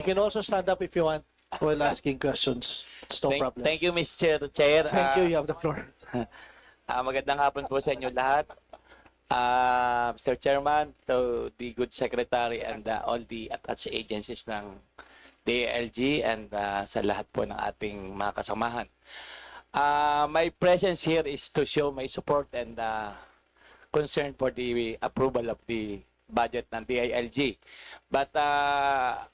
You can also stand up if you want while asking questions. It's no problem. Thank you, Mr. Chair. Thank you. You have the floor. Magandang hapon po sa inyo lahat. Mr. Chairman, to the good secretary and all the attached agencies ng DILG and sa lahat po ng ating mga kasamahan. My presence here is to show my support and concern for the approval of the budget ng DILG. But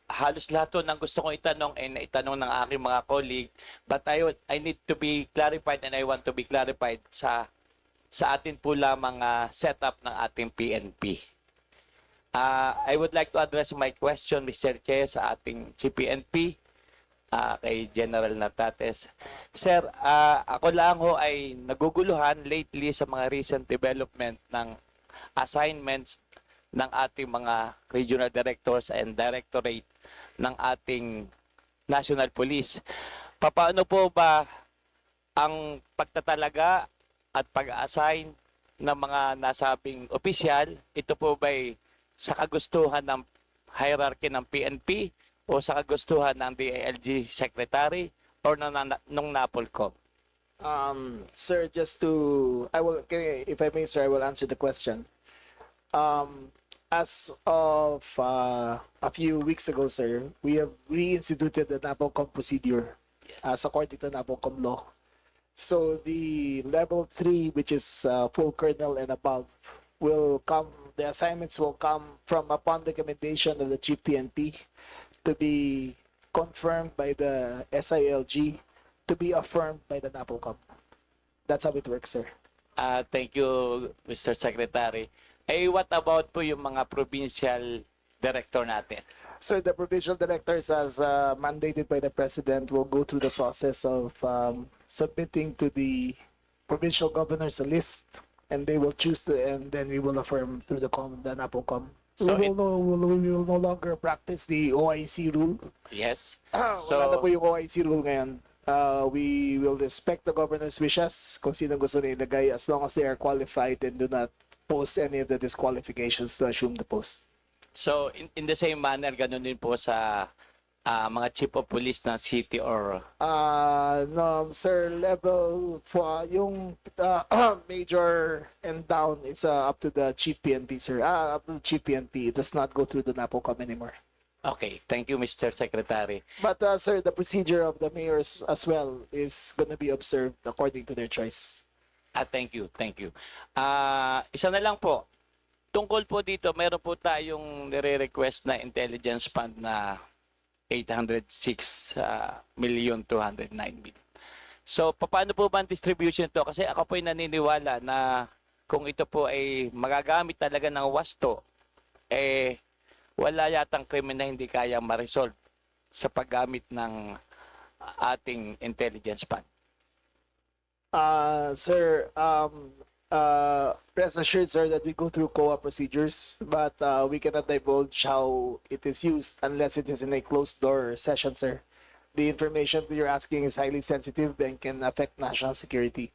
halos lahat to ng gusto kong itanong ay naitanong ng aking mga colleague. But I need to be clarified and I want to be clarified sa atin po lamang setup ng ating PNP. I would like to address my question, Mr. Chair, sa ating CPNP, kay General Natates. Sir, ako lang ho ay naguguluhan lately sa mga recent development ng assignments ng ating mga regional directors and directorate ng ating National Police. Paano po ba ang pagtatalaga at pag-assign ng mga nasabing opisyal? Ito po ba'y sa kagustuhan ng hierarchy ng PNP o sa kagustuhan ng DILG Secretary or ng NAPOLCOM? Sir, if I may, sir, I will answer the question. As of a few weeks ago, sir, we have reinstituted the NAPOLCOM procedure as according to NAPOLCOM law. So the level 3, which is full colonel and above, the assignments will come from upon recommendation of the Chief PNP to be confirmed by the SILG to be affirmed by the NAPOLCOM. That's how it works, sir. Thank you, Mr. Secretary. What about po yung mga provincial director natin? So the provincial directors, as mandated by the President, will go through the process of submitting to the provincial governors a list, and they will choose and then we will affirm through the NAPOLCOM. So we will no longer practice the OIC rule. Yes. Wala na po yung OIC rule ngayon. We will respect the governor's wishes kung sino gusto nila ilagay as long as they are qualified and do not post any of the disqualifications to assume the post. So in the same manner, ganun din po sa mga chief of police ng city or... No, sir, level 4, yung major and down is up to the Chief PNP, sir. Up to the Chief PNP. It does not go through the NAPOLCOM anymore. Okay, thank you, Mr. Secretary. But, sir, the procedure of the mayors as well is going to be observed according to their choice. Thank you, thank you. Isa na lang po. Tungkol po dito, meron po tayong nire-request na intelligence fund na 806,209,000. So, paano po ba ang distribution to? Kasi ako po ay naniniwala na kung ito po ay magagamit talaga ng wasto, wala yatang krimen na hindi kayang ma-resolve sa paggamit ng ating intelligence fund. Sir, rest assured, sir, that we go through COA procedures, but we cannot divulge how it is used unless it is in a closed door session, sir. The information that you're asking is highly sensitive and can affect national security.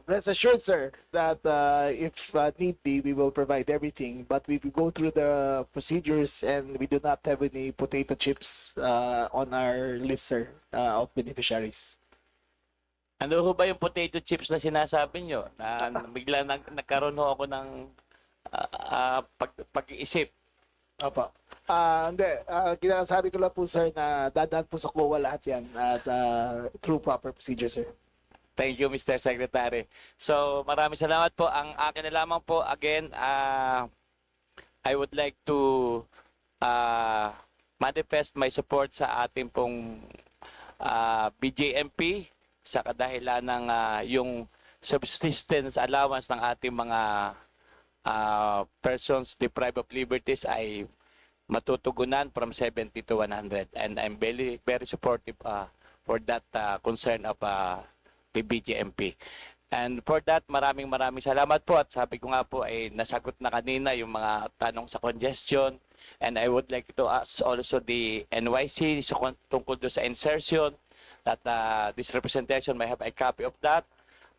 Rest assured, sir, that if need be, we will provide everything, but we go through the procedures and we do not have any potato chips on our list, sir, of beneficiaries. Ano ho ba yung potato chips na sinasabi nyo? Na bigla nagkaroon ho ako ng pag-iisip. Opo. Hindi. Kinasabi ko lang po, sir, na dadaan po sa COA lahat yan at through proper procedure, sir. Thank you, Mr. Secretary. So, maraming salamat po. Ang akin na lamang po, again, I would like to manifest my support sa ating pong BJMP sa kadahilan ng yung subsistence allowance ng ating mga persons deprived of liberties ay matutugunan from 70 to 100. And I'm very, very supportive for that concern of the BJMP. And for that, maraming salamat po. At sabi ko nga po ay nasagot na kanina yung mga tanong sa congestion. And I would like to ask also the NYC tungkol do sa insertion, that this representation may have a copy of that.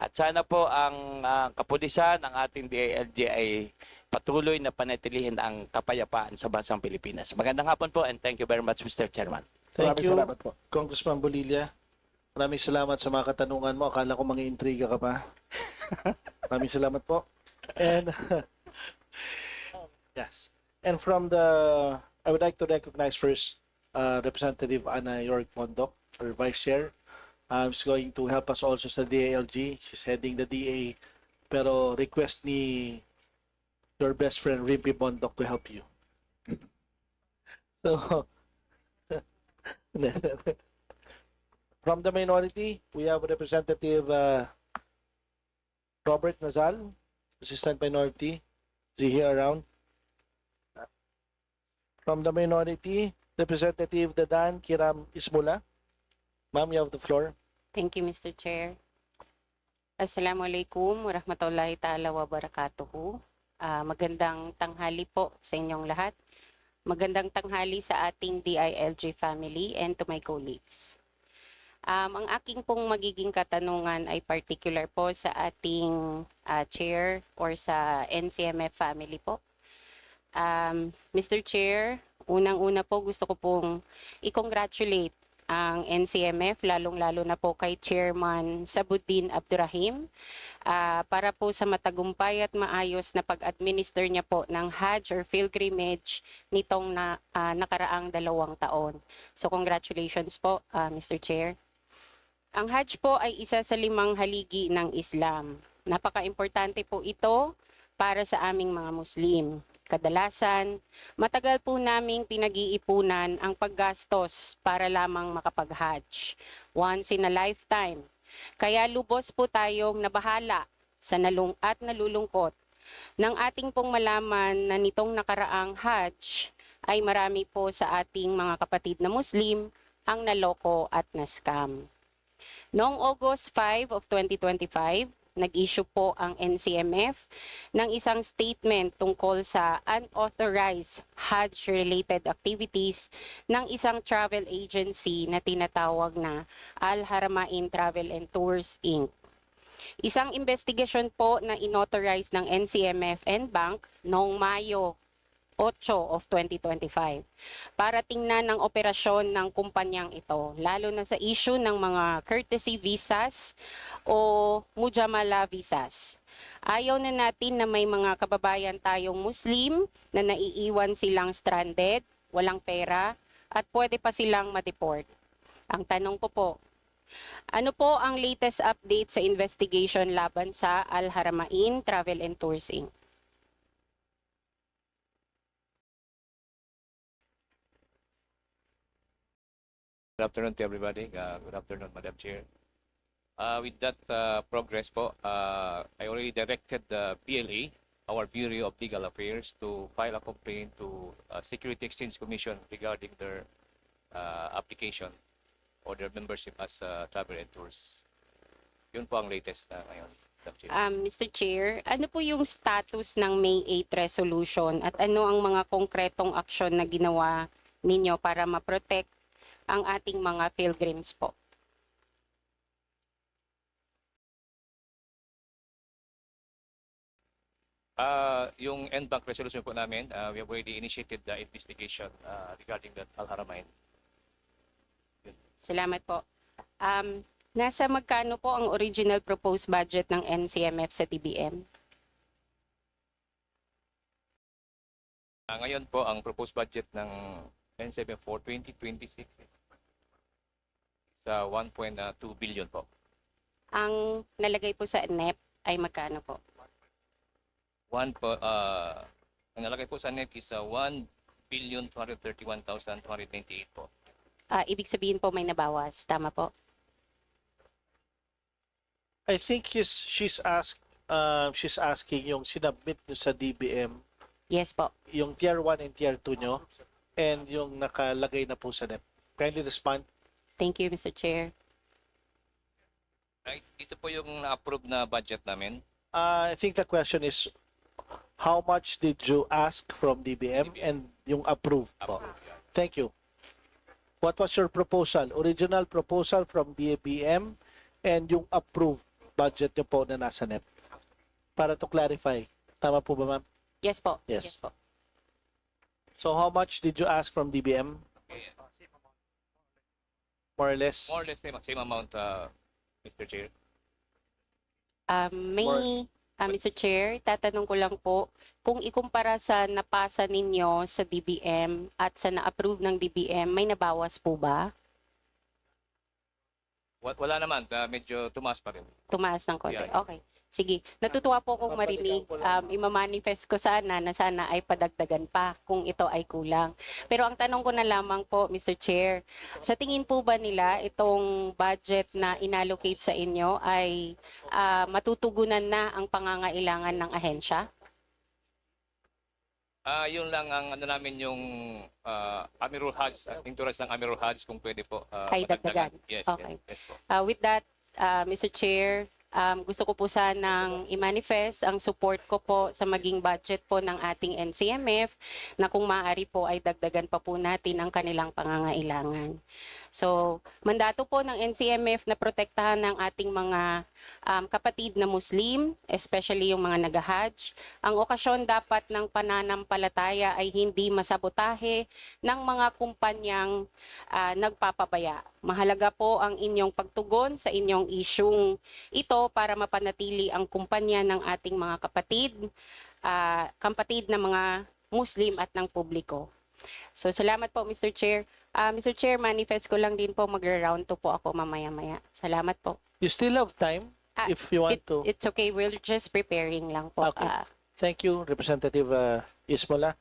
At sana po ang kapulisan ng ating DILG ay patuloy na panatilihin ang kapayapaan sa bansang Pilipinas. Magandang hapon po and thank you very much, Mr. Chairman. Thank Maraming you, salamat po. Congressman Bolilla. Maraming salamat sa mga katanungan mo. Akala ko mga intriga ka pa. Maraming salamat po. And yes. And from the, I would like to recognize first Representative Ana York Mondok, our Vice Chair. She's going to help us also sa DILG. She's heading the DA. Pero request ni your best friend Rimpy Mondok to help you. So, from the minority, we have Representative Robert Nazal, Assistant Minority. Is he here around? From the minority, Representative Dadan Kiram Ismula. Ma'am, you have the floor. Thank you, Mr. Chair. Assalamualaikum warahmatullahi ta'ala wabarakatuhu. Magandang tanghali po sa inyong lahat. Magandang tanghali sa ating DILG family and to my colleagues. Ang aking pong magiging katanungan ay particular po sa ating chair or sa NCMF family po. Mr. Chair, unang-una po gusto ko pong i-congratulate ang NCMF, lalong-lalo na po kay Chairman Sabuddin Abdurrahim para po sa matagumpay at maayos na pag-administer niya po ng Hajj or pilgrimage nitong nakaraang 2 taon. So congratulations po, Mr. Chair. Ang Hajj po ay isa sa 5 haligi ng Islam. Napaka-importante po ito para sa aming mga Muslim. Kadalasan, matagal po naming pinag-iipunan ang paggastos para lamang makapag-Hajj. Once in a lifetime. Kaya lubos po tayong nabahala sa nalulungkot ng ating pong malaman na nitong nakaraang Hajj ay marami po sa ating mga kapatid na Muslim ang naloko at na-scam. Noong August 5 of 2025, nag-issue po ang NCMF ng isang statement tungkol sa unauthorized Hajj-related activities ng isang travel agency na tinatawag na Al Haramain Travel and Tours Inc. Isang investigasyon po na inauthorize ng NCMF and Bank noong Mayo 8 of 2025 para tingnan ang operasyon ng kumpanyang ito, lalo na sa issue ng mga courtesy visas o mujamala visas. Ayaw na natin na may mga kababayan tayong Muslim na naiiwan silang stranded, walang pera, at pwede pa silang ma-deport. Ang tanong ko po, ano po ang latest update sa investigation laban sa Al Haramain Travel and Tours Inc.? Good afternoon to everybody. Good afternoon, Madam Chair. With that progress po, I already directed the BLA, our Bureau of Legal Affairs, to file a complaint to Security Exchange Commission regarding their application or their membership as travel and tours. Yun po ang latest na ngayon, Madam Chair. Mr. Chair, ano po yung status ng May 8 resolution at ano ang mga konkretong aksyon na ginawa ninyo para ma-protect ang ating mga pilgrims po? Yung NBank resolution po namin, we have already initiated the investigation regarding that Al Haramain. Salamat po. Nasa magkano po ang original proposed budget ng NCMF sa TBM? Ngayon po, ang proposed budget ng NCMF for 2026 sa 1.2 billion po. Ang nalagay po sa NEP ay magkano po? Ang nalagay po sa NEP is 1,231,298 po. Ibig sabihin po may nabawas. Tama po? I think she's asking yung sinubmit nyo sa DBM, Yes po. yung tier 1 and tier 2 nyo, and yung nakalagay na po sa NEP. Kindly respond. Thank you, Mr. Chair. Right, ito po yung na-approve na budget namin. I think the question is, how much did you ask from DBM and yung approved po? Thank you. What was your proposal? Original proposal from DBM and yung approved budget nyo po na nasa NEP? Para to clarify. Tama po ba, ma'am? Yes po. Yes. po. So how much did you ask from DBM? More or less? More or less same amount, Mr. Chair. Mr. Chair, tatanong ko lang po, kung ikumpara sa napasa ninyo sa DBM at sa na-approve ng DBM, may nabawas po ba? Wala naman, medyo tumaas pa rin. Tumaas ng konti. Yeah. Okay. Sige. Natutuwa po akong marinig. Imamanifest ko sana na sana ay padagdagan pa kung ito ay kulang. Pero ang tanong ko na lamang po, Mr. Chair, sa tingin po ba nila itong budget na inallocate sa inyo ay matutugunan na ang pangangailangan ng ahensya? Yun lang ang ano namin yung Amirul Hajj, insurance ng Amirul Hajj kung pwede po. Ay, dagdagan. Yes, Okay. yes po. With that, Mr. Chair, gusto ko po sanang i-manifest ang support ko po sa maging budget po ng ating NCMF na kung maaari po ay dagdagan pa po natin ang kanilang pangangailangan. So, mandato po ng NCMF na protektahan ng ating mga kapatid na Muslim, especially yung mga nag-Hajj. Ang okasyon dapat ng pananampalataya ay hindi masabotahe ng mga kumpanyang nagpapabaya. Mahalaga po ang inyong pagtugon sa inyong isyung ito para mapanatili ang kumpanya ng ating mga kapatid na mga Muslim at ng publiko. So, salamat po, Mr. Chair. Mr. Chair, manifest ko lang din po, magra-round 2 po ako mamaya-maya. Salamat po. You still have time if you want to. It's okay, we're just preparing lang po. Okay. Thank you, Representative Ismola.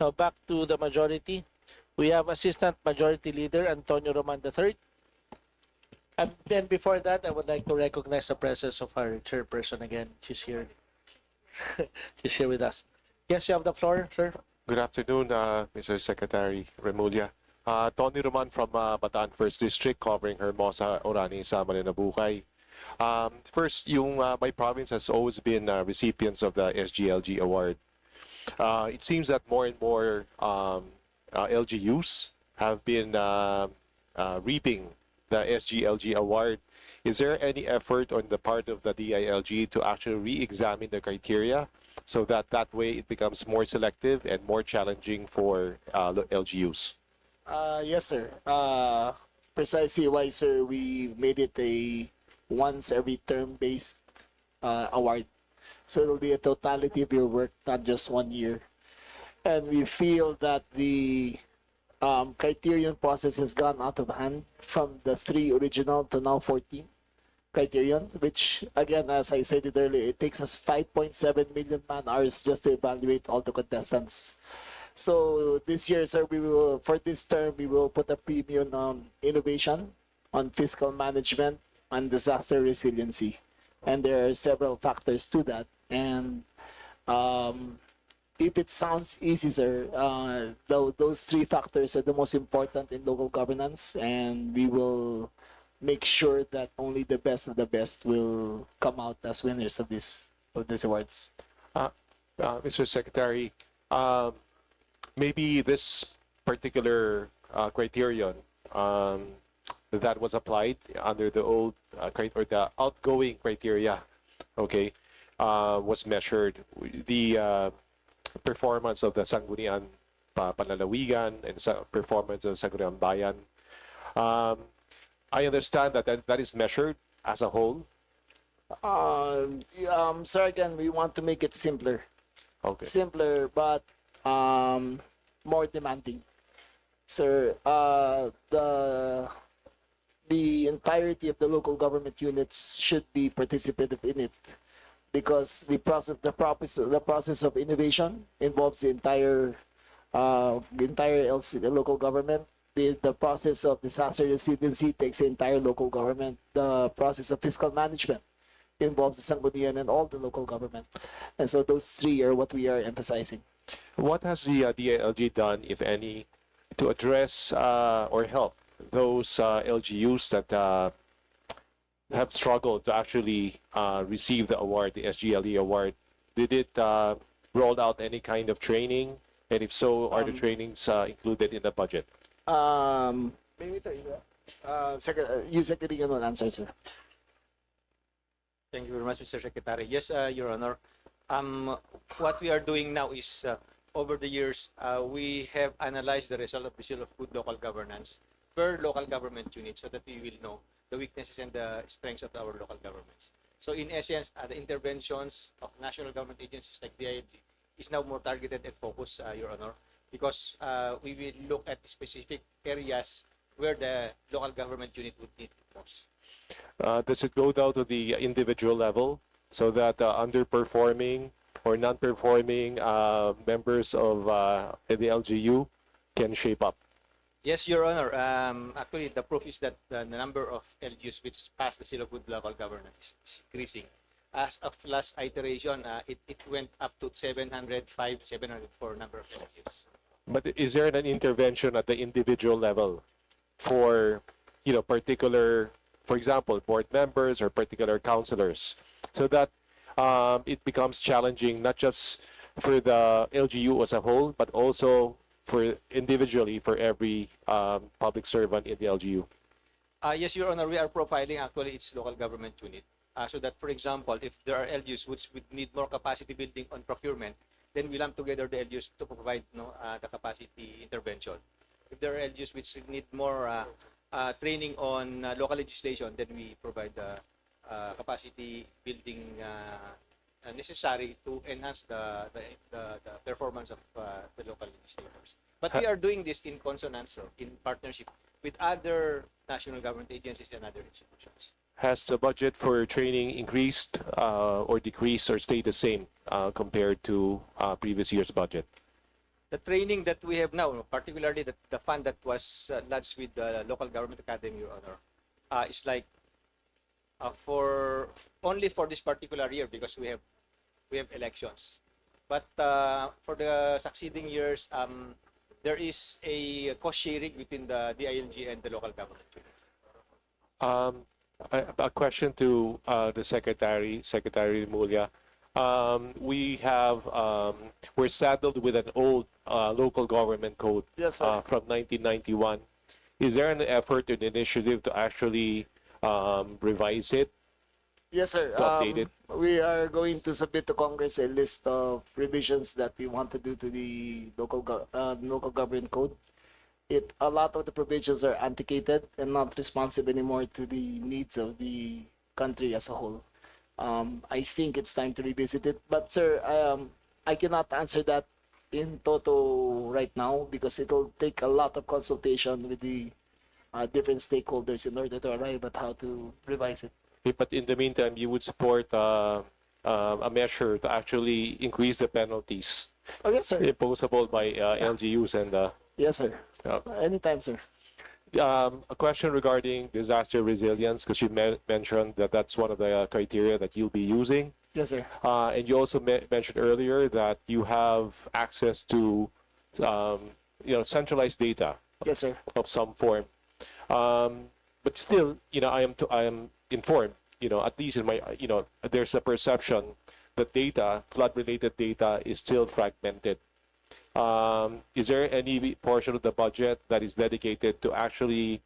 Now back to the majority. We have Assistant Majority Leader Antonio Roman III. And then before that, I would like to recognize the presence of our chairperson again. She's here. She's here with us. Yes, you have the floor, sir. Good afternoon, Mr. Secretary Remulla. Tony Roman from Bataan First District, covering Hermosa, Orani, Sama, and Nabucay. First, my province has always been recipients of the SGLG award. It seems that more and more LGUs have been reaping the SGLG award. Is there any effort on the part of the DILG to actually re-examine the criteria so that way it becomes more selective and more challenging for LGUs? Yes, sir. Precisely why, sir, we made it a once every term based award. So it'll be a totality of your work, not just 1 year. And we feel that the criterion process has gone out of hand from the 3 original to now 14 criterion, which again, as I said it earlier, it takes us 5.7 million man hours just to evaluate all the contestants. So this year, sir, for this term, we will put a premium on innovation, on fiscal management, and disaster resiliency. And there are several factors to that. And if it sounds easy, sir, those 3 factors are the most important in local governance, and we will make sure that only the best of the best will come out as winners of these awards. Mr. Secretary, maybe this particular criterion that was applied under the old or the outgoing criteria, okay, was measured. The performance of the Sangguniang Panlalawigan and performance of Sangguniang Bayan. I understand that is measured as a whole. Sir, again, we want to make it simpler. Okay. Simpler, but more demanding. Sir, the entirety of the local government units should be participative in it, because the process of innovation involves the entire LC, the local government. The process of disaster resiliency takes the entire local government. The process of fiscal management involves the Sangguniang and all the local government. And so those 3 are what we are emphasizing. What has the DILG done, if any, to address or help those LGUs that have struggled to actually receive the award, the SGLE award? Did it roll out any kind training? And if so, are the trainings included in the budget? Maybe you Secretary will answer, sir. Thank you very much, Mr. Secretary. Yes, Your Honor. What we are doing now is, over the years, we have analyzed the result of the Seal of Good Local Governance per local government unit so that we will know the weaknesses and the strengths of our local governments. So in essence, the interventions of national government agencies like DILG is now more targeted and focused, Your Honor, because we will look at specific areas where the local government unit would need it most. Does it go down to the individual level so that underperforming or non-performing members of the LGU can shape up? Yes, Your Honor. Actually, the proof is that the number of LGUs which passed the Seal of Good Local Governance is increasing. As of last iteration, it went up to 705, 704 number of LGUs. But is there an intervention at the individual level for, particular, for example, board members or particular councilors, so that it becomes challenging not just for the LGU as a whole, but also for individually for every public servant in the LGU? Yes, Your Honor, we are profiling actually its local government unit. So that, for example, if there are LGUs which would need more capacity building on procurement, then we lump together the LGUs to provide the capacity intervention. If there are LGUs which need more training on local legislation, then we provide the capacity building necessary to enhance the performance of the local legislators. But we are doing this in consonance or in partnership with other national government agencies and other institutions. Has the budget for training increased or decreased or stayed the same compared to previous year's budget? The training that we have now, particularly the fund that was lodged with the local government academy, Your Honor, is like for only for this particular year because we have elections. But for the succeeding years, there is a cost sharing between the DILG and the local government units. A question to the Secretary Mulya. We're saddled with an old local government code Yes, sir. from 1991. Is there an effort or an initiative to actually revise it, Yes, sir. to update it? We are going to submit to Congress a list of revisions that we want to do to the local government code. A lot of the provisions are antiquated and not responsive anymore to the needs of the country as a whole. I think it's time to revisit it. But sir, I cannot answer that in toto right now because it'll take a lot of consultation with the different stakeholders in order to arrive at how to revise it. But in the meantime, you would support a measure to actually increase the penalties Oh, yes, sir. imposable by LGUs and Yes, sir. Anytime, sir. a question regarding disaster resilience, because you mentioned that that's one of the criteria that you'll be using. Yes, sir. And you also mentioned earlier that you have access to, centralized data Yes, sir. of some form. But still, I am informed, at least in my, there's a perception that flood-related data is still fragmented. Is there any portion of the budget that is dedicated to actually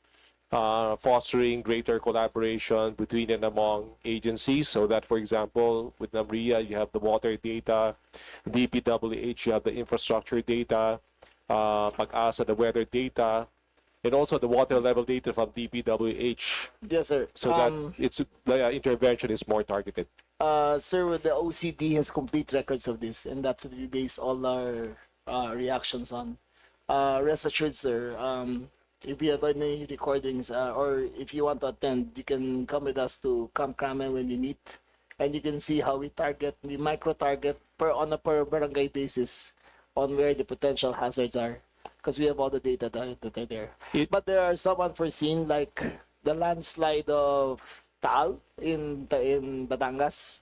fostering greater collaboration between and among agencies, so that, for example, with NAMRIA, you have the water data, DPWH, you have the infrastructure data, MIKAELA, the weather data, and also the water level data from DPWH, Yes, sir. so that the intervention is more targeted? Sir, the OCD has complete records of this, and that's what we base all our reactions on. Rest assured, sir, if you have any recordings or if you want to attend, you can come with us to Camp Kramen when we meet, and you can see how we micro-target on a per barangay basis on where the potential hazards are, because we have all the data that are there. But there are some unforeseen, like the landslide of Taal in Batangas.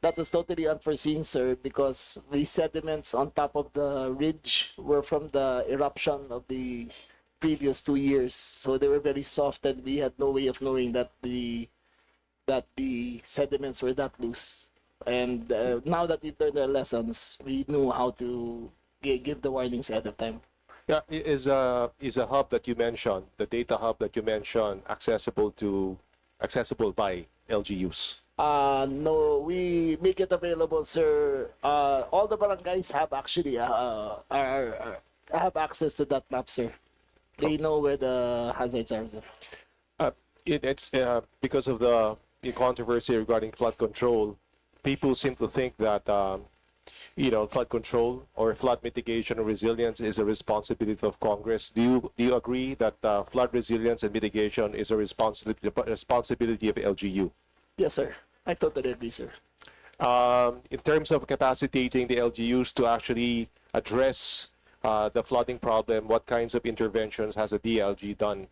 That was totally unforeseen, sir, because the sediments on top of the ridge were from the eruption of the previous 2 years. So they were very soft, and we had no way of knowing that the sediments were that loose. And now that we've learned our lessons, we knew how to give the warnings ahead of time. Yeah, is a hub that you mentioned, the data hub that you mentioned, accessible by LGUs? No, we make it available, sir. All the barangays have actually have access to that map, sir. They know where the hazards are, sir. It's because of the controversy regarding flood control. People seem to think that flood control or flood mitigation or resilience is a responsibility of Congress. Do you agree that flood resilience and mitigation is a responsibility of LGU? Yes, sir. I totally agree, sir. In terms of capacitating the LGUs to actually address the flooding problem, what kinds of interventions has the DILG done?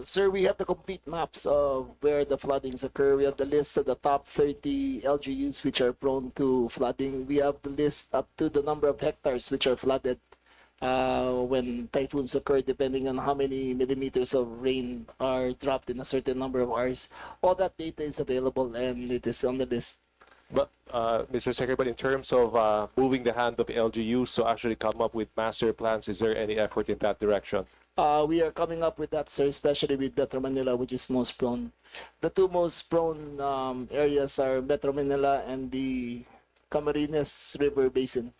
Sir, we have the complete maps of where the floodings occur. We have the list of the top 30 LGUs which are prone to flooding. We have the list up to the number of hectares which are flooded when typhoons occur, depending on how many millimeters of rain are dropped in a certain number of hours. All that data is available and it is on the list. But, Mr. Secretary, in terms of moving the hand of LGUs to actually come up with master plans, is there any effort in that direction? We are coming up with that, sir, especially with Metro Manila, which is most prone. The two most prone areas are Metro Manila and the Camarines River Basin.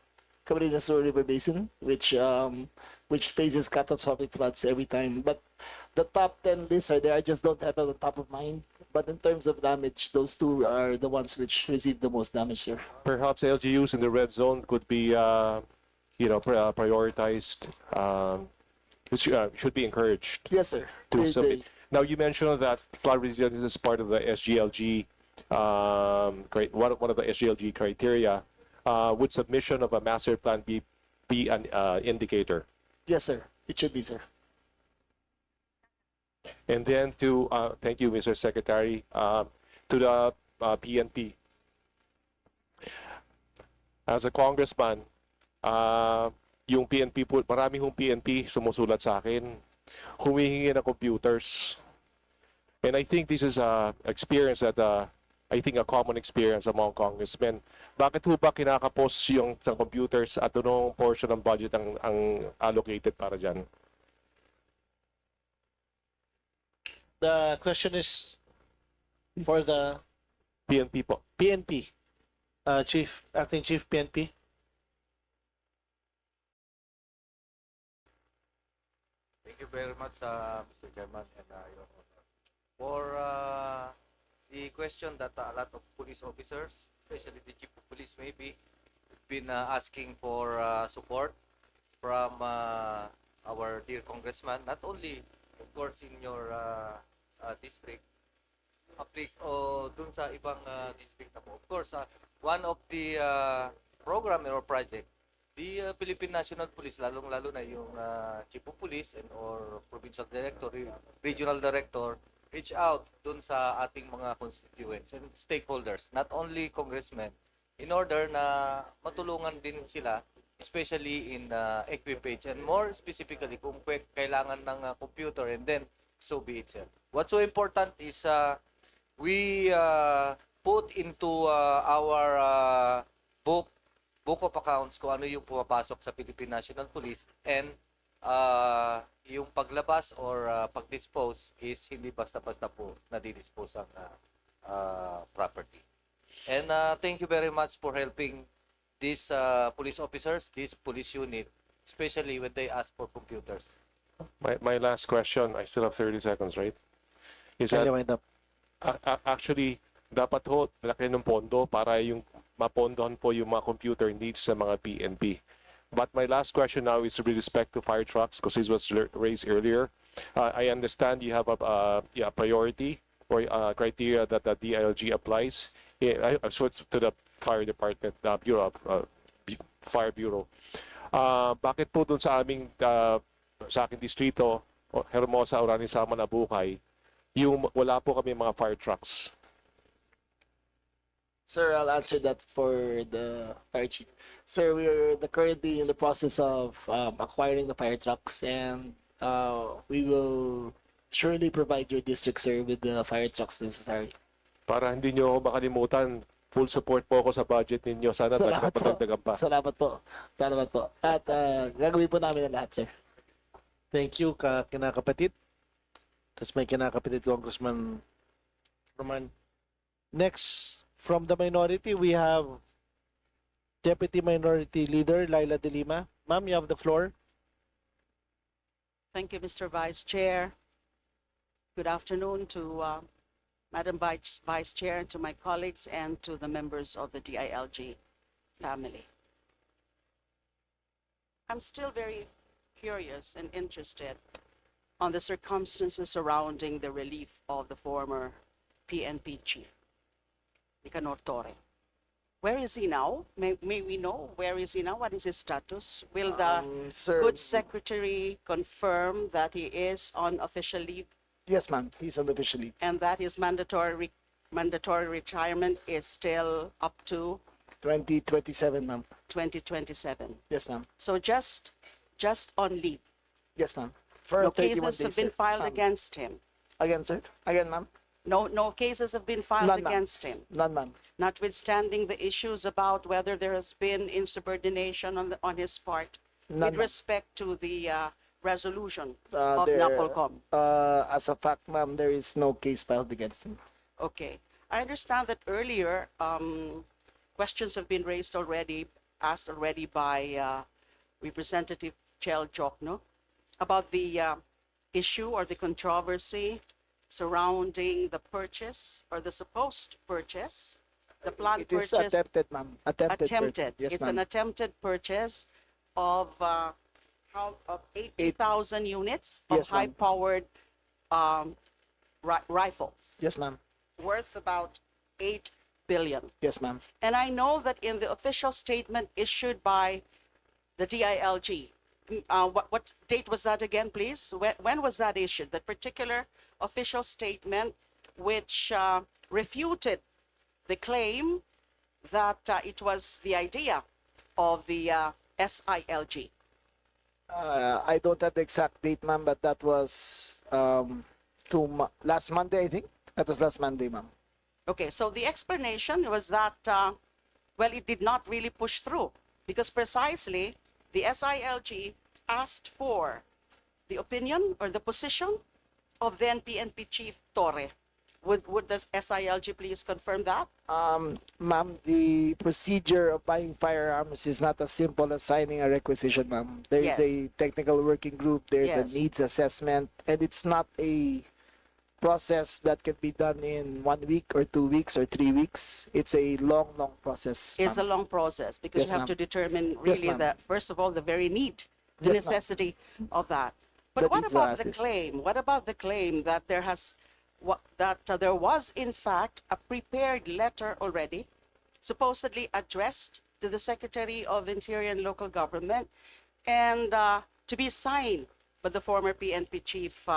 Camarines River Basin, which faces catastrophic floods every time. But the top 10 lists are there. I just don't have it on the top of mind. But in terms of damage, those two are the ones which receive the most damage, sir. Perhaps LGUs in the red zone could be, prioritized. Should be encouraged Yes, sir. to submit. Now, you mentioned that flood resilience is part of the SGLG, one of the SGLG criteria. Would submission of a master plan be an indicator? Yes, sir. It should be, sir. And then thank you, Mr. Secretary, to the PNP. As a congressman, yung PNP po, marami hong PNP sumusulat sa akin, humihingi ng computers. And I think this is a experience that I think a common experience among congressmen. Bakit ho ba kinakapos yung sa computers at anong portion ng budget ang allocated para dyan? The question is for the PNP po. PNP, Acting Chief PNP. Thank you very much, Mr. Chairman and Your Honor. For the question that a lot of police officers, especially the chief of police maybe, have been asking for support from our dear congressman, not only, of course, in your district, o dun sa ibang district na po. Of course, one of the program or project, the Philippine National Police, lalong-lalo na yung Chief of Police and or Provincial Director, Regional Director, reach out dun sa ating mga constituents and stakeholders, not only congressmen, in order na matulungan din sila, especially in equipage and more specifically kung kailangan ng computer, and then so be it, sir. What's so important is we put into our book of accounts kung ano yung pumapasok sa Philippine National Police, and yung paglabas or pag-dispose is hindi basta-basta po nadidispose ang property. And thank you very much for helping these police officers, this police unit, especially when they ask for computers. My last question, I still have 30 seconds, right? Is Can that you wind up? actually dapat ho laki ng pondo para yung mapondohan po yung mga computer needs sa mga PNP. But my last question now is with respect to fire trucks, because this was raised earlier. I understand you have a priority or criteria that the DILG applies. I've switched to the fire department, Bureau, Fire Bureau. Bakit po dun sa aming, sa aking distrito, Hermosa, Orani, Sama, Nabukay, yung wala po kami mga fire trucks? Sir, I'll answer that for the fire chief. Sir, we're currently in the process of acquiring the fire trucks, and we will surely provide your district, sir, with the fire trucks necessary. Para hindi nyo ako makalimutan, full support po ako sa budget ninyo. Sana Salamat po. dagdagan pa. Salamat po. Salamat po. At gagawin po namin ang lahat, sir. Thank you, kinakapatid. Tapos may kinakapatid Congressman Roman. Next, from the minority, we have Deputy Minority Leader Laila De Lima. Ma'am, you have the floor. Thank you, Mr. Vice Chair. Good afternoon to Madam Vice Chair, and to my colleagues, and to the members of the DILG family. I'm still very curious and interested on the circumstances surrounding the relief of the former PNP chief, Nicanor Torre. Where is he now? May we know where is he now? What is his status? Will the Sir, good secretary confirm that he is on official leave yes, ma'am. He's on official leave. and that his mandatory retirement is still up to 2027, ma'am. 2027? Yes, ma'am. So just on leave. Yes, ma'am. For No 31 cases have days, been sir. filed Ma'am. against him. Again, sir. Again, ma'am. No cases have been filed None, ma'am. against him, None, ma'am. notwithstanding the issues about whether there has been insubordination on his part None, with ma'am. respect to the resolution Uh, of there- NAPOLCOM. As a fact, ma'am, there is no case filed against him. Okay. I understand that earlier, questions have been raised already, asked already by Representative Chel Jokno about the issue or the controversy surrounding the purchase or the supposed purchase, the planned It is purchase. attempted, ma'am. Attempted. Yes, It's ma'am. an attempted purchase of 80,000 units of Yes, ma'am. high-powered rifles Yes, ma'am. worth about 8 billion. Yes, ma'am. And I know that in the official statement issued by the DILG, what date was that again, please? When was that issued? That particular official statement which refuted the claim that it was the idea of the SILG. I don't have the exact date, ma'am, but that was last Monday, I think. That was last Monday, ma'am. Okay, so the explanation was that, well, it did not really push through because precisely the SILG asked for the opinion or the position of then PNP Chief Torre. Would the SILG please confirm that? Ma'am, the procedure of buying firearms is not as simple as signing a requisition, ma'am. There is Yes. a technical working group, there's Yes. a needs assessment, and it's not a process that can be done in 1 week or 2 weeks or 3 weeks. It's a long, long process. It's a ma'am. long process because Yes, you have ma'am. to determine Yes, really ma'am. the, first of all, the very need, the Yes, ma'am. necessity of that. But The what needs about the analysis. claim? What about the claim that there there was in fact a prepared letter already, supposedly addressed to the Secretary of Interior and Local Government, and to be signed by the former PNP Chief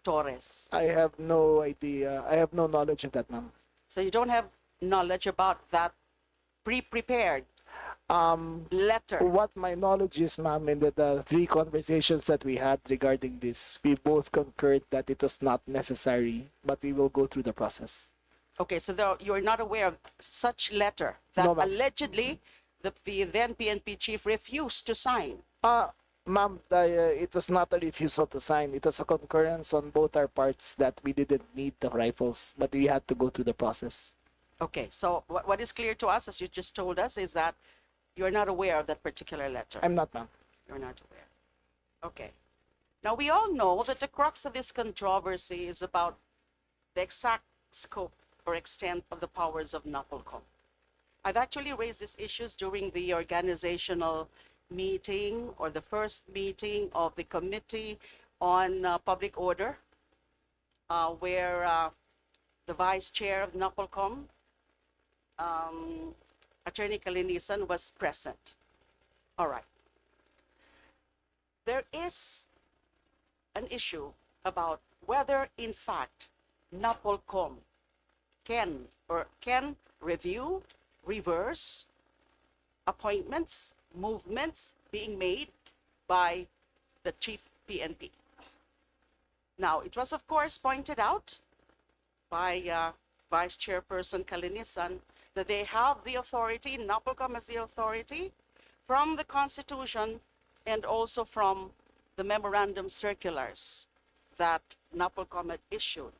Torres? I have no idea. I have no knowledge of that, ma'am. So you don't have knowledge about that pre-prepared letter? What my knowledge is, ma'am, in the 3 conversations that we had regarding this, we both concurred that it was not necessary, but we will go through the process. Okay, so you're not aware of such letter that No, ma'am. allegedly the then PNP chief refused to sign. Ma'am, it was not a refusal to sign. It was a concurrence on both our parts that we didn't need the rifles, but we had to go through the process. Okay, so what is clear to us, as you just told us, is that you're not aware of that particular letter. I'm not, ma'am. You're not aware. Okay. Now, we all know that the crux of this controversy is about the exact scope or extent of the powers of NAPOLCOM. I've actually raised these issues during the organizational meeting or the first meeting of the Committee on Public Order, where the Vice Chair of NAPOLCOM, Attorney Kalinisan, was present. All right. There is an issue about whether, in fact, NAPOLCOM can review, reverse appointments, movements being made by the Chief PNP. Now, it was, of course, pointed out by Vice Chairperson Kalinisan that they have the authority, NAPOLCOM has the authority from the Constitution and also from the memorandum circulars that NAPOLCOM had issued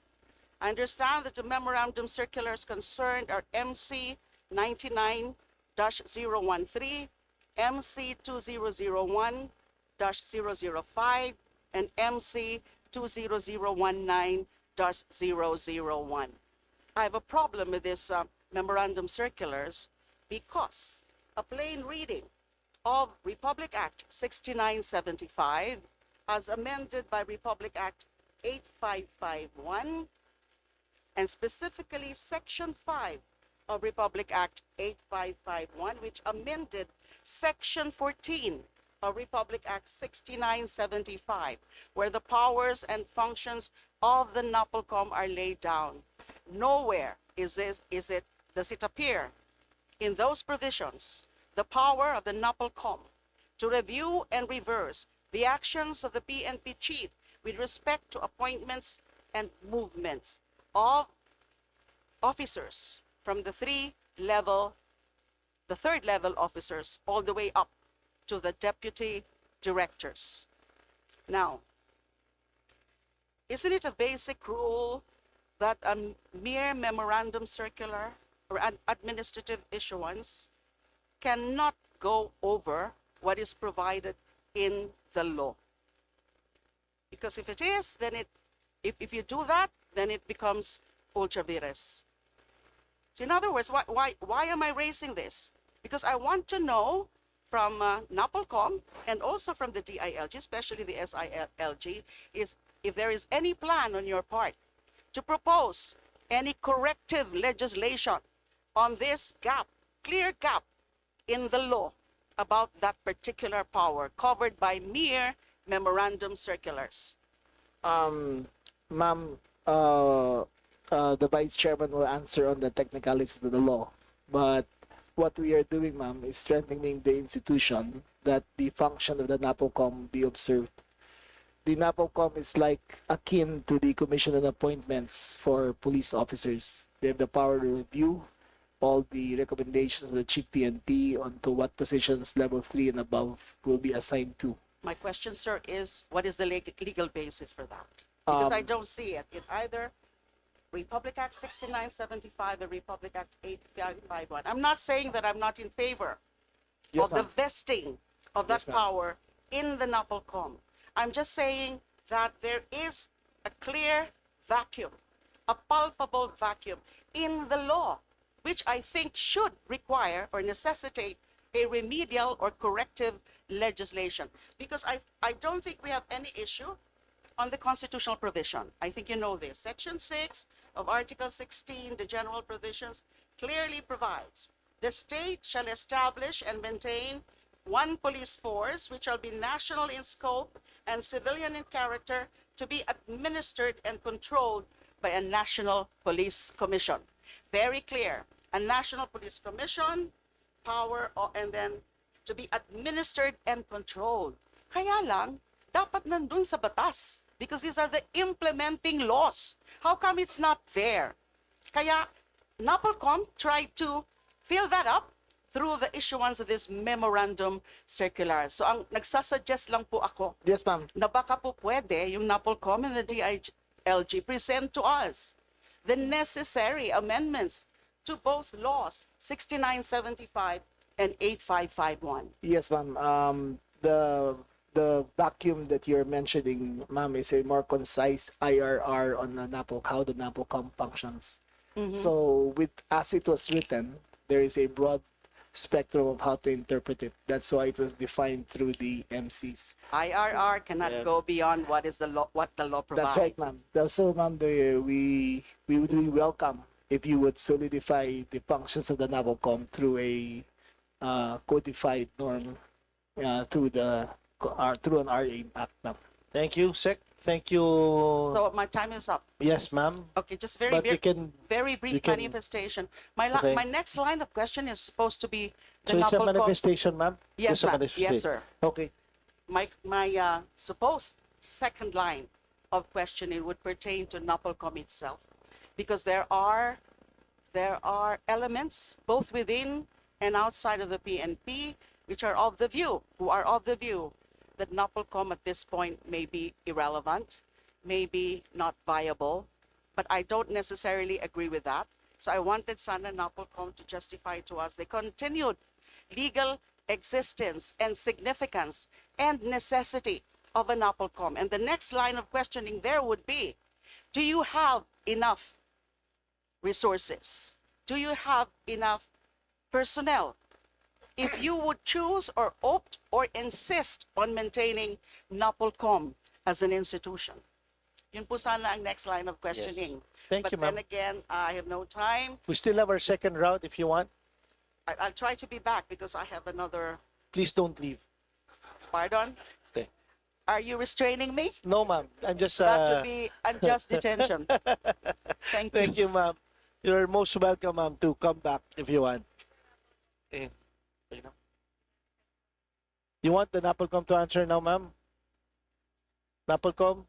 I understand that the memorandum circulars concerned are MC 99-013, MC 2001-005, and MC 2001-001. I have a problem with this memorandum circulars because a plain reading of Republic Act 6975 as amended by Republic Act 8551 and specifically Section 5 of Republic Act 8551, which amended Section 14 of Republic Act 6975, where the powers and functions of the NAPOLCOM are laid down. Nowhere does it appear in those provisions the power of the NAPOLCOM to review and reverse the actions of the PNP chief with respect to appointments and movements of officers from the third level officers all the way up to the deputy directors. Now, isn't it a basic rule that a mere memorandum circular or an administrative issuance cannot go over what is provided in the law? Because if it is, then if you do that, then it becomes ultra vires. So in other words, why am I raising this? Because I want to know from NAPOLCOM and also from the DILG, especially the SILG, is if there is any plan on your part to propose any corrective legislation on this gap, clear gap in the law about that particular power covered by mere memorandum circulars. Ma'am, the Vice Chairman will answer on the technicalities of the law. But what we are doing, ma'am, is strengthening the institution that the function of the NAPOLCOM be observed. The NAPOLCOM is like akin to the Commission on Appointments for police officers. They have the power to review all the recommendations of the Chief PNP onto what positions level 3 and above will be assigned to. My question, sir, is what is the legal basis for that? Because I don't see it in either Republic Act 6975 or Republic Act 8551. I'm not saying that I'm not in favor Yes, of the ma'am. vesting of that Yes, ma'am. power in the NAPOLCOM. I'm just saying that there is a clear vacuum, a palpable vacuum in the law, which I think should require or necessitate a remedial or corrective legislation. Because I don't think we have any issue on the constitutional provision. I think you know this. Section 6 of Article 16, the general provisions, clearly provides the state shall establish and maintain one police force which shall be national in scope and civilian in character, to be administered and controlled by a national police commission. Very clear. A national police commission, power, and then to be administered and controlled. Kaya lang, dapat nandun sa batas because these are the implementing laws. How come it's not there? Kaya NAPOLCOM tried to fill that up through the issuance of this memorandum circular. So ang nagsasuggest lang po ako Yes, ma'am. na baka po pwede yung NAPOLCOM and the DILG present to us the necessary amendments to both laws 6975 and 8551. Yes, ma'am. The vacuum that you're mentioning, ma'am, is a more concise IRR on the how the NAPOLCOM functions. So, as it was written, there is a broad spectrum of how to interpret it. That's why it was defined through the MCs. IRR cannot Yeah. go beyond what is the law, what the law provides. That's right, ma'am. So, ma'am, we would welcome if you would solidify the functions of the NAPOLCOM through a codified norm through an RA Act, ma'am. Thank you, Sec. Thank you. So my time is up. Yes, ma'am. Okay, just very, But very, we can. very brief you can- manifestation. Okay. My next line of question is supposed to be the So it's a NAPOLCOM. manifestation, ma'am? Yes, It's a ma'am. manifestation. Yes, sir. Okay. My supposed second line of questioning would pertain to NAPOLCOM itself, because there are elements both within and outside of the PNP which are of the view that NAPOLCOM at this point may be irrelevant, may be not viable, but I don't necessarily agree with that. So I wanted Sana NAPOLCOM to justify to us the continued legal existence and significance and necessity of a NAPOLCOM. And the next line of questioning there would be, do you have enough resources? Do you have enough personnel? If you would choose or opt or insist on maintaining NAPOLCOM as an institution. Yun po sana ang next line of questioning. Thank But you, then ma'am. again, I have no time. We still have our second round if you want. I'll try to be back because I have another, Please don't leave. pardon? Okay. Are you restraining me? No, ma'am. I'm just... That would be unjust detention. Thank you. Thank you, ma'am. You're most welcome, ma'am, to come back if you want. You want the NAPOLCOM to answer now, ma'am? NAPOLCOM,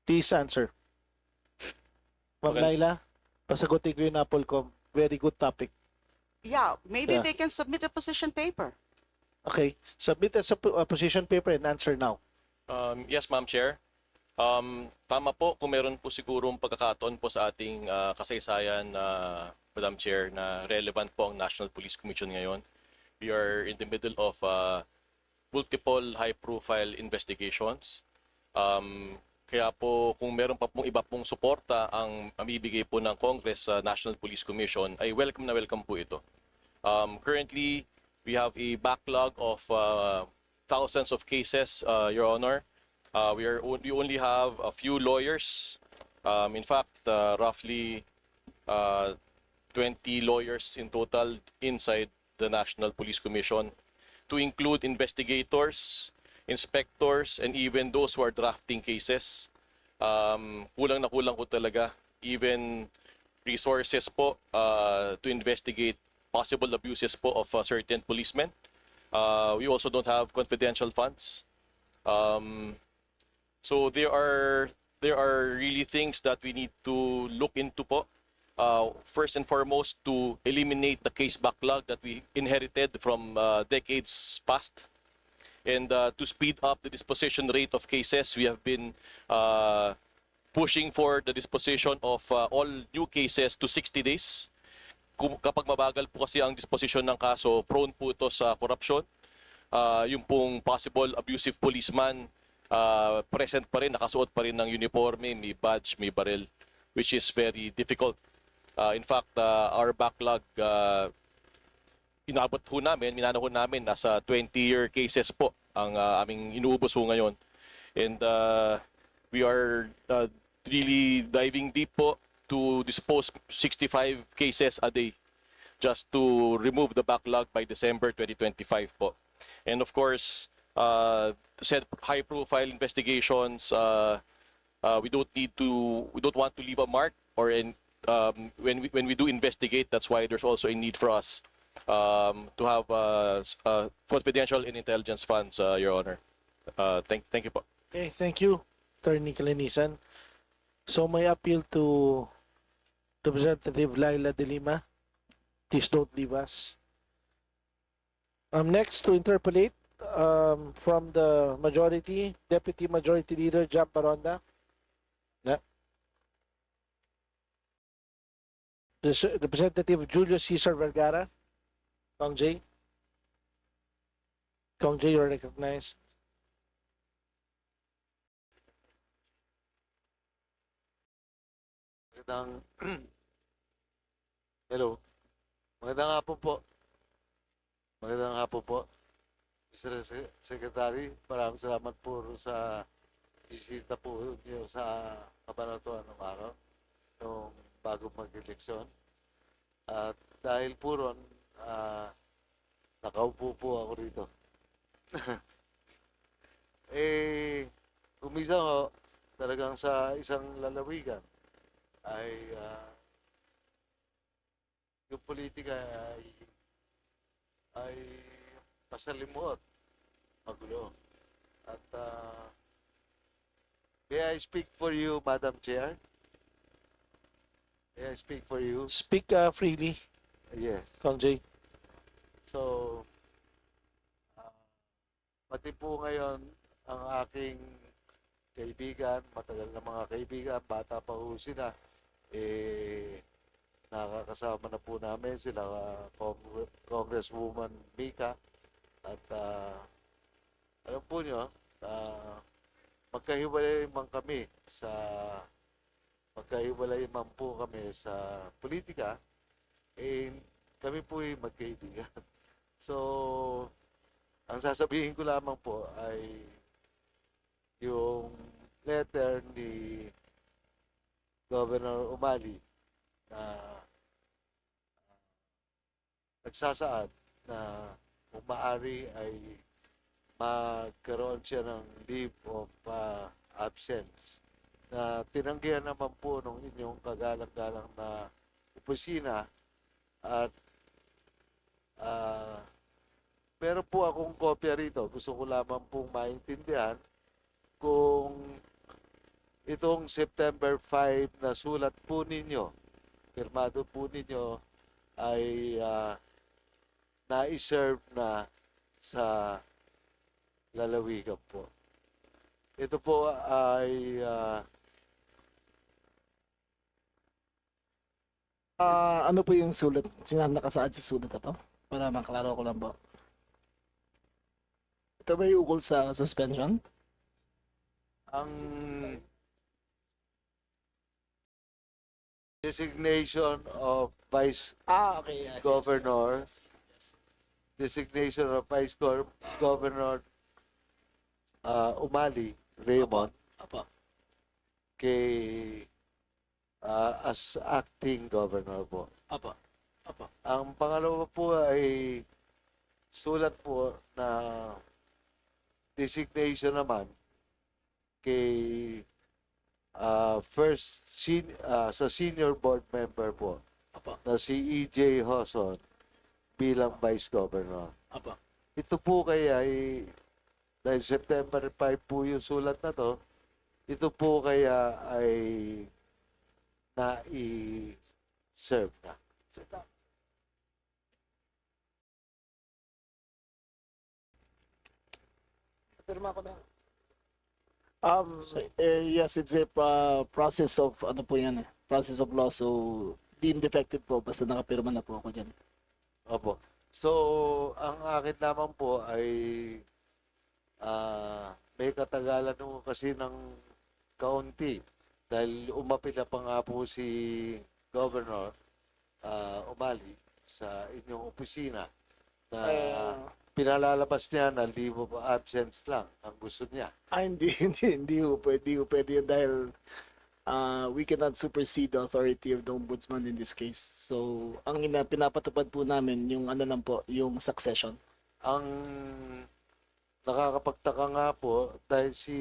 please answer. Ma'am Laila, pasagutin ko yung NAPOLCOM. Very good topic. Yeah, maybe Yeah. they can submit a position paper. Okay, submit a position paper and answer now. Yes, Ma'am Chair. Tama po kung meron po sigurong pagkakataon po sa ating kasaysayan, Madam Chair, na relevant po ang National Police Commission ngayon. We are in the middle of multiple high-profile investigations. Kaya po kung meron pa pong iba pong suporta ang mamibigay po ng Congress sa National Police Commission, ay welcome na welcome po ito. Currently, we have a backlog of thousands of cases, Your Honor. We only have a few lawyers. In fact, roughly 20 lawyers in total inside the National Police Commission, to include investigators, inspectors, and even those who are drafting cases. Kulang na kulang po talaga. Even resources po to investigate possible abuses po of certain policemen. We also don't have confidential funds. So there are really things that we need to look into po. First and foremost, to eliminate the case backlog that we inherited from decades past. And to speed up the disposition rate of cases, we have been pushing for the disposition of all new cases to 60 days. Kapag mabagal po kasi ang disposition ng kaso, prone po ito sa corruption. Yung pong possible abusive policeman, present pa rin, nakasuot pa rin ng uniforme, may badge, may baril, which is very difficult. In fact, our backlog, inabot ho namin, minanahon namin, nasa 20-year cases po ang aming inuubos ho ngayon. And we are really diving deep po to dispose 65 cases a day just to remove the backlog by December 2025 po. And of course, said high-profile investigations, we don't want to leave a mark, or when we do investigate, that's why there's also a need for us to have confidential and intelligence funds, Your Honor. Thank you po. Okay, thank you, Attorney Kalinisan. So may appeal to Representative Laila de Lima. Please don't leave us. Next to interpolate from the majority, Deputy Majority Leader Jam Baronda. Representative Julio Cesar Vergara. Kong J. Kong J, you're recognized. Hello. Magandang hapon po. Magandang hapon po. Mr. Secretary, maraming salamat po sa bisita po niyo sa kabanatuan ng araw nung bago mag-eleksyon. At dahil po ron, nakaupo po ako rito. Umisa ho, talagang sa isang lalawigan ay yung politika ay pasalimuot, magulo. At may I speak for you, Madam Chair? May I speak for you? Speak freely, Yes. Kong J. So, pati po ngayon ang aking kaibigan, matagal na mga kaibigan, bata pa ho sila, nakakasama na po namin sila Congresswoman Mika at alam po nyo, magkahiwalay man po kami sa politika, kami po ay magkaibigan. So, ang sasabihin ko lamang po ay yung letter ni Governor Umali na nagsasaad na kung maaari ay magkaroon siya ng leave of absence na tinanggihan naman po ng inyong kagalang-galang na opisina at pero po akong kopya rito. Gusto ko lamang pong maintindihan kung itong September 5 na sulat po ninyo, pirmado po ninyo, ay na-serve na sa lalawigan po. Ito po ay ano po yung sulat? Nakasaad sa sulat ito? Para maklaro ko lang po. Ito ba yung ukol sa suspension? ang designation of Vice Okay. Yes, Governor. Yes. Designation of Vice Governor Umali Raymond Apo. kay as acting governor po. Apo. Ang pangalawa po ay sulat po na designation naman kay sa senior board member po Apo. na si EJ Hoson bilang Vice Governor. Apo. Ito po kaya ay dahil September 5 po yung sulat na to, ito po kaya ay na-serve na. Pirma ko na. Yes, it's a process of, ano po yan process of law, so deemed defective po, basta nakapirma na po ako dyan. Opo. So, ang akin naman po ay may katagalan nung kasi ng kaunti dahil umapil na pa nga po si Governor Umali sa inyong opisina na pinalalabas niya na leave of absence lang ang gusto niya. Hindi po pwede yun dahil we cannot supersede the authority of the ombudsman in this case. So, ang pinapatupad po namin yung ano lang po, yung succession. Ang nakakapagtaka nga po dahil si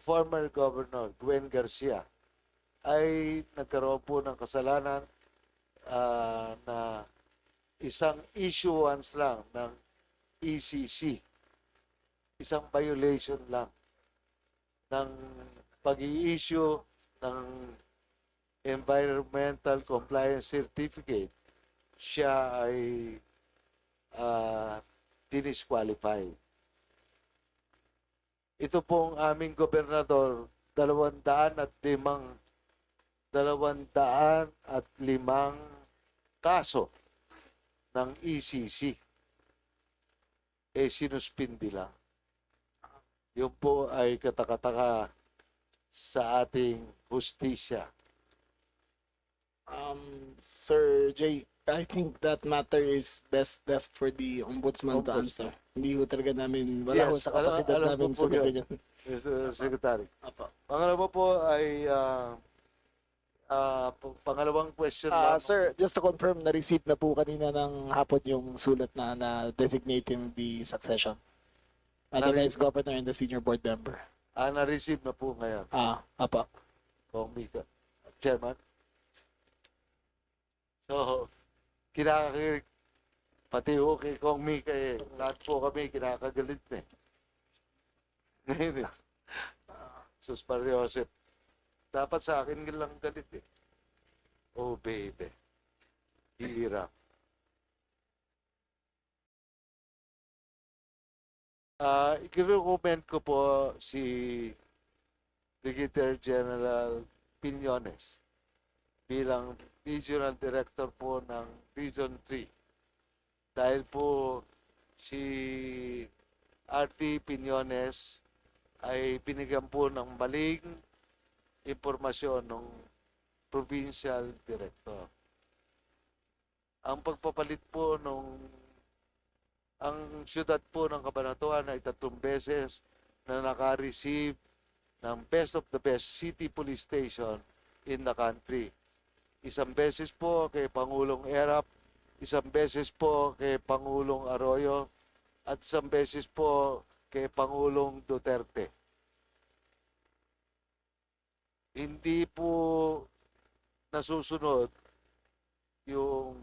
former Governor Gwen Garcia ay nagkaroon po ng kasalanan na isang issuance lang ng ECC. Isang violation lang ng pag-i-issue ng Environmental Compliance Certificate. Siya ay disqualify. Ito pong aming gobernador, 205 kaso ng ECC. Sinuspindi lang. Yun po ay katakataka sa ating hustisya. Sir Jay, I think that matter is best left for the ombudsman to answer. Hindi ko talaga namin, wala ko sa kapasidad alam namin ko po sa yun. ganyan. Mr. Secretary. Apo. Pangalawa po ay pangalawang question lang. Sir, just to confirm, na-receive na po kanina ng hapon yung sulat na designating the succession. The Vice Governor and the Senior Board Member. Na-receive na po ngayon. Apo. Kong Mika. Chairman. So, pati ho kay Kong Mika lahat po kami kinakagalit na Ngayon Sus Joseph. Dapat sa akin lang galit Oh baby. Hirap. I-recommend ko po si Brigadier General Piñones bilang Regional Director po ng Region 3. Dahil po si RT Piñones ay binigyan po ng maling impormasyon ng Provincial Director. Ang pagpapalit po ang syudad po ng Cabanatuan ay 3 beses na naka-receive ng best of the best city police station in the country. 1 beses po kay Pangulong Erap, 1 beses po kay Pangulong Arroyo, at 1 beses po kay Pangulong Duterte. Hindi po nasusunod yung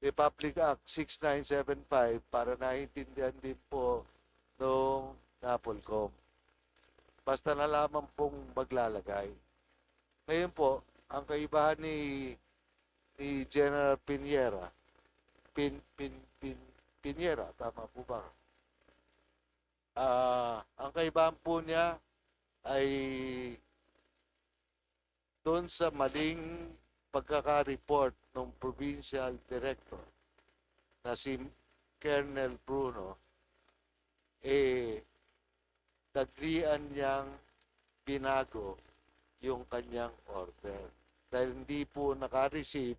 Republic Act 6975 para naintindihan din po ng NAPOLCOM. Basta na lamang pong maglalagay. Ngayon po, ang kaibahan ni General Piñera, Piñera, tama po ba? Ang kaibahan po niya ay doon sa maling pagkaka-report ng Provincial Director na si Colonel Bruno, nagrian niyang binago yung kanyang order. Dahil hindi po naka-receive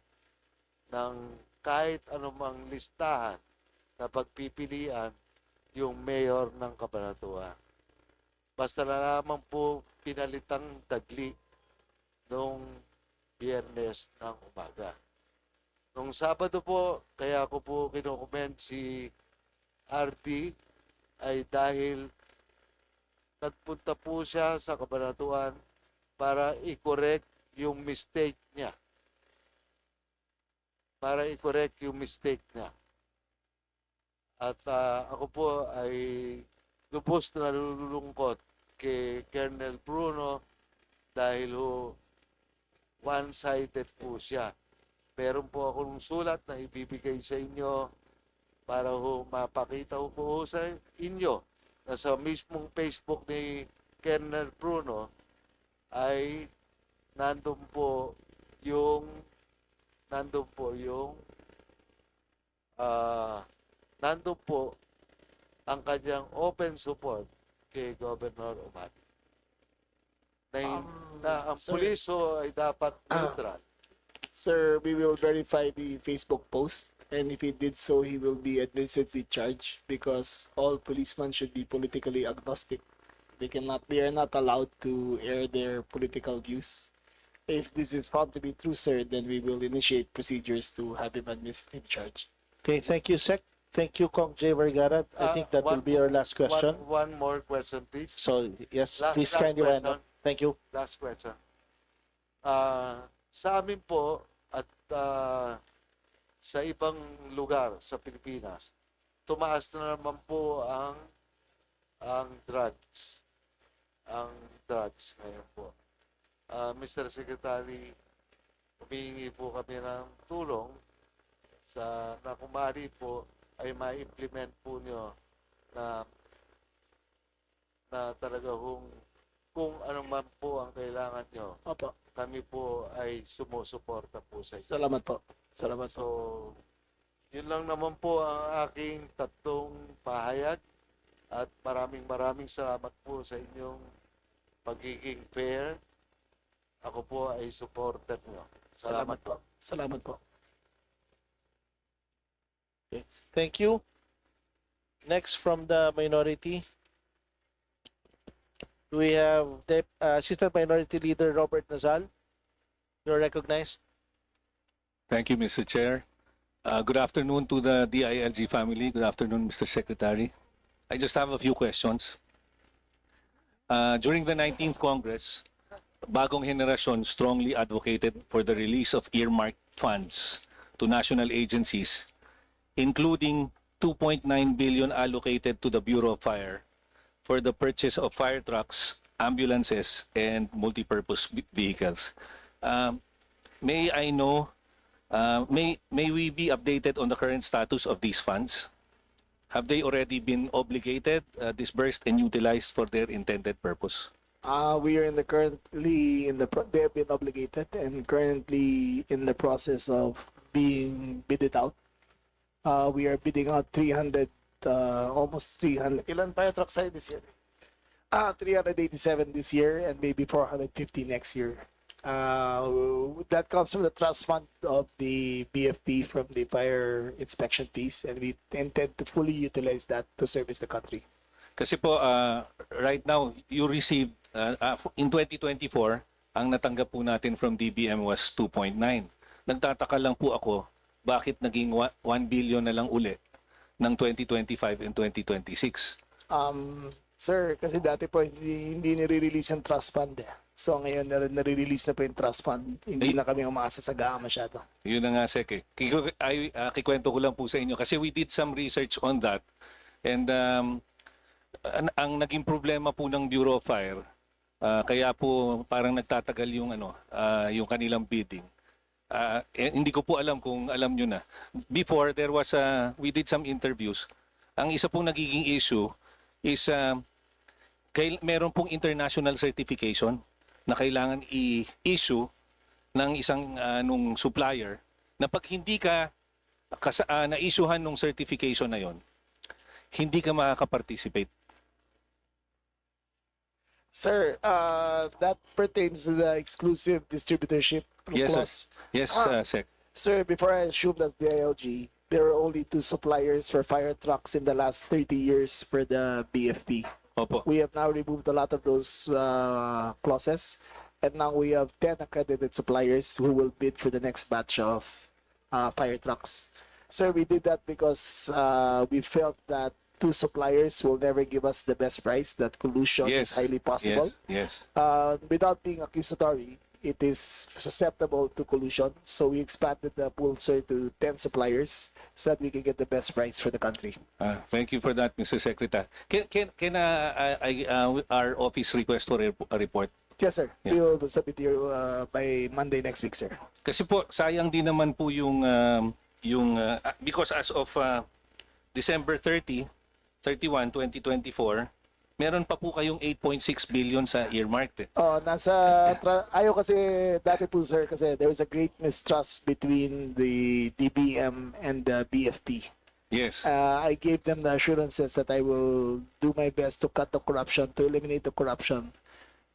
ng kahit anumang listahan na pagpipilian yung mayor ng Cabanatuan. Basta na lamang po pinalitang tagli noong Biyernes ng umaga. Noong Sabado po, kaya ko po kinokomment si RT ay dahil nagpunta po siya sa Cabanatuan para i-correct yung mistake niya. At ako po ay lubos na nalulungkot kay Colonel Bruno dahil one-sided po siya. Meron po akong sulat na ibibigay sa inyo para mapakita po sa inyo na sa mismong Facebook ni Colonel Bruno ay nandun po ang kanyang open support kay Governor Umati. Na ang sir. puliso ay dapat neutral. Sir, we will verify the Facebook post, and if he did so, he will be administratively charged because all policemen should be politically agnostic. They are not allowed to air their political views. If this is found to be true, sir, then we will initiate procedures to have him administratively charged. Okay, thank you, Sec. Thank you, Kong J. Vergara. I think that will be our last question. One more question, please. So, yes, Last- please last kindly wind question. up. Thank you. Last question. Sa amin po at sa ibang lugar sa Pilipinas, tumaas na naman po ang drugs. Ang drugs ngayon po. Mr. Secretary, humihingi po kami ng tulong na kumari po ay ma-implement po nyo na talaga kung ano man po ang kailangan nyo, Opo. kami po ay sumusuporta po sa inyo. Salamat po. Salamat po. So, yun lang naman po ang aking tatlong pahayag at maraming salamat po sa inyong pagiging fair. Ako po ay supported nyo. Salamat po. Salamat po. Thank you. Next from the minority, we have the Assistant Minority Leader Robert Nazal. You're recognized. Thank you, Mr. Chair. Good afternoon to the DILG family. Good afternoon, Mr. Secretary. I just have a few questions. During the 19th Congress, Bagong Henerasyon strongly advocated for the release of earmarked funds to national agencies, including 2.9 billion allocated to the Bureau of Fire for the purchase of fire trucks, ambulances, and multipurpose vehicles. May I know, may we be updated on the current status of these funds? Have they already been obligated, disbursed, and utilized for their intended purpose? We are currently in the they have been obligated and currently in the process of being bidded out. We are bidding out 300, almost 300. Ilan fire trucks tayo this year? 387 this year and maybe 450 next year. That comes from the trust fund of the BFP from the fire inspection fees, and we intend to fully utilize that to service the country. Kasi po, right now, you received, in 2024, ang natanggap po natin from DBM was 2.9. Nagtataka lang po ako, bakit naging 1 billion na lang uli ng 2025 and 2026? Sir, kasi dati po hindi nire-release yung trust fund. So ngayon nare-release na po yung trust fund. Hindi na kami umaasa sa GAA masyado. Yun na nga, Sek. Kikwento ko lang po sa inyo kasi we did some research on that. And ang naging problema po ng Bureau of Fire, kaya po parang nagtatagal yung yung kanilang bidding. Hindi ko po alam kung alam nyo na. Before, we did some interviews. Ang isa pong nagiging issue is meron pong international certification na kailangan i-issue ng isang nung supplier na pag hindi ka na-issuehan ng certification na yon, hindi ka makaka-participate. Sir, that pertains to the exclusive distributorship clause. Yes, Sec. Sir, before I assumed as DILG, there were only 2 suppliers for fire trucks in the last 30 years for the BFP. Opo. We have now removed a lot of those clauses, and now we have 10 accredited suppliers who will bid for the next batch of fire trucks. Sir, we did that because we felt that 2 suppliers will never give us the best price, that collusion is highly possible. Yes. Without being accusatory, it is susceptible to collusion. So we expanded the pool, sir, to 10 suppliers so that we can get the best price for the country. Thank you for that, Mr. Secretary. Can our office request for a report? Yes, sir. Yeah. We'll submit you by Monday next week, sir. Kasi po, sayang din naman po yung because as of December 31, 2024, meron pa po kayong 8.6 billion sa earmarked. Ayaw kasi dati po, sir, kasi there was a great mistrust between the DBM and the BFP. Yes. I gave them the assurances that I will do my best to cut the corruption, to eliminate the corruption.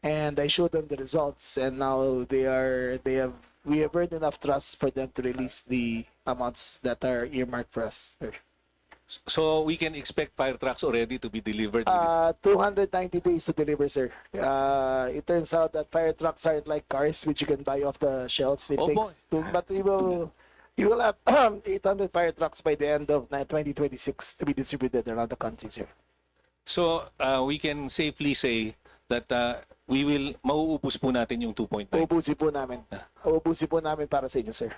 And I showed them the results, and now we have earned enough trust for them to release the amounts that are earmarked for us, sir. So we can expect fire trucks already to be delivered. 290 days to deliver, sir. It turns out that fire trucks aren't like cars which you can buy off the shelf. But you will have 800 fire trucks by the end of 2026 to be distributed around the country, sir. So we can safely say that mauubos po natin yung 2.9. Uubusin po namin. Uubusin po namin para sa inyo, sir.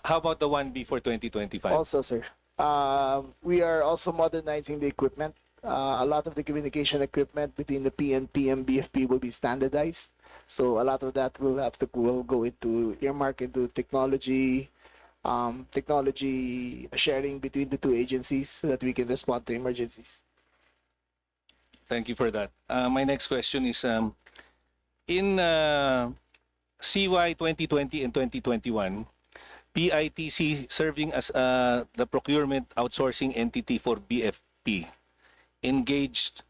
How about the 1B for 2025? Also, sir. We are also modernizing the equipment. A lot of the communication equipment between the PNP and BFP will be standardized. So a lot of that will go into earmark into technology sharing between the 2 agencies so that we can respond to emergencies. Thank you for that. My next question is, in CY 2020 and 2021, PITC serving as the procurement outsourcing entity for BFP engaged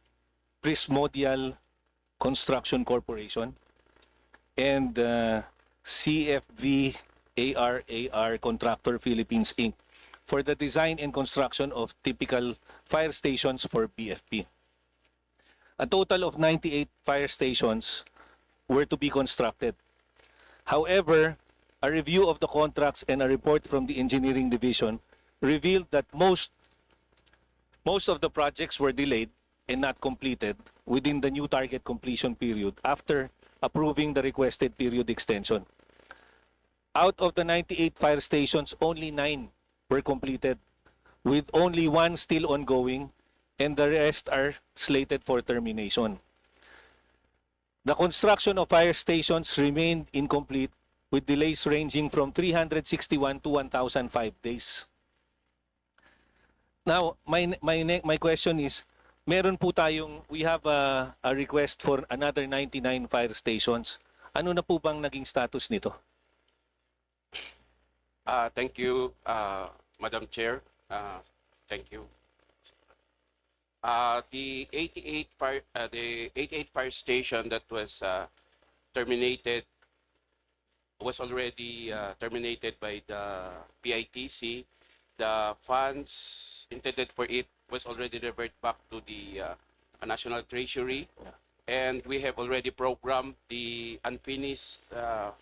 Prismodial Construction Corporation and CFV ARAR Contractor Philippines Inc. for the design and construction of typical fire stations for BFP. A total of 98 fire stations were to be constructed. However, a review of the contracts and a report from the engineering division revealed that most of the projects were delayed and not completed within the new target completion period after approving the requested period extension. Out of the 98 fire stations, only 9 were completed, with only 1 still ongoing, and the rest are slated for termination. The construction of fire stations remained incomplete, with delays ranging from 361 to 1,005 days. Now, my question is, meron po tayong, we have a request for another 99 fire stations. Ano na po bang naging status nito? Thank you, Madam Chair. Thank you. The 88 fire station that was terminated was already terminated by the PITC. The funds intended for it was already reverted back to the National Treasury. And we have already programmed the unfinished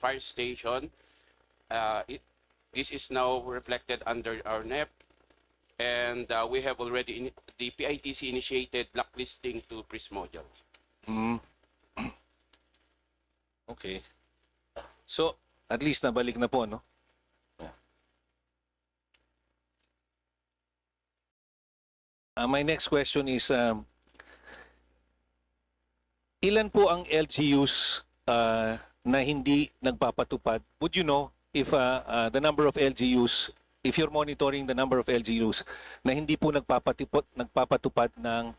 fire station. This is now reflected under our NEP. And we have already, the PITC initiated blacklisting to Prismodial. Okay. So, at least nabalik na po, no? My next question is, ilan po ang LGUs na hindi nagpapatupad? Would you know if the number of LGUs, if you're monitoring the number of LGUs na hindi po nagpapatupad ng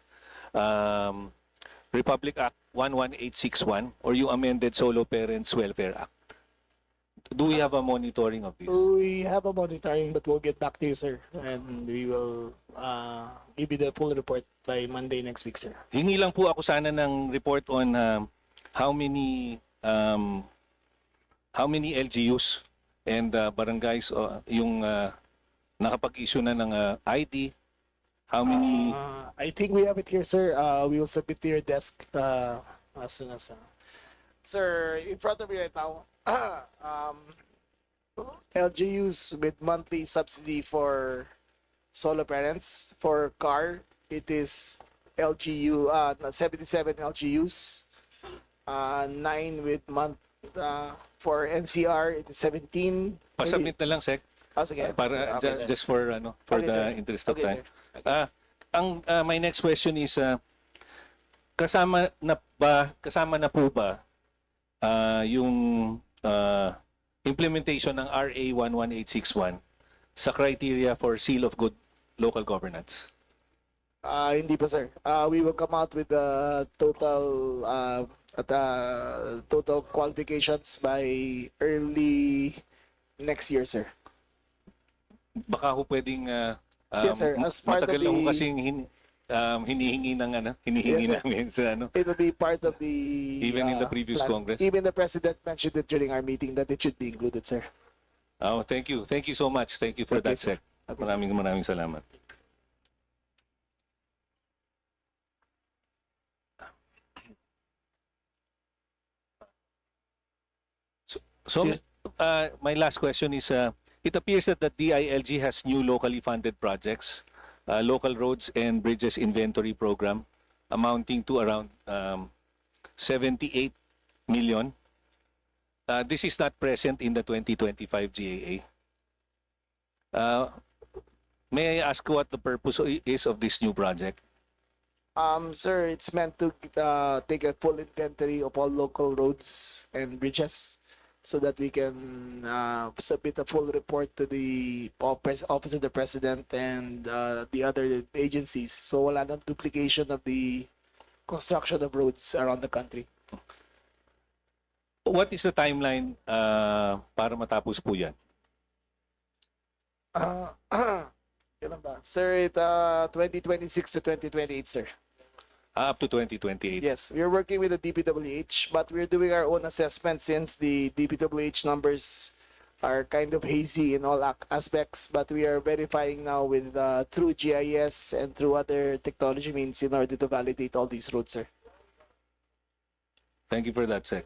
Republic Act 11861 or yung amended Solo Parents Welfare Act? Do we have a monitoring of this? We have a monitoring, but we'll get back to you, sir. And we will give you the full report by Monday next week, sir. Hingi lang po ako sana ng report on how many LGUs and barangays yung nakapag-issue na ng ID. How many? I think we have it here, sir. We will submit to your desk as soon as. Sir, in front of me right now, LGUs with monthly subsidy for solo parents. For car, it is 77 LGUs. 9 with month for NCR, it is 17. Pasubmit na lang, Sec. Sige. Para Okay, sir. just for for Okay, the sir. interest of Okay, time. sir. My next question is kasama na po ba yung implementation ng RA 11861 sa criteria for seal of good local governance? Hindi pa, sir. We will come out with the total qualifications by early next year, sir. Baka ho pwedeng Yes, sir. As part of matagal na ho the- kasing hinihingi Yes, sir. namin sa It will be part of the Even in the previous plan. Congress? Even the president mentioned it during our meeting that it should be included, sir. Oh, thank you. Thank you so much. Thank you for Okay, that, sir. Sec. Okay, sir. Maraming salamat. So, my last question is, it appears that the DILG has new locally funded projects, local roads and bridges inventory program amounting to around 78 million. This is not present in the 2025 GAA. May I ask what the purpose is of this new project? Sir, it's meant to take a full inventory of all local roads and bridges so that we can submit a full report to the Office of the President and the other agencies. So wala nang duplication of the construction of roads around the country. What is the timeline para matapos po yan? Kailan ba? Sir, 2026 to 2028, sir. Up to 2028. Yes, we're working with the DPWH, but we're doing our own assessment since the DPWH numbers are kind of hazy in all aspects, but we are verifying now with through GIS and through other technology means in order to validate all these roads, sir. Thank you for that, Sec.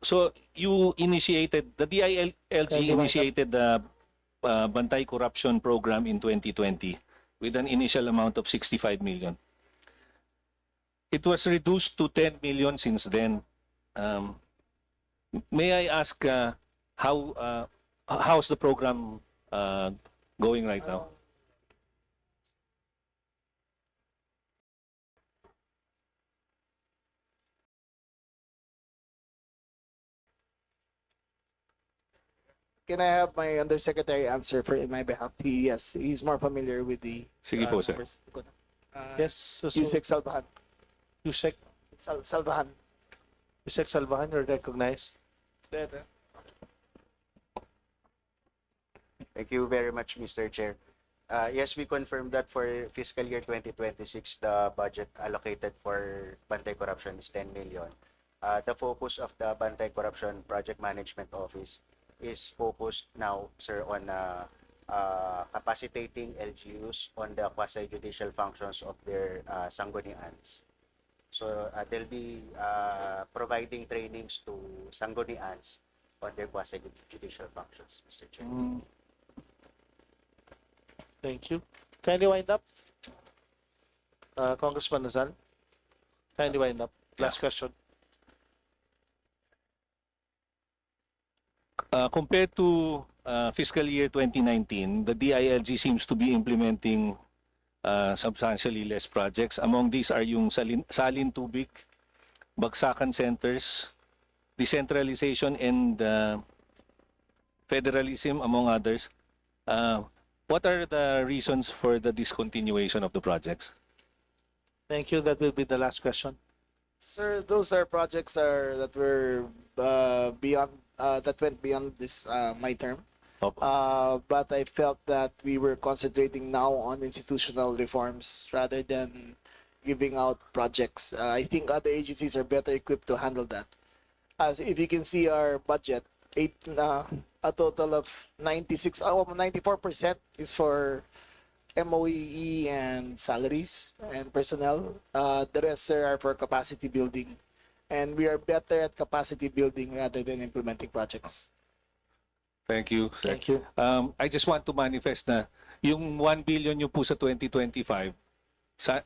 So you initiated, the DILG initiated the Bantay Corruption Program in 2020 with an initial amount of 65 million. It was reduced to 10 million since then. May I ask how's the program going right now? Can I have my undersecretary answer for in my behalf? Yes, he's more familiar with the Sige po, sir. numbers. Yes, so, Yusek Salvahan. Yusek, Salvahan. Yusek Salvahan, you're recognized. Thank you very much, Mr. Chair. Yes, we confirmed that for fiscal year 2026, the budget allocated for Bantay Corruption is 10 million. The focus of the Bantay Corruption Project Management Office is focused now, sir, on capacitating LGUs on the quasi-judicial functions of their sanggunians. So they'll be providing trainings to sanggunians on their quasi-judicial functions, Mr. Chair. Thank you. Kindly wind up. Congressman Nazal. Kindly wind up. Last question. Compared to fiscal year 2019, the DILG seems to be implementing substantially less projects. Among these are yung salin tubig, bagsakan centers, decentralization and federalism, among others. What are the reasons for the discontinuation of the projects? Thank you. That will be the last question. Sir, those are projects that were beyond that went beyond this my term. But I felt that we were concentrating now on institutional reforms rather than giving out projects. I think other agencies are better equipped to handle that. As if you can see our budget, a total of 94% is for MOE and salaries and personnel. The rest, sir, are for capacity building. And we are better at capacity building rather than implementing projects. Thank you, sir. Thank you. I just want to manifest na yung 1 billion nyo po sa 2025,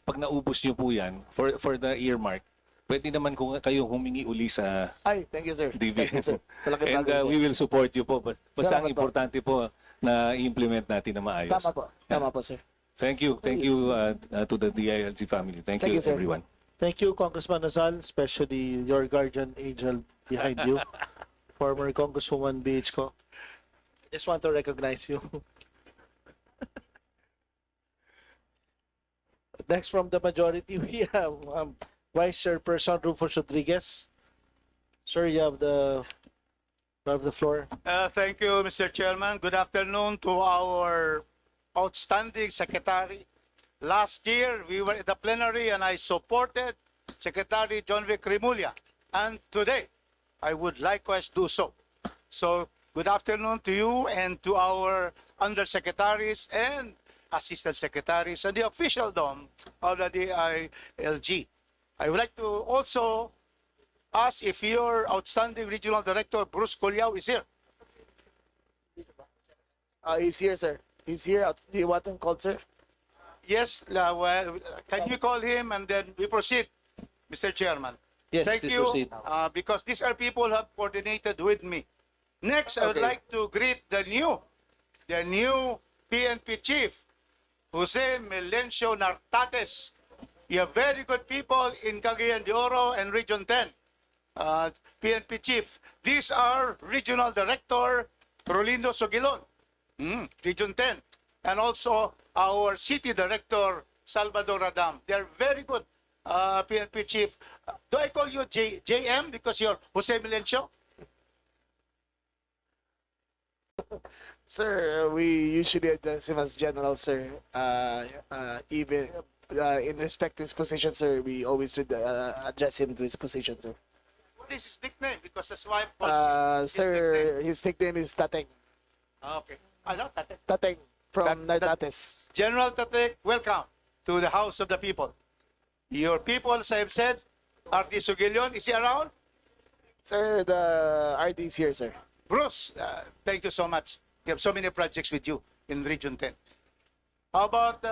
pag naubos nyo po yan for the earmark, pwede naman kung kayo humingi uli sa Ay, thank you, sir. DBM. Thank you, sir. Malaking And bagay, sir. we will support you po. Basta Salamat ang po. importante po na i-implement natin na maayos. Tama po. Tama po, sir. Thank you. Thank you to the DILG family. Thank Thank you, you, sir. everyone. Thank you, Congressman Nazal, especially your guardian angel behind you, former Congresswoman BH ko. I just want to recognize you. Next from the majority, we have Vice Chairperson Rufus Rodriguez. Sir, you have the floor. Thank you, Mr. Chairman. Good afternoon to our outstanding secretary. Last year, we were at the plenary and I supported Secretary John Vic Remulla. And today, I would likewise do so. So, good afternoon to you and to our undersecretaries and assistant secretaries and the official dome of the DILG. I would like to also ask if your outstanding regional director, Bruce Colyao, is here. He's here, sir. He's here. Do you want him called, sir? Yes, well, can you call him and then we proceed, Mr. Chairman? Yes, Thank please you, proceed. because these are people who have coordinated with me. Next, I would Okay. like to greet the new PNP chief, Jose Melencio Nartates. You have very good people in Cagayan de Oro and Region 10. PNP chief. These are Regional Director Rolindo Sogilon, Region 10. And also our City Director Salvador Radam. They're very good, PNP chief. Do I call you JM because you're Jose Melencio? Sir, we usually address him as general, sir. Even in respect to his position, sir, we always address him to his position, sir. What is his nickname? Because his wife was his nickname. Sir, his nickname is Tateng. Okay. Ano, Tate? Tateng from That- Nartates. General Tate, welcome to the House of the People. Your people, as I've said, R.D. Sugilion, is he around? Sir, the RD is here, sir. Bruce, thank you so much. We have so many projects with you in Region 10. How about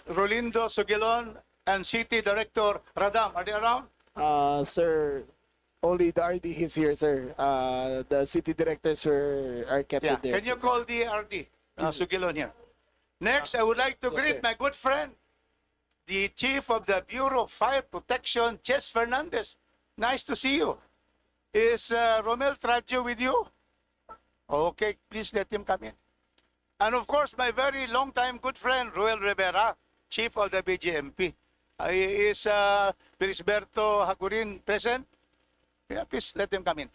Rolindo Sugilon and City Director Radam? Are they around? Sir, only the RD is here, sir. The city directors are kept Yeah. in there. Can you call the RD Sugilon here? Next, I would like to Yes, greet sir. my good friend, the Chief of the Bureau of Fire Protection, Jess Fernandez. Nice to see you. Is Romel Traggio with you? Okay, please let him come in. And of course, my very long-time good friend, Ruel Rivera. chief of the BJMP. Is Felisberto Hagurin present? Yeah, please let him come in.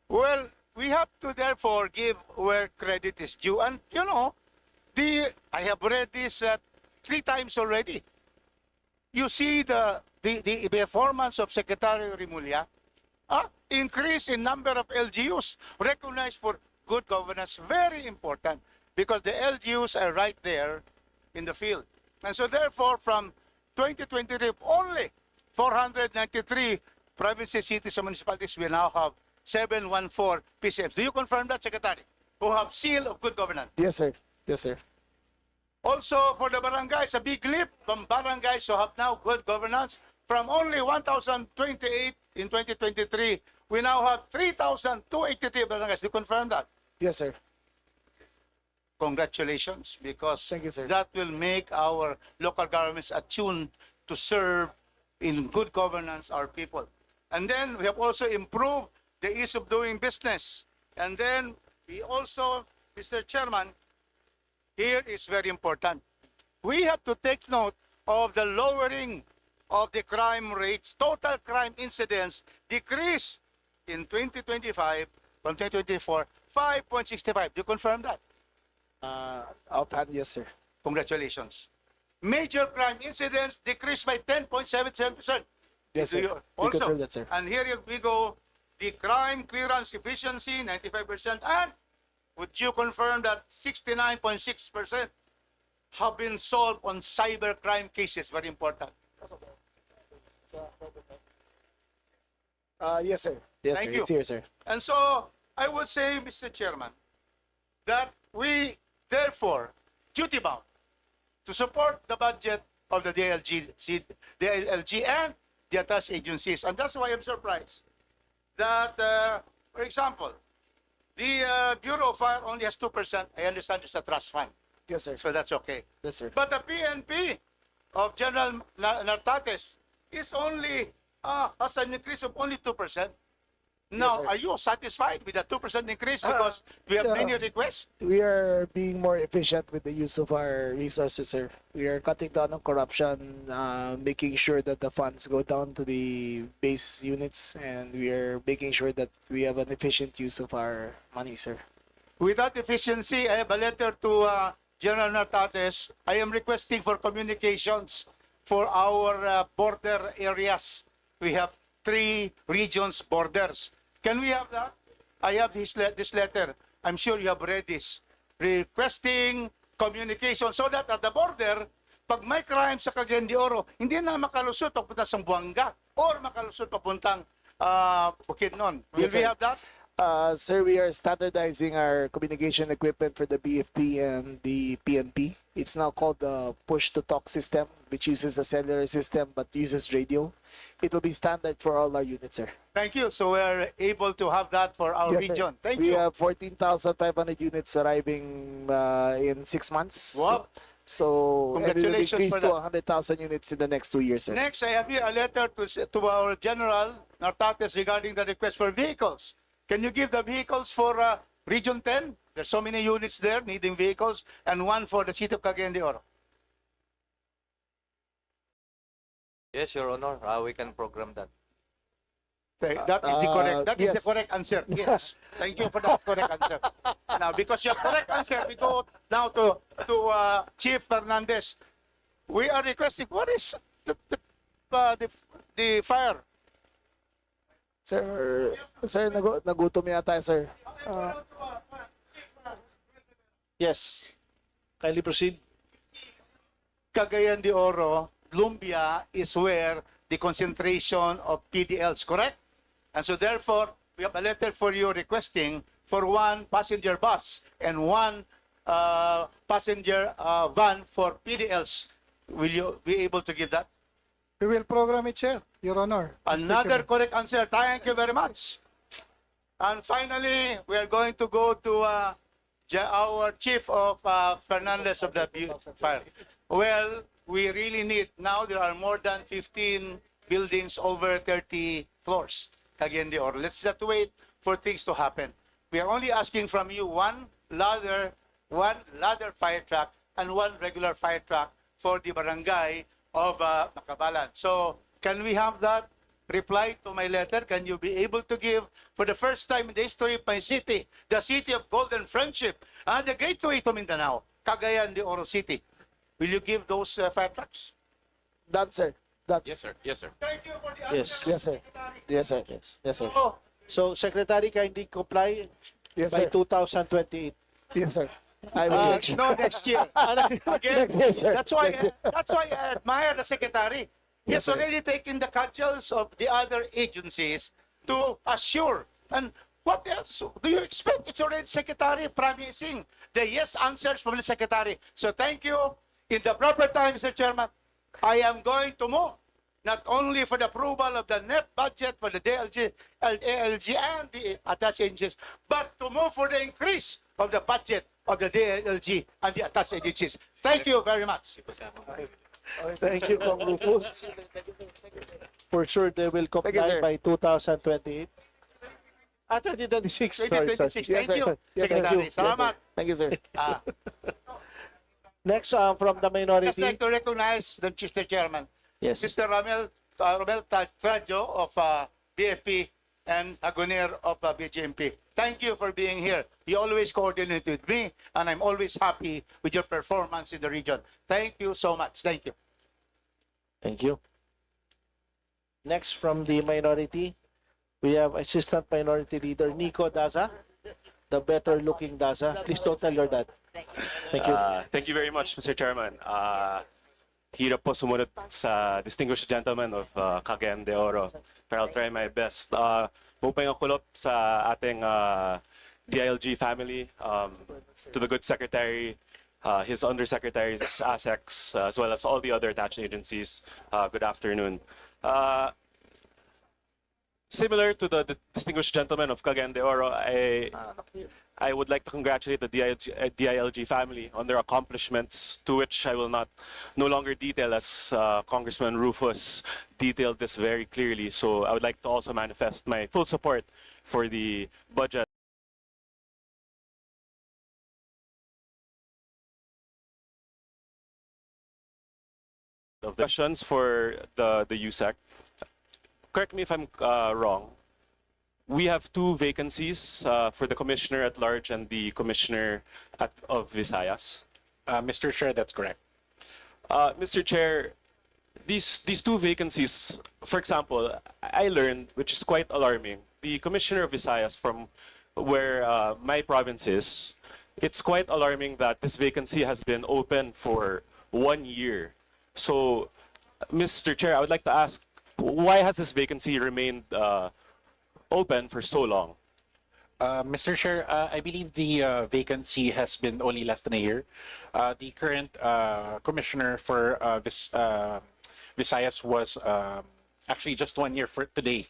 Well, we have to therefore give where credit is due. And, you know, I have read this 3 times already. You see the performance of Secretary Remulla, increase in number of LGUs recognized for good governance, very important, because the LGUs are right there in the field. And so therefore, from 2023, only 493 provinces, cities, and municipalities will now have 714 PCFs. Do you confirm that, Secretary? Who have seal of good governance? Yes, sir. Yes, sir. Also, for the barangays, a big leap from barangays who have now good governance. From only 1,028 in 2023, we now have 3,283 barangays. Do you confirm that? Yes, sir. Congratulations, because Thank you, sir. that will make our local governments attuned to serve in good governance our people. And then we have also improved the ease of doing business. And then we also, Mr. Chairman, here is very important. We have to take note of the lowering of the crime rates. Total crime incidents decreased in 2025 from 2024, 5.65. Do you confirm that? Offhand, yes, sir. Congratulations. Major crime incidents decreased by 10.77%. Yes, sir. Do you We also? confirm that, sir. And here we go, the crime clearance efficiency, 95%. And would you confirm that 69.6% have been solved on cyber crime cases? Very important. Yes, sir. Yes, Thank sir. you. It's here, sir. And so I would say, Mr. Chairman, that we therefore duty-bound to support the budget of the DILG and the attached agencies. And that's why I'm surprised that, for example, the Bureau of Fire only has 2%. I understand it's a trust fund, Yes, sir. so that's okay. Yes, sir. But the PNP of General Nartates is only has an increase of only 2%. Now, sir. are you satisfied with the 2% increase because we have many requests? We are being more efficient with the use of our resources, sir. We are cutting down on corruption, making sure that the funds go down to the base units, and we are making sure that we have an efficient use of our money, sir. With that efficiency, I have a letter to General Nartates. I am requesting for communications for our border areas. We have 3 regions borders. Can we have that? I have this letter. I'm sure you have read this. Requesting communication so that at the border, pag may crime sa Cagayan de Oro, hindi na makalusot papunta sa Buanga or makalusot papuntang Bukidnon. Will Yes, we sir. have that? Sir, we are standardizing our communication equipment for the BFP and the PNP. It's now called the push-to-talk system, which uses a cellular system but uses radio. It will be standard for all our units, sir. Thank you. So we're able to have that for our Yes, sir. region. Thank We you. have 14,500 units arriving in 6 months. Wow. So and we will Congratulations increase for to that. 100,000 units in the next 2 years, sir. Next, I have here a letter to our General Nartates regarding the request for vehicles. Can you give the vehicles for Region 10? There's so many units there needing vehicles, and one for the city of Cagayan de Oro. Yes, Your Honor, we can program that. Okay, that is the correct. That is the yes. correct answer. Yes. Thank you for that correct answer. Now, because your correct answer, we go now to Chief Fernandez. We are requesting. What is the fire? Sir, nagutom yata, sir. Yes. Kindly proceed. Cagayan de Oro, Lumbia is where the concentration of PDLs, correct? And so therefore, we have a letter for you requesting for 1 passenger bus and 1 passenger van for PDLs. Will you be able to give that? We will program it, sir, Your Honor. Another correct answer. Thank you very much. And finally, we are going to go to our Chief of Fernandez of the Fire. Well, we really need, now there are more than 15 buildings over 30 floors. Cagayan de Oro. Let's not wait for things to happen. We are only asking from you one ladder fire truck and 1 regular fire truck for the barangay of Makabalan. So can we have that reply to my letter? Can you be able to give, for the first time in the history of my city, the city of Golden Friendship, and the gateway to Mindanao, Cagayan de Oro City, will you give those fire trucks? Done, sir. Done. Yes, sir. Yes, sir. Thank you for the Yes. answer. Yes, sir. Yes, sir. Yes, sir. So, So, Secretary, kindly comply Yes, by sir. 2028. Yes, sir. I will. no, next year. Again, Next year, sir. that's why Next year. I admire the secretary. He's Yes, sir. already taken the cudgels of the other agencies to assure. And what else do you expect? It's already secretary promising the yes answers from the secretary. So thank you. In the proper time, Mr. Chairman, I am going to move not only for the approval of the net budget for the DLG, ALG, and the attached agencies, but to move for the increase of the budget of the DLG and the attached agencies. Thank you very much. Thank you, Kong Rufus. For sure, they will Thank you, comply sir. by 2028. 2026. Sorry, 2026. sorry. Yes, Thank sir. you, Yes, sir. Secretary. Yes, sir. Salamat. Thank you, sir. Ah, Next, from the just minority. like to recognize the Mr. Chairman, Yes. Mr. Romel Trajo of BFP and Agoner of BJMP. Thank you for being here. You always coordinate with me, and I'm always happy with your performance in the region. Thank you so much. Thank you. Thank you. Next, from the minority, we have Assistant Minority Leader Nico Daza, the better-looking Daza. Please don't tell your dad. Thank you. Thank you very much, Mr. Chairman. Hirap po sumunod sa distinguished gentleman of Cagayan de Oro. But I'll try my best. Mupay ang kulop sa ating DILG family, to the good secretary, his undersecretaries, ASECs, as well as all the other attached agencies. Good afternoon. Similar to the distinguished gentleman of Cagayan de Oro, I would like to congratulate the DILG family on their accomplishments, to which I will no longer detail, as Congressman Rufus detailed this very clearly. So I would like to also manifest my full support for the budget of the questions for the USEC. Correct me if I'm wrong. We have two vacancies for the Commissioner at Large and the Commissioner of Visayas. Mr. Chair, that's correct. Mr. Chair, these two vacancies, for example, I learned, which is quite alarming, the Commissioner of Visayas, from where my province is, it's quite alarming that this vacancy has been open for 1 year. So, Mr. Chair, I would like to ask, why has this vacancy remained open for so long? Mr. Chair, I believe the vacancy has been only less than a year. The current commissioner for Visayas was actually just 1 year for today.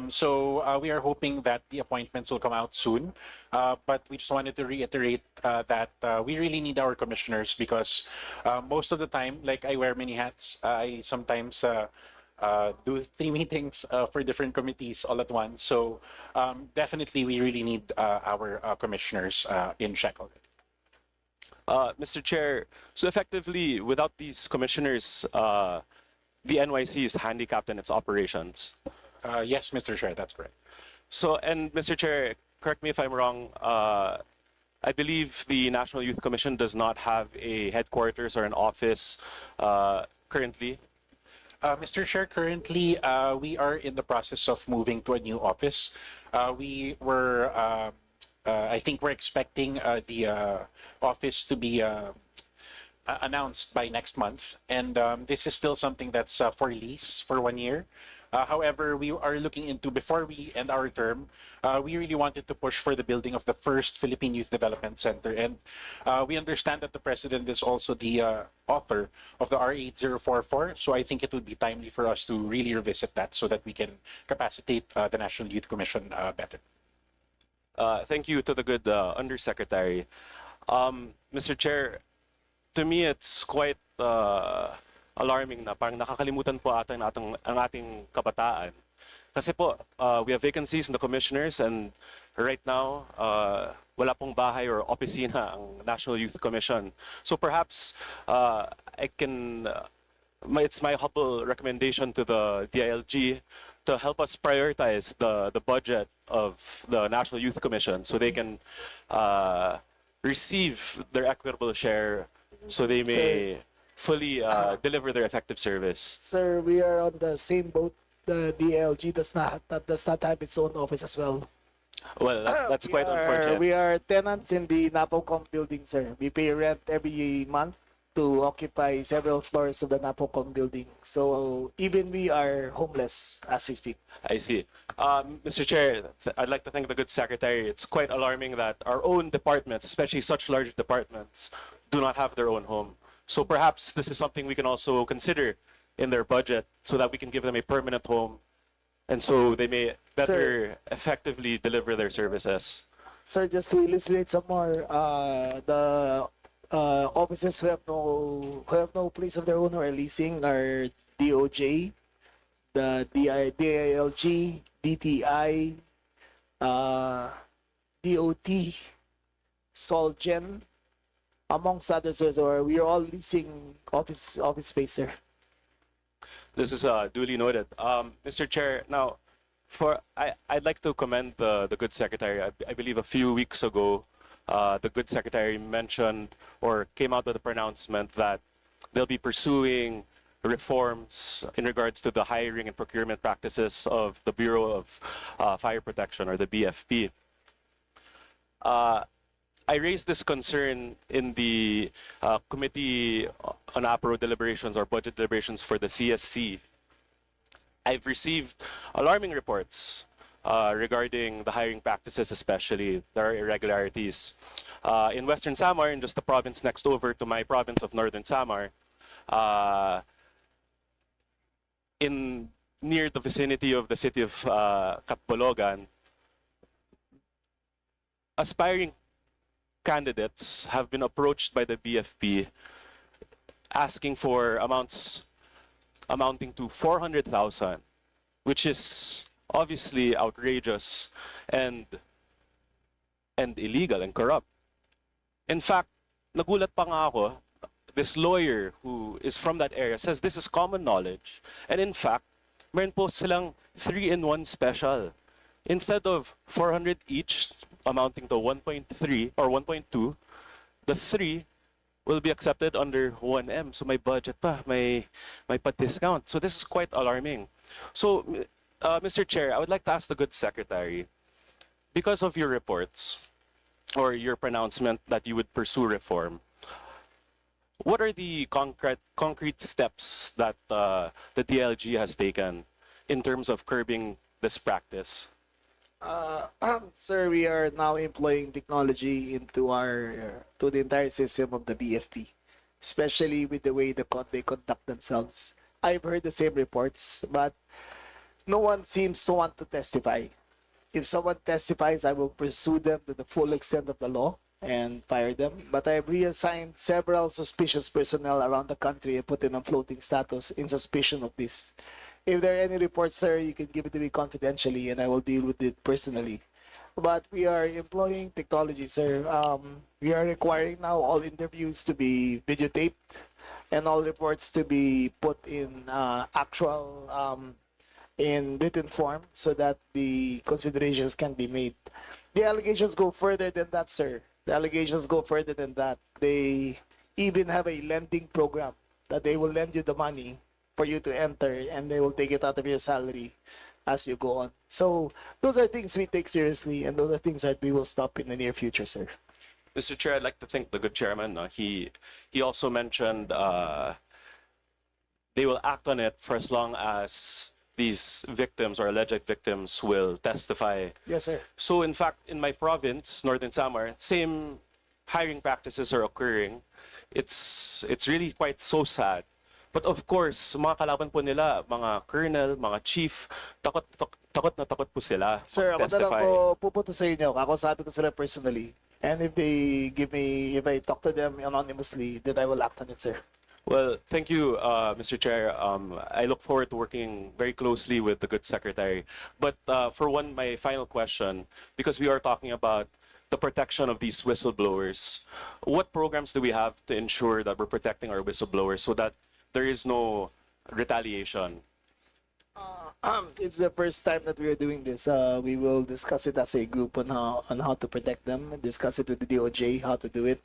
So we are hoping that the appointments will come out soon. But we just wanted to reiterate that we really need our commissioners, because most of the time, like, I wear many hats. I sometimes do 3 meetings for different committees all at once. So definitely we really need our commissioners in check already. Mr. Chair, so effectively, without these commissioners, the NYC is handicapped in its operations. Yes, Mr. Chair, that's correct. So, and Mr. Chair, correct me if I'm wrong, I believe the National Youth Commission does not have a headquarters or an office currently. Mr. Chair, currently we are in the process of moving to a new office. I think we're expecting the office to be announced by next month. And this is still something that's for lease for 1 year. However, we are looking into, before we end our term, we really wanted to push for the building of the first Philippine Youth Development Center. And we understand that the President is also the author of the R8044. So I think it would be timely for us to really revisit that so that we can capacitate the National Youth Commission better. Thank you to the good Undersecretary. Mr. Chair, to me, it's quite alarming na parang nakakalimutan po ata ang ating kabataan Kasi po, we have vacancies in the commissioners, and right now, wala pong bahay or opisina ang National Youth Commission. So perhaps it's my humble recommendation to the DILG to help us prioritize the budget of the National Youth Commission so they can receive their equitable share so they may fully deliver their effective service. Sir, we are on the same boat. The DLG does not have its own office as well. Well, that's quite unfortunate. We are tenants in the NAPOLCOM building, sir. We pay rent every month to occupy several floors of the NAPOLCOM building. So even we are homeless as we speak. I see. Mr. Chair, I'd like to thank the good secretary. It's quite alarming that our own departments, especially such large departments, do not have their own home. So perhaps this is something we can also consider in their budget so that we can give them a permanent home and so they may better effectively deliver their services. Sir, just to illustrate some more, the offices who have no place of their own or leasing are DOJ, the DILG, DTI, DOT, Solgen, amongst others. Or we are all leasing office space, sir. This is duly noted. Mr. Chair, now, I'd like to commend the good secretary. I believe a few weeks ago, the good secretary mentioned or came out with a pronouncement that they'll be pursuing reforms in regards to the hiring and procurement practices of the Bureau of Fire Protection, or the BFP. I raised this concern in the Committee on APRO deliberations or budget deliberations for the CSC. I've received alarming reports regarding the hiring practices, especially. There are irregularities. In Western Samar, in just the province next over to my province of Northern Samar, near the vicinity of the city of Catbologan, aspiring candidates have been approached by the BFP asking for amounts amounting to 400,000, which is obviously outrageous and illegal and corrupt. In fact, nagulat pa nga ako, this lawyer who is from that area says this is common knowledge. And in fact, meron po silang 3-in-1 special. Instead of 400 each, amounting to 1.3 or 1.2, the 3 will be accepted under 1M. So may budget pa, may pa-discount. So this is quite alarming. So, Mr. Chair, I would like to ask the good secretary, because of your reports or your pronouncement that you would pursue reform, what are the concrete steps that the DLG has taken in terms of curbing this practice? Sir, we are now employing technology into to the entire system of the BFP, especially with the way they conduct themselves. I've heard the same reports, but no one seems to want to testify. If someone testifies, I will pursue them to the full extent of the law and fire them. But I've reassigned several suspicious personnel around the country and put them on floating status in suspicion of this. If there are any reports, sir, you can give it to me confidentially and I will deal with it personally. But we are employing technology, sir. We are requiring now all interviews to be videotaped and all reports to be put in in written form so that the considerations can be made. The allegations go further than that, sir. The allegations go further than that. They even have a lending program that they will lend you the money for you to enter and they will take it out of your salary as you go on. So those are things we take seriously and those are things that we will stop in the near future, sir. Mr. Chair, I'd like to thank the good chairman. He also mentioned they will act on it for as long as these victims or alleged victims will testify. Yes, sir. So in fact, in my province, Northern Samar, same hiring practices are occurring. It's really quite so sad. But of course, mga kalaban po nila, mga colonel, mga chief, takot na takot po sila. Sir, ako na lang testify. po pupunta sa inyo. Ako sabi ko sila personally. And if I talk to them anonymously, then I will act on it, sir. Well, thank you, Mr. Chair. I look forward to working very closely with the good secretary. But for my final question, because we are talking about the protection of these whistleblowers, what programs do we have to ensure that we're protecting our whistleblowers so that there is no retaliation? It's the first time that we are doing this. We will discuss it as a group on how to protect them. Discuss it with the DOJ how to do it,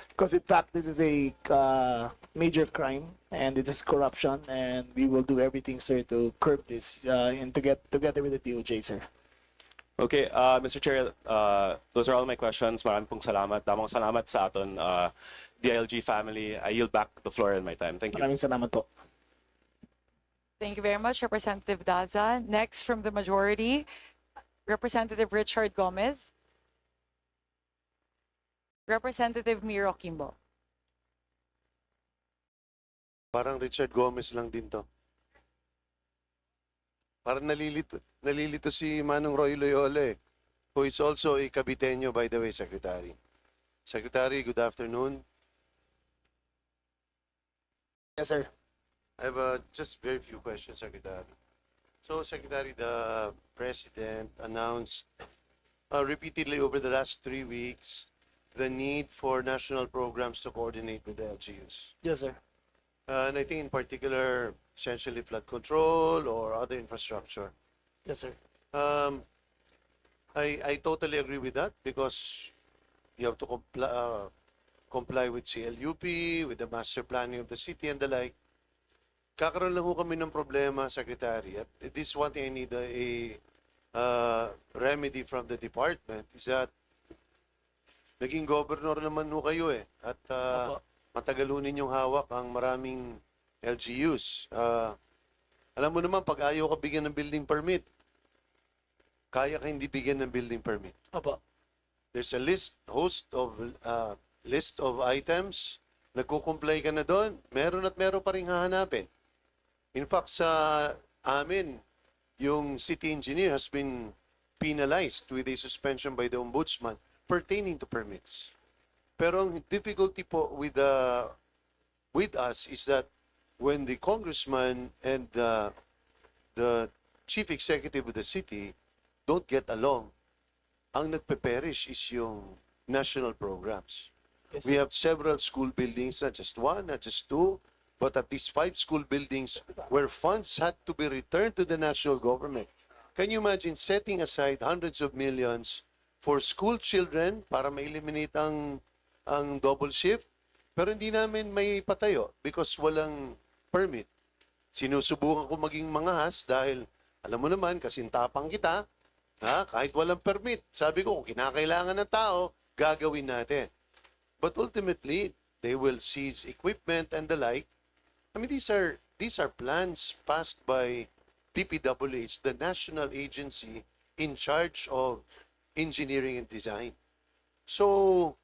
because in fact this is a major crime and it is corruption, and we will do everything, sir, to curb this and to get together with the DOJ, sir. Okay, Mr. Chair, those are all my questions. Maraming pong salamat. Damang salamat sa aton DILG family. I yield back the floor and my time. Thank you. Maraming salamat po. Thank you very much, Representative Daza. Next from the majority, Representative Richard Gomez. Representative Miro Kimbo. Parang Richard Gomez lang din to. Parang nalilito si Manong Roy Loyola, who is also a Caviteño, by the way, Secretary. Secretary, good afternoon. Yes, sir. I have just very few questions, Secretary. So, Secretary, the President announced repeatedly over the last 3 weeks the need for national programs to coordinate with the LGUs. Yes, sir. And I think in particular, essentially flood control or other infrastructure. Yes, sir. I totally agree with that because you have to comply with CLUP, with the master planning of the city and the like. Kakaroon lang ho kami ng problema, Secretary. At this one thing I need a remedy from the department is that naging governor naman ho kayo eh. At matagal ho ninyong hawak ang maraming LGUs. Alam mo naman, pag ayaw ka bigyan ng building permit, kaya ka hindi bigyan ng building permit. Opo. There's a host of items, nagko-comply ka na doon, meron at meron pa rin hahanapin. In fact, sa amin, yung city engineer has been penalized with a suspension by the ombudsman pertaining to permits. Pero ang difficulty po with us is that when the congressman and the chief executive of the city don't get along, ang nagpe-perish is yung national programs. Yes, We have several school buildings, not just one, not just two, but at least 5 school buildings where funds had to be returned to the national government. Can you imagine setting aside hundreds of millions for school children para ma-eliminate ang double shift? Pero hindi namin may patayo because walang permit. Sinusubukan ko maging mangahas dahil alam mo naman, kasintapang kita, kahit walang permit. Sabi ko, kung kinakailangan ng tao, gagawin natin. But ultimately, they will seize equipment and the like. I mean, these are plans passed by DPWH, the national agency in charge of engineering and design. So,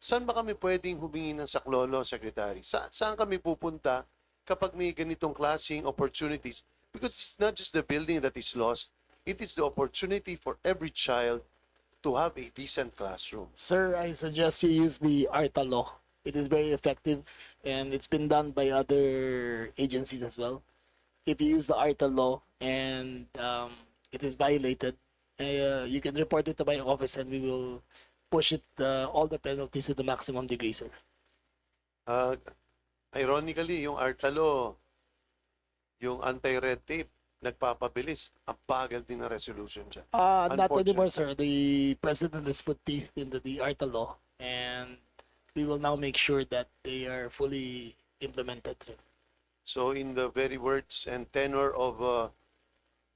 saan ba kami pwedeng humingi ng saklolo, Secretary? Saan kami pupunta kapag may ganitong klaseng opportunities? Because it's not just the building that is lost, it is the opportunity for every child to have a decent classroom. Sir, I suggest you use the ARTA law. It is very effective and it's been done by other agencies as well. If you use the ARTA law and it is violated, you can report it to my office and we will push it all the penalties to the maximum degree, sir. Ironically, yung ARTA law, yung anti-red tape, nagpapabilis. Ang bagal din na resolution dyan. Not anymore, sir. The president has put teeth into the ARTA law and we will now make sure that they are fully implemented, sir. So in the very words and tenor of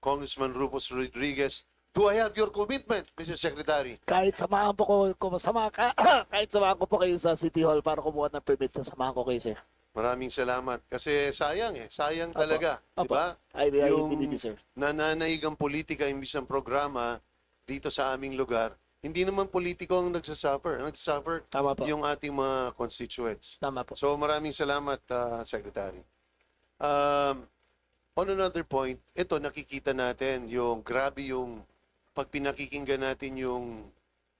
Congressman Rufus Rodriguez, do I have your commitment, Mr. Secretary? Kahit samahan po kahit samahan ko po kayo sa City Hall para kumuha ng permit, samahan ko kayo, sir. Maraming salamat. Kasi sayang sayang talaga. Opo. Diba? I believe you, sir. Nananaig ang politika imbis ng programa dito sa aming lugar. Hindi naman politiko ang nagsasuffer. Tama po. Yung ating mga constituents. Tama po. So maraming salamat, Secretary. On another point, ito nakikita natin yung grabe yung pag pinakikinggan natin yung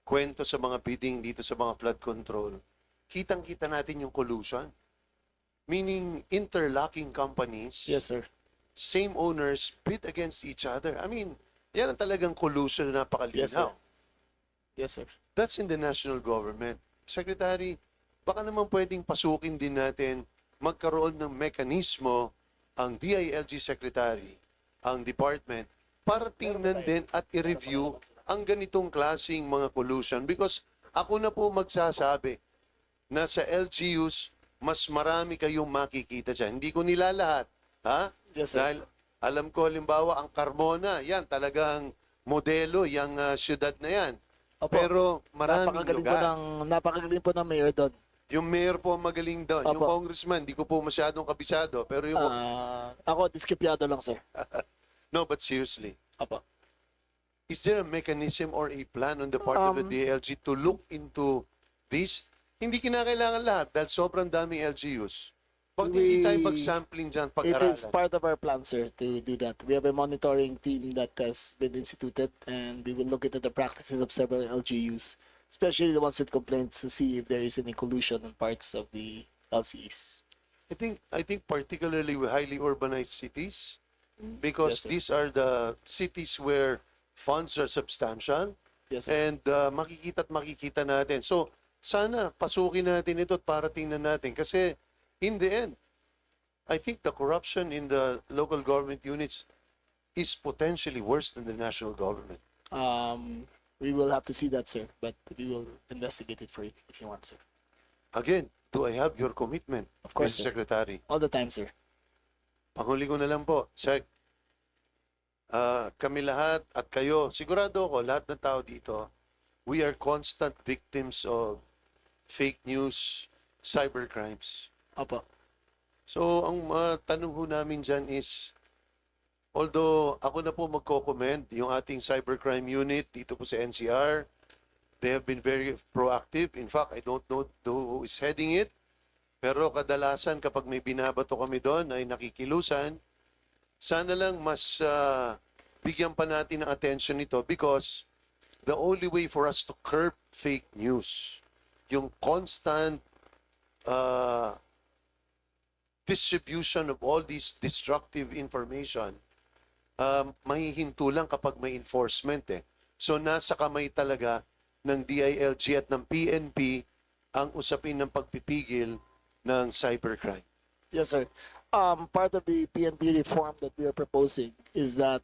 kwento sa mga bidding dito sa mga flood control. Kitang-kita natin yung collusion. meaning interlocking companies, Yes, sir. same owners bid against each other. I mean, yan ang talagang collusion na napakalinaw. Yes, sir. Yes, sir. That's in the national government. Secretary, baka naman pwedeng pasukin din natin magkaroon ng mekanismo ang DILG Secretary, ang department, para tingnan din at i-review ang ganitong klaseng mga collusion. Because ako na po magsasabi na sa LGUs, mas marami kayong makikita dyan. Hindi ko nilalahat. Ha? Yes, sir. Dahil alam ko, halimbawa, ang Carmona, yan, talagang modelo, yung syudad na yan. Opo. Pero maraming lugar. Napakagaling po ng mayor doon. Yung mayor po magaling doon. Yung Opo. congressman, di ko po masyadong kabisado. Pero yung... Ako, diskipyado lang, sir. No, but seriously. Opo. Is there a mechanism or a plan on the part of the DILG to look into this? Hindi kinakailangan lahat dahil sobrang daming LGUs. Pag hindi tayo pag-sampling dyan, It is pag-aralan. part of our plan, sir, to do that. We have a monitoring team that has been instituted, and we will look into the practices of several LGUs, especially the ones with complaints, to see if there is any collusion on parts of the LCEs. I think particularly with highly urbanized cities, because Yes, sir. these are the cities where funds are substantial, Yes, sir. and makikita natin. So, sana pasukin natin ito at para tingnan natin. Kasi, in the end, I think the corruption in the local government units is potentially worse than the national government. We will have to see that, sir, but we will investigate it for you if you want, sir. Again, do I have your commitment, Of course, Mr. sir. Secretary? All the time, sir. Panghuli ko na lang po, Sec. Kami lahat at kayo, sigurado ako, lahat ng tao dito, we are constant victims of fake news, cybercrimes. Opo. So, ang tanong ho namin dyan is, although ako na po magko-commend yung ating cybercrime unit dito po sa NCR, they have been very proactive. In fact, I don't know who is heading it, pero kadalasan kapag may binabato kami doon ay nakikilusan. Sana lang mas bigyan pa natin ng attention nito because the only way for us to curb fake news, yung constant distribution of all this destructive information, mahihinto lang kapag may enforcement eh. So nasa kamay talaga ng DILG at ng PNP ang usapin ng pagpipigil ng cybercrime. Yes, sir. Part of the PNP reform that we are proposing is that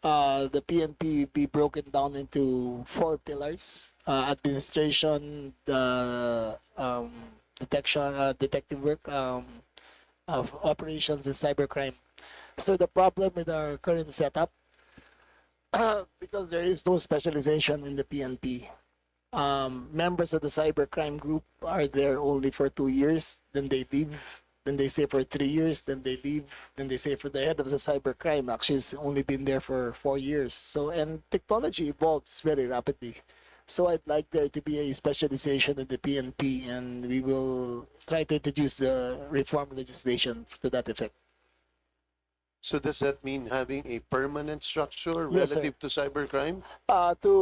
the PNP be broken down into 4 pillars: administration, the detection, detective work, of operations, and cybercrime. So the problem with our current setup, because there is no specialization in the PNP, members of the cybercrime group are there only for 2 years, then they leave. Then they stay for 3 years, then they leave, then they stay for the head of the cybercrime. Actually, it's only been there for 4 years. So, and technology evolves very rapidly. So I'd like there to be a specialization in the PNP, and we will try to introduce the reform legislation to that effect. So does that mean having a permanent structure Yes, sir. relative to cybercrime? To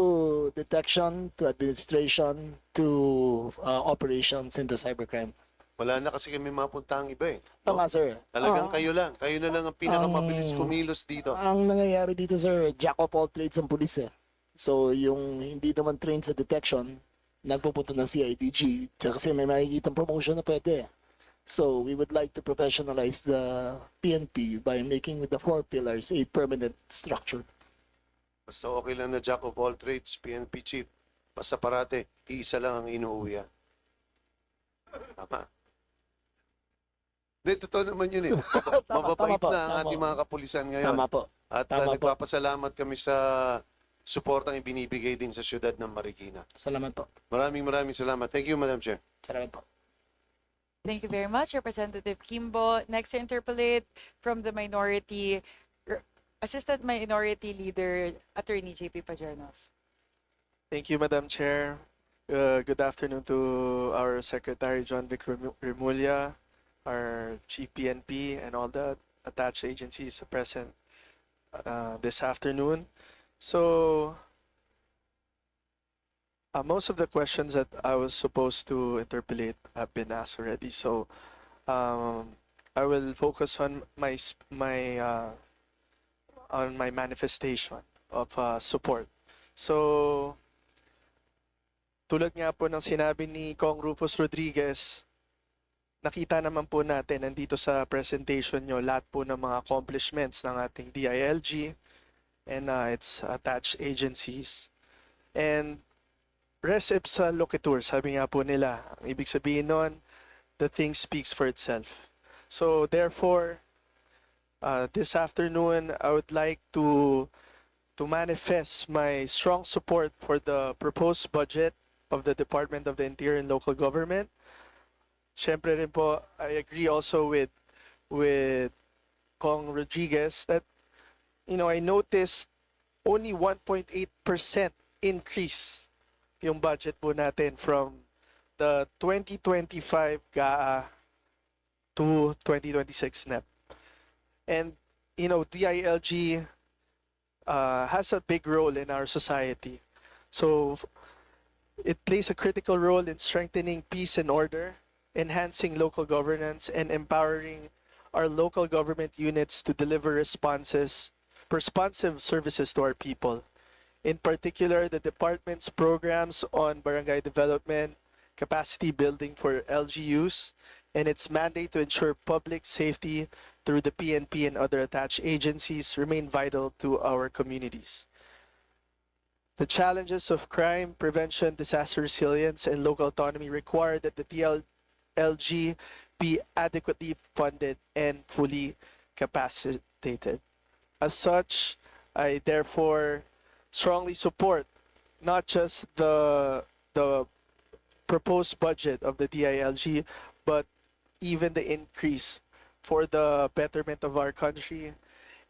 detection, to administration, to operations into cybercrime. Wala na kasi kami mapuntang iba eh. Oo nga, sir. Talagang kayo lang. Kayo na lang ang pinakamabilis kumilos dito. Ang nangyayari dito, sir, jack of all trades ang pulis eh. So, yung hindi naman trained sa detection, nagpupunta ng CIDG kasi may makikitang promotion na pwede. So, we would like to professionalize the PNP by making the 4 pillars a permanent structure. Basta okay lang na jack of all trades, PNP chief. Basta parate, iisa lang ang inuuwi. Tama. Hindi, totoo naman yun eh. Mababait po, na ang tama. ating mga kapulisan ngayon. Tama po. At Tama po. nagpapasalamat kami sa suportang ibinibigay din sa syudad ng Marikina. Salamat po. Maraming salamat. Thank you, Madam Chair. Salamat po. Thank you very much, Representative Kimbo. Next to interpolate from the minority, Assistant Minority Leader, Attorney JP Pajernos. Thank you, Madam Chair. Good afternoon to our Secretary John Vic Remulla, our Chief PNP, and all the attached agencies present this afternoon. So, most of the questions that I was supposed to interpolate have been asked already. So, I will focus on my manifestation of support. So, tulad nga po ng sinabi ni Kong Rufus Rodriguez, nakita naman po natin nandito sa presentation nyo lahat po ng mga accomplishments ng ating DILG and its attached agencies. And res ipsa loquitur, sabi nga po nila. Ang ibig sabihin nun, the thing speaks for itself. So therefore, this afternoon, I would like to manifest my strong support for the proposed budget of the Department of the Interior and Local Government. Siyempre rin po, I agree also with Kong Rodriguez that, I noticed only 1.8% increase yung budget po natin from the 2025 GAA to 2026 NEP. And, DILG has a big role in our society. So, it plays a critical role in strengthening peace and order, enhancing local governance, and empowering our local government units to deliver responsive services to our people. In particular, the department's programs on barangay development, capacity building for LGUs, and its mandate to ensure public safety through the PNP and other attached agencies remain vital to our communities. The challenges of crime prevention, disaster resilience, and local autonomy require that the DILG be adequately funded and fully capacitated. As such, I therefore strongly support not just the proposed budget of the DILG, but even the increase for the betterment of our country.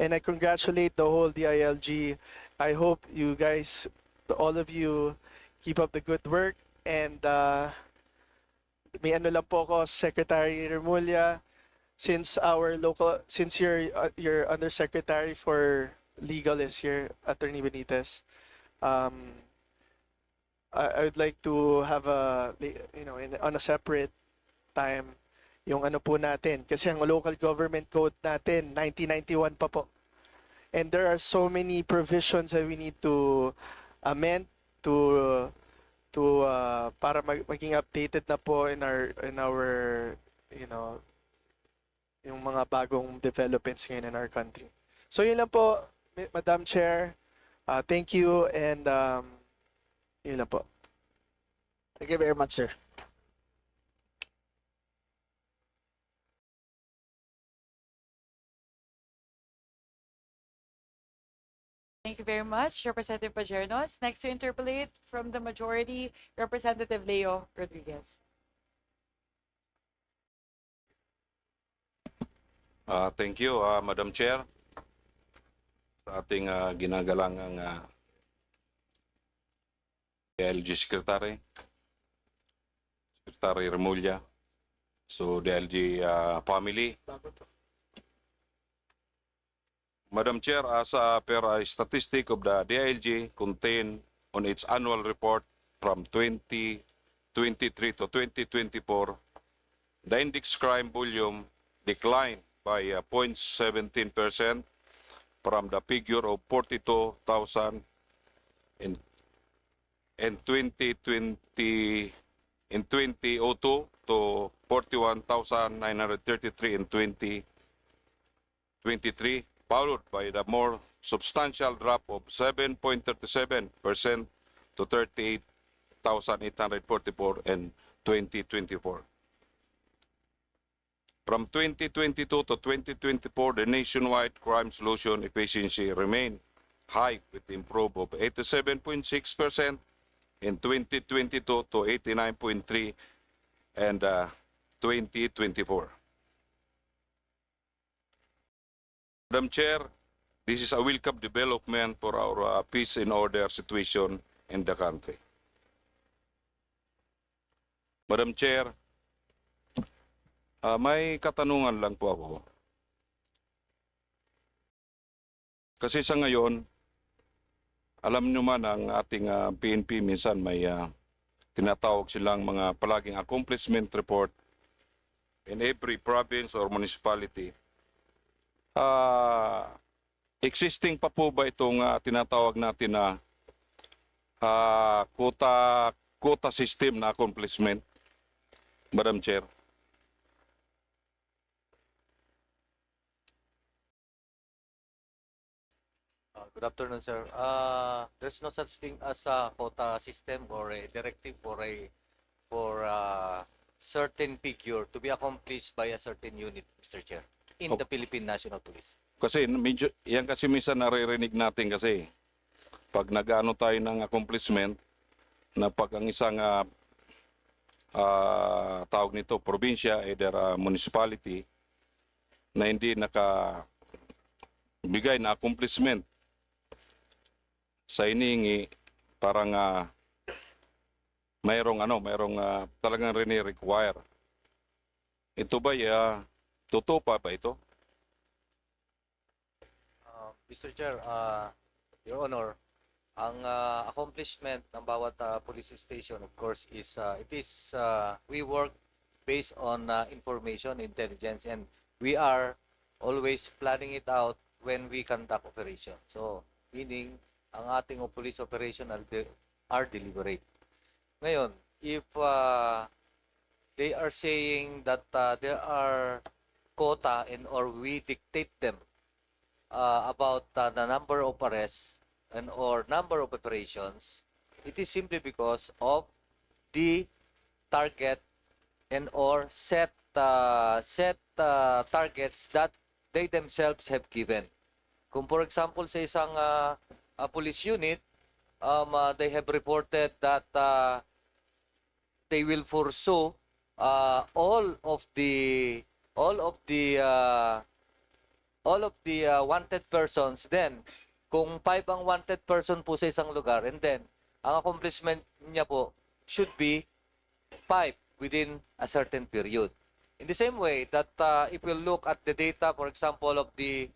And I congratulate the whole DILG. I hope you guys, all of you, keep up the good work. And may ano lang po ako, Secretary Remulla, since your Undersecretary for Legal is here, Attorney Benitez. I would like to have on a separate time, yung ano po natin. Kasi ang local government code natin, 1991 pa po. And there are so many provisions that we need to amend para maging updated na po in our yung mga bagong developments ngayon in our country. So yun lang po, Madam Chair. Thank you and yun lang po. Thank you very much, sir. Thank you very much, Representative Pajernos. Next to interpolate from the majority, Representative Leo Rodriguez. Thank you, Madam Chair. Sa ating ginagalangang DILG Secretary Remulla, so DILG family. Madam Chair, as per a statistic of the DILG contained on its annual report from 2023 to 2024, the index crime volume declined by 0.17% from the figure of 42,000 in 2002 to 41,933 in 2023, followed by the more substantial drop of 7.37% to 38,844 in 2024. From 2022 to 2024, the nationwide crime solution efficiency remained high with improvement of 87.6% in 2022 to 89.3% and 2024. Madam Chair, this is a welcome development for our peace and order situation in the country. Madam Chair, may katanungan lang po ako. Kasi sa ngayon, alam nyo man ang ating PNP minsan may tinatawag silang mga palaging accomplishment report in every province or municipality. Existing pa po ba itong tinatawag natin na quota system na accomplishment, Madam Chair? Good afternoon, sir. There's no such thing as a quota system or a directive for a certain figure to be accomplished by a certain unit, Mr. Chair, in the Philippine National Police. Kasi medyo, yan kasi minsan naririnig natin kasi pag nag-ano tayo ng accomplishment na pag ang isang tawag nito probinsya, either municipality na hindi nakabigay na accomplishment sa inihingi, parang mayroong talagang rini-require. Ito ba totoo pa ba ito? Mr. Chair, Your Honor, ang accomplishment ng bawat police station, of course, is we work based on information, intelligence, and we are always planning it out when we conduct operation. So, meaning, ang ating police operation are deliberate. Ngayon, if they are saying that there are quota or we dictate them about the number of arrests or number of operations, it is simply because of the target or set targets that they themselves have given. Kung for example sa isang police unit, they have reported that they will pursue all of the wanted persons. Then kung 5 ang wanted person po sa isang lugar, and then ang accomplishment niya po should be 5 within a certain period. In the same way that if we look at the data, for example, of the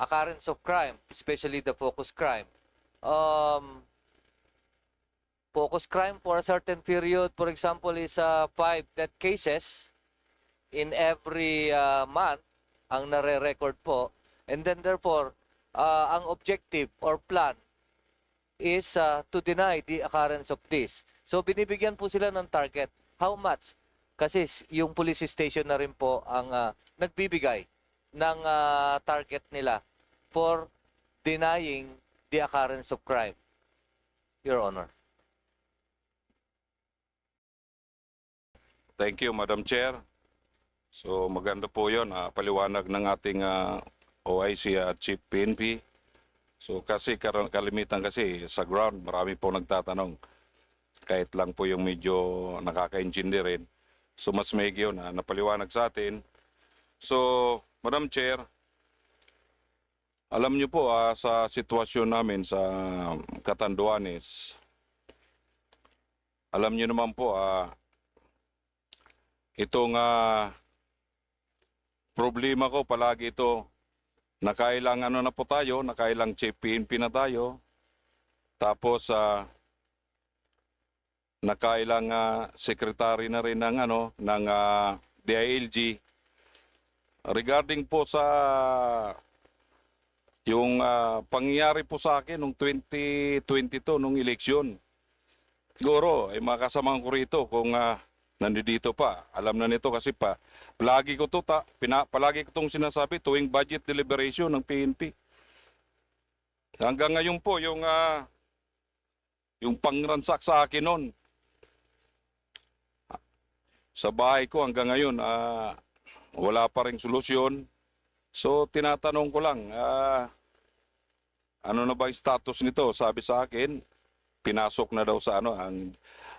occurrence of crime, especially the focus crime, focus crime for a certain period, for example, is 5 death cases in every month ang nare-record po. And then therefore, ang objective or plan is to deny the occurrence of this. So binibigyan po sila ng target. How much? Kasi yung police station na rin po ang nagbibigay ng target nila for denying the occurrence of crime, Your Honor. Thank you, Madam Chair. So maganda po yun, paliwanag ng ating OIC at Chief PNP. So kasi kalimitan kasi sa ground, marami po nagtatanong. Kahit lang po yung medyo nakaka-intindi rin. So mas maigi yun, napaliwanag sa atin. So, Madam Chair, alam niyo po sa sitwasyon namin sa Catanduanes, alam niyo naman po itong problema ko palagi ito, nakailang na po tayo, nakailang Chief PNP na tayo, tapos nakailang secretary na rin ng DILG. Regarding po sa yung pangyayari po sa akin noong 2022 nung eleksyon, siguro ay makasamang ko rito kung nandito pa. Alam na nito kasi palagi ko palagi ko itong sinasabi tuwing budget deliberation ng PNP. Hanggang ngayon po yung pangransak sa akin noon sa bahay ko hanggang ngayon wala pa ring solusyon. So tinatanong ko lang ano na ba yung status nito? Sabi sa akin pinasok na daw sa ang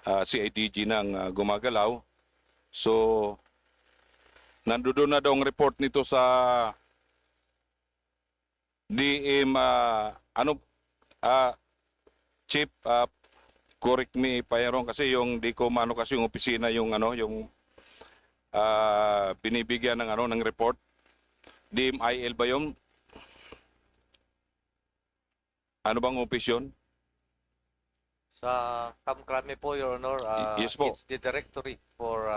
CIDG ng gumagalaw. So nandoon na daw ang report nito sa DM Chief, correct me Payron kasi yung di ko mano kasi yung opisina yung binibigyan ng report. DMIL ba yung ano bang opisyon? Sa Kamkrame po, Your Honor, yes po. it's the Directorate for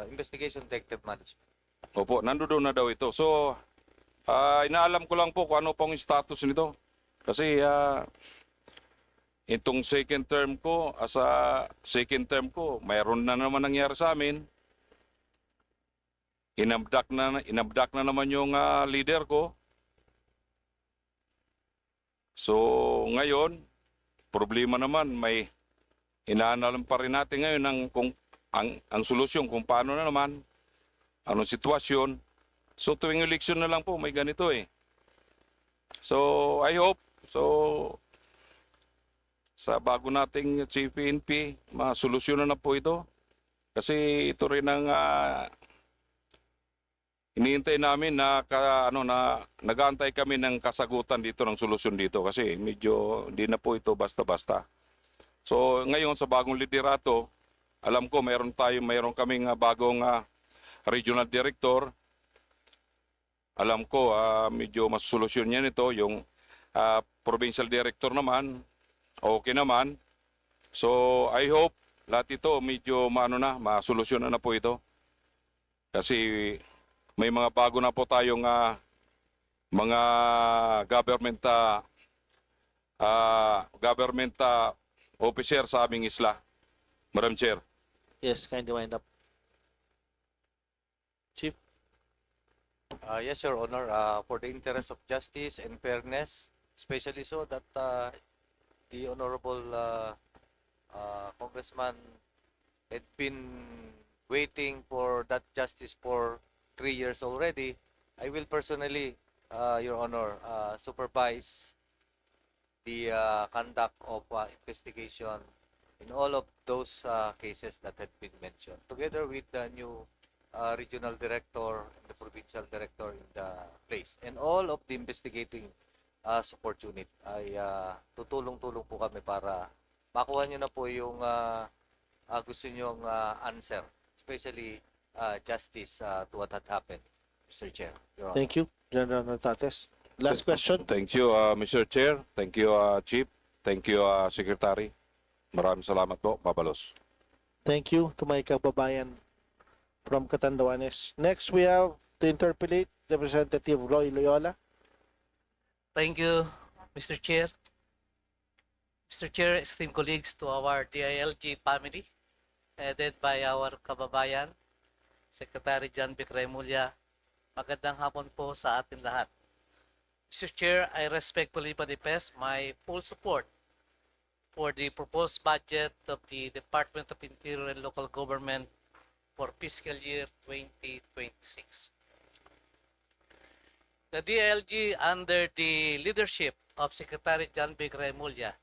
Investigation Detective Management. Opo, nandoon na daw ito. So, inaalam ko lang po kung ano pong status nito. Kasi itong second term ko, mayroon na naman nangyari sa amin. Inabdak na naman yung leader ko. So, ngayon, problema naman, may inaanalam pa rin natin ngayon ang solusyon kung paano na naman, anong sitwasyon. So tuwing election na lang po, may ganito eh. So I hope, sa bago nating CPNP, masolusyonan na po ito. Kasi ito rin ang iniintay namin na nag-aantay kami ng kasagutan dito, ng solusyon dito. Kasi medyo hindi na po ito basta-basta. So ngayon sa bagong liderato, alam ko mayroon kaming bagong regional director. Alam ko medyo mas solusyon niya nito. Yung provincial director naman, okay naman. So I hope lahat ito medyo masolusyonan na po ito. Kasi may mga bago na po tayong mga government officer sa aming isla. Madam Chair. Yes, kindly wind up. Chief. Yes, Your Honor. For the interest of justice and fairness, especially so that the Honorable Congressman had been waiting for that justice for 3 years already, I will personally, Your Honor, supervise the conduct of investigation in all of those cases that had been mentioned, together with the new regional director and the provincial director in the place, and all of the investigating support unit. Ay tutulong-tulong po kami para makuha nyo na po yung gusto nyong answer, especially justice to what had happened, Mr. Chair. Your Honor. Thank you, General Natates. Last question. Thank you, Mr. Chair. Thank you, Chief. Thank you, Secretary. Maraming salamat po, Mabalos. Thank you to my kababayan from Catanduanes. Next, we have to interpolate Representative Roy Loyola. Thank you, Mr. Chair. Mr. Chair, esteemed colleagues, to our DILG family, headed by our kababayan, Secretary John Vic Remulla, magandang hapon po sa atin lahat. Mr. Chair, I respectfully manifest my full support for the proposed budget of the Department of Interior and Local Government for fiscal year 2026. The DILG, under the leadership of Secretary John Vic Remulla,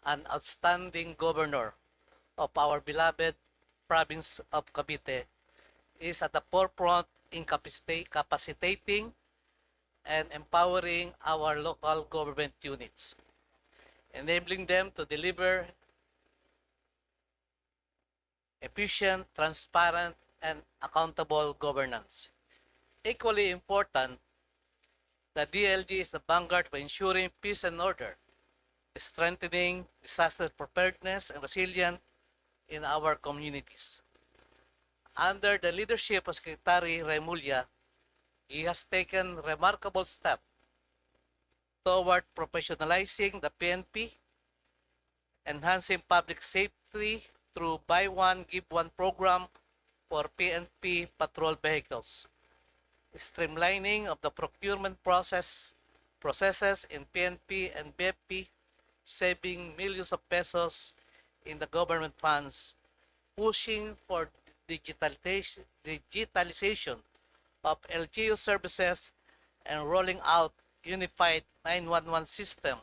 an outstanding governor of our beloved province of Cavite, is at the forefront in capacitating and empowering our local government units, enabling them to deliver efficient, transparent, and accountable governance. Equally important, the DLG is the vanguard for ensuring peace and order, strengthening disaster preparedness and resilience in our communities. Under the leadership of Secretary Remulla, he has taken remarkable steps toward professionalizing the PNP, enhancing public safety through Buy One, Give One program for PNP patrol vehicles, streamlining of the procurement processes in PNP and BFP, saving millions of pesos in the government funds, pushing for digitalization of LGU services, and rolling out unified 911 system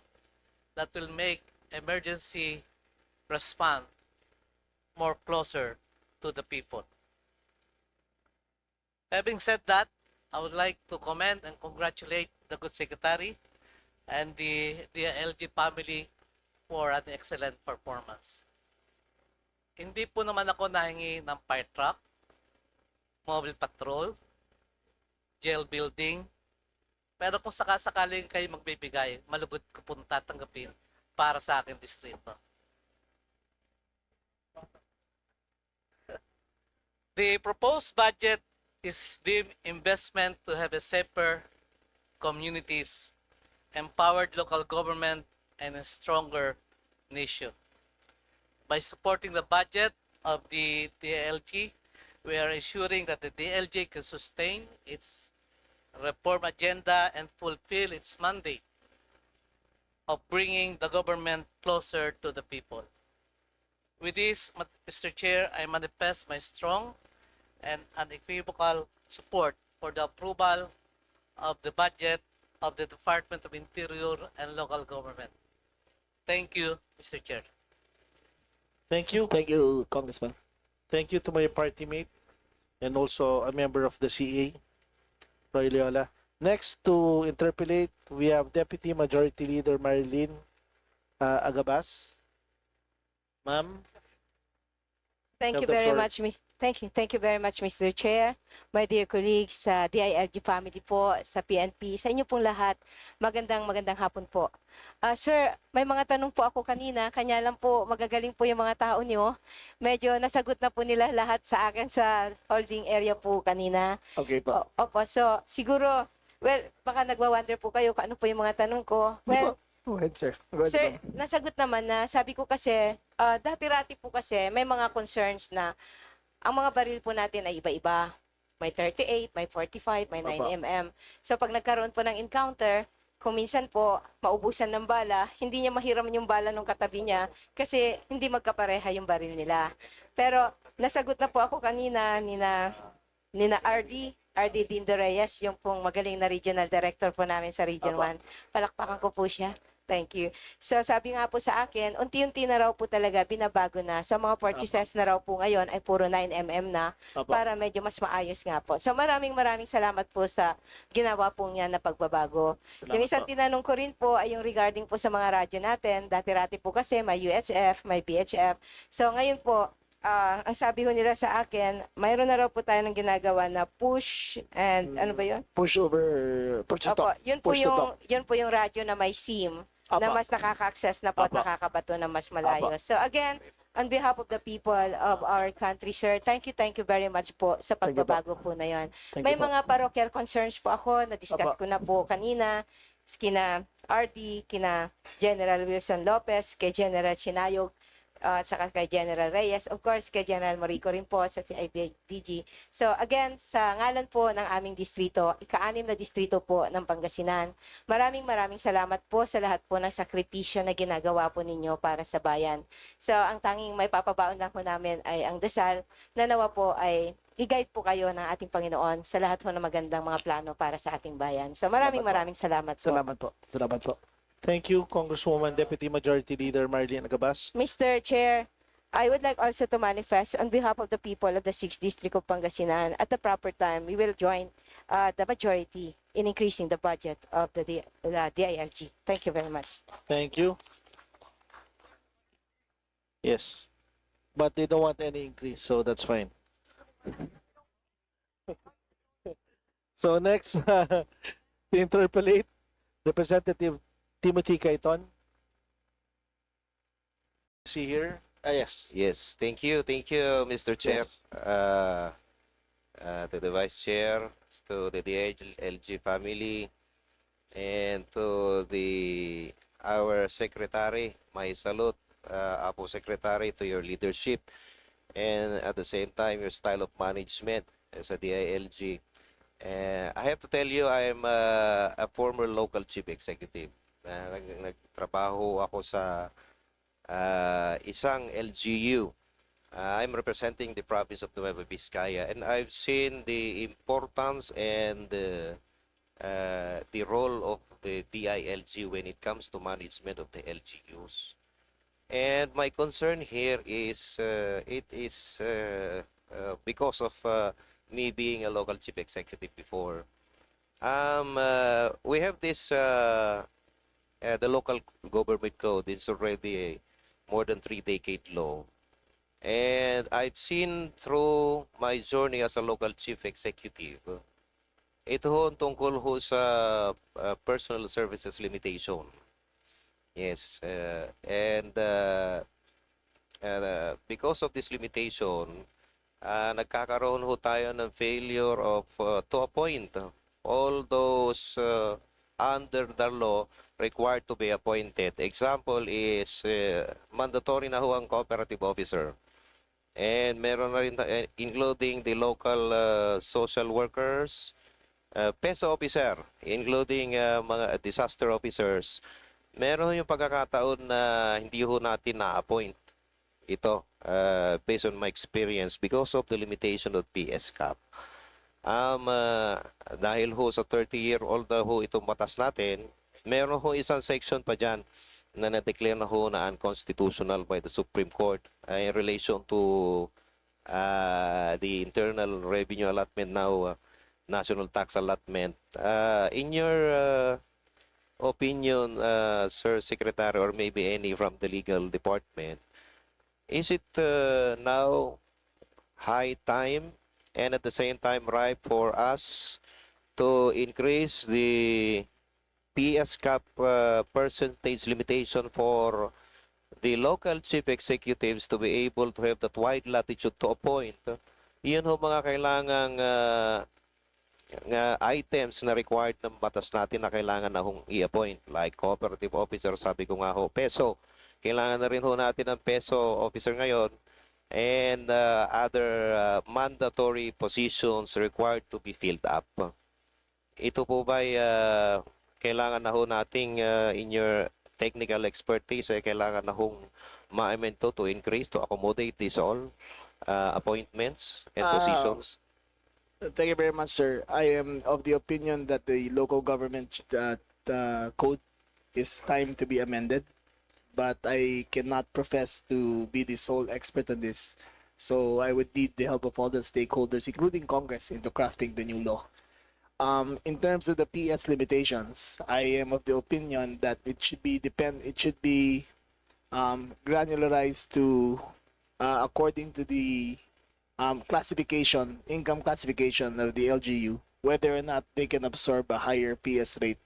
that will make emergency response more closer to the people. Having said that, I would like to commend and congratulate the good secretary and the LG family for an excellent performance. Hindi po naman ako nahingi ng fire truck, mobile patrol, jail building, pero kung sakasakaling kayo magbibigay, malugod ko po tatanggapin para sa aking distrito. The proposed budget is deemed investment to have a safer communities, empowered local government, and a stronger nation. By supporting the budget of the DILG, we are ensuring that the DILG can sustain its reform agenda and fulfill its mandate of bringing the government closer to the people. With this, Mr. Chair, I manifest my strong and unequivocal support for the approval of the budget of the Department of Interior and Local Government. Thank you, Mr. Chair. Thank you. Thank you, Congressman. Thank you to my party mate and also a member of the CA, Roy Loyola. Next to interpolate, we have Deputy Majority Leader Marilyn Agabas. Ma'am. Thank have you the very floor. much, Thank you very much, Mr. Chair. My dear colleagues sa DILG family po, sa PNP, sa inyo pong lahat, magandang hapon po. Sir, may mga tanong po ako kanina, kanya lang po magagaling po yung mga tao nyo. Medyo nasagot na po nila lahat sa akin sa holding area po kanina. Okay po. Opo, so siguro, well, baka nagwa-wonder po kayo kung ano po yung mga tanong ko. Well, Go ahead, sir. Go ahead, sir, ma'am. nasagot naman na sabi ko kasi, dati-rati po kasi may mga concerns na ang mga baril po natin ay iba-iba. May 38, may 45, may 9mm. So pag nagkaroon po ng encounter, kung minsan po maubusan ng bala, hindi niya mahiram yung bala ng katabi niya kasi hindi magkapareha yung baril nila. Pero nasagot na po ako kanina nina RD Dindo Reyes, yung pong magaling na regional director po namin sa Region 1. Palakpakan ko po siya. Thank you. So sabi nga po sa akin, unti-unti na raw po talaga binabago na. Sa mga purchases na raw po ngayon ay puro 9mm na para medyo mas maayos nga po. So maraming salamat po sa ginawa po niya na pagbabago. Yung isang tinanong ko rin po ay yung regarding po sa mga radyo natin. Dati-rati po kasi may UHF, may BHF. So ngayon po, ang sabi ho nila sa akin, mayroon na raw po tayo ng ginagawa na push and ano ba yun? Push to Opo, talk. yun po Push to yung talk. yun po yung radyo na may SIM na mas nakaka-access na po at nakakabato na mas malayo. So again, on behalf of the people of our country, sir, thank you very much po sa pagbabago po na yon. May mga parochial concerns po ako, na-discuss ko na po kanina, kina RD, kina General Wilson Lopez, kay General Sinayog, saka kay General Reyes, of course, kay General Marico rin po sa CIDG. So again, sa ngalan po ng aming distrito, ika-6 na distrito po ng Pangasinan, maraming salamat po sa lahat po ng sakripisyo na ginagawa po ninyo para sa bayan. So ang tanging may papabaon lang po namin ay ang dasal na nawa po ay i-guide po kayo ng ating Panginoon sa lahat po ng magandang mga plano para sa ating bayan. So maraming salamat po. Salamat po. Thank you, Congresswoman Deputy Majority Leader Marilyn Agabas. Mr. Chair, I would like also to manifest on behalf of the people of the 6th District of Pangasinan, at the proper time, we will join the majority in increasing the budget of the DILG. Thank you very much. Thank you. Yes. But they don't want any increase, so that's fine. So next, to interpolate, Representative Timothy Cayton. See here? Yes. Yes, thank you, Mr. Chair. Yes. To the Vice Chair, to the DILG family, and to our Secretary, my salute, Apo Secretary, to your leadership, and at the same time, your style of management as a DILG. I have to tell you, I am a former local chief executive. Nagtrabaho ako sa isang LGU. I'm representing the province of Nueva Vizcaya, and I've seen the importance and the role of the DILG when it comes to management of the LGUs. And my concern here is because of me being a local chief executive before. We have this the local government code is already more than 3-decade law. And I've seen through my journey as a local chief executive, ito ho tungkol ho sa personal services limitation. Yes, and because of this limitation, nagkakaroon ho tayo ng failure of to appoint all those under the law required to be appointed. Example is mandatory na ho ang cooperative officer. And meron na rin, including the local social workers, PESA officer, including mga disaster officers. Meron yung pagkakataon na hindi ho natin na-appoint ito based on my experience because of the limitation of PS cap. Dahil ho sa 30-year-old na ho itong batas natin, meron ho isang section pa dyan na na-declare na ho na unconstitutional by the Supreme Court in relation to the internal revenue allotment now, national tax allotment. In your opinion, Sir Secretary, or maybe any from the legal department, is it now high time and at the same time ripe for us to increase the PS cap percentage limitation for the local chief executives to be able to have that wide latitude to appoint? Iyon ho mga kailangang items na required ng batas natin na kailangan na hong i-appoint. Like cooperative officer, sabi ko nga ho, peso. Kailangan na rin ho natin ng peso officer ngayon. And other mandatory positions required to be filled up. Ito po ba kailangan na ho nating in your technical expertise, kailangan na hong ma-amend to increase, to accommodate these all appointments and positions? Thank you very much, sir. I am of the opinion that the local government code is time to be amended, but I cannot profess to be the sole expert on this. So I would need the help of all the stakeholders, including Congress, into crafting the new law. In terms of the PS limitations, I am of the opinion that it should be granularized to according to the income classification of the LGU, whether or not they can absorb a higher PS rate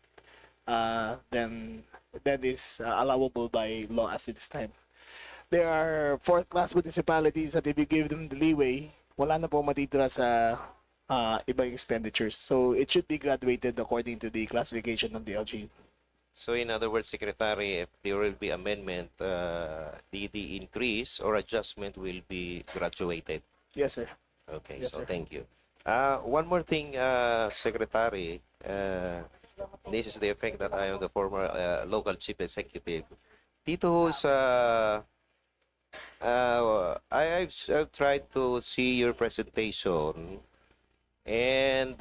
than that is allowable by law as it is time. There are fourth-class municipalities that if you give them the leeway, wala na po matitira sa ibang expenditures. So it should be graduated according to the classification of the LGU. So in other words, Secretary, if there will be amendment, the increase or adjustment will be graduated. Yes, sir. Okay, Yes, so sir. thank you. One more thing, Secretary. This is the effect that I am the former local chief executive. Dito sa I've tried to see your presentation, and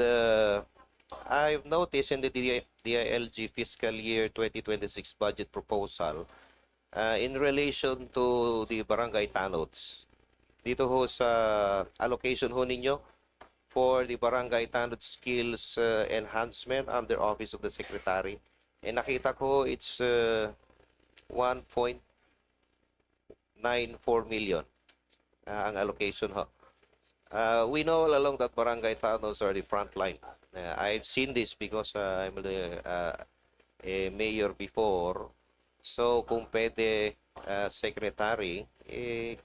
I've noticed in the DILG fiscal year 2026 budget proposal in relation to the barangay tanods. Dito ho sa allocation ho ninyo for the barangay tanod skills enhancement under office of the secretary. And nakita ko it's 1.94 million ang allocation ho. We know all along that barangay tanods are the front line. I've seen this because I'm a mayor before. So kung pwede, secretary,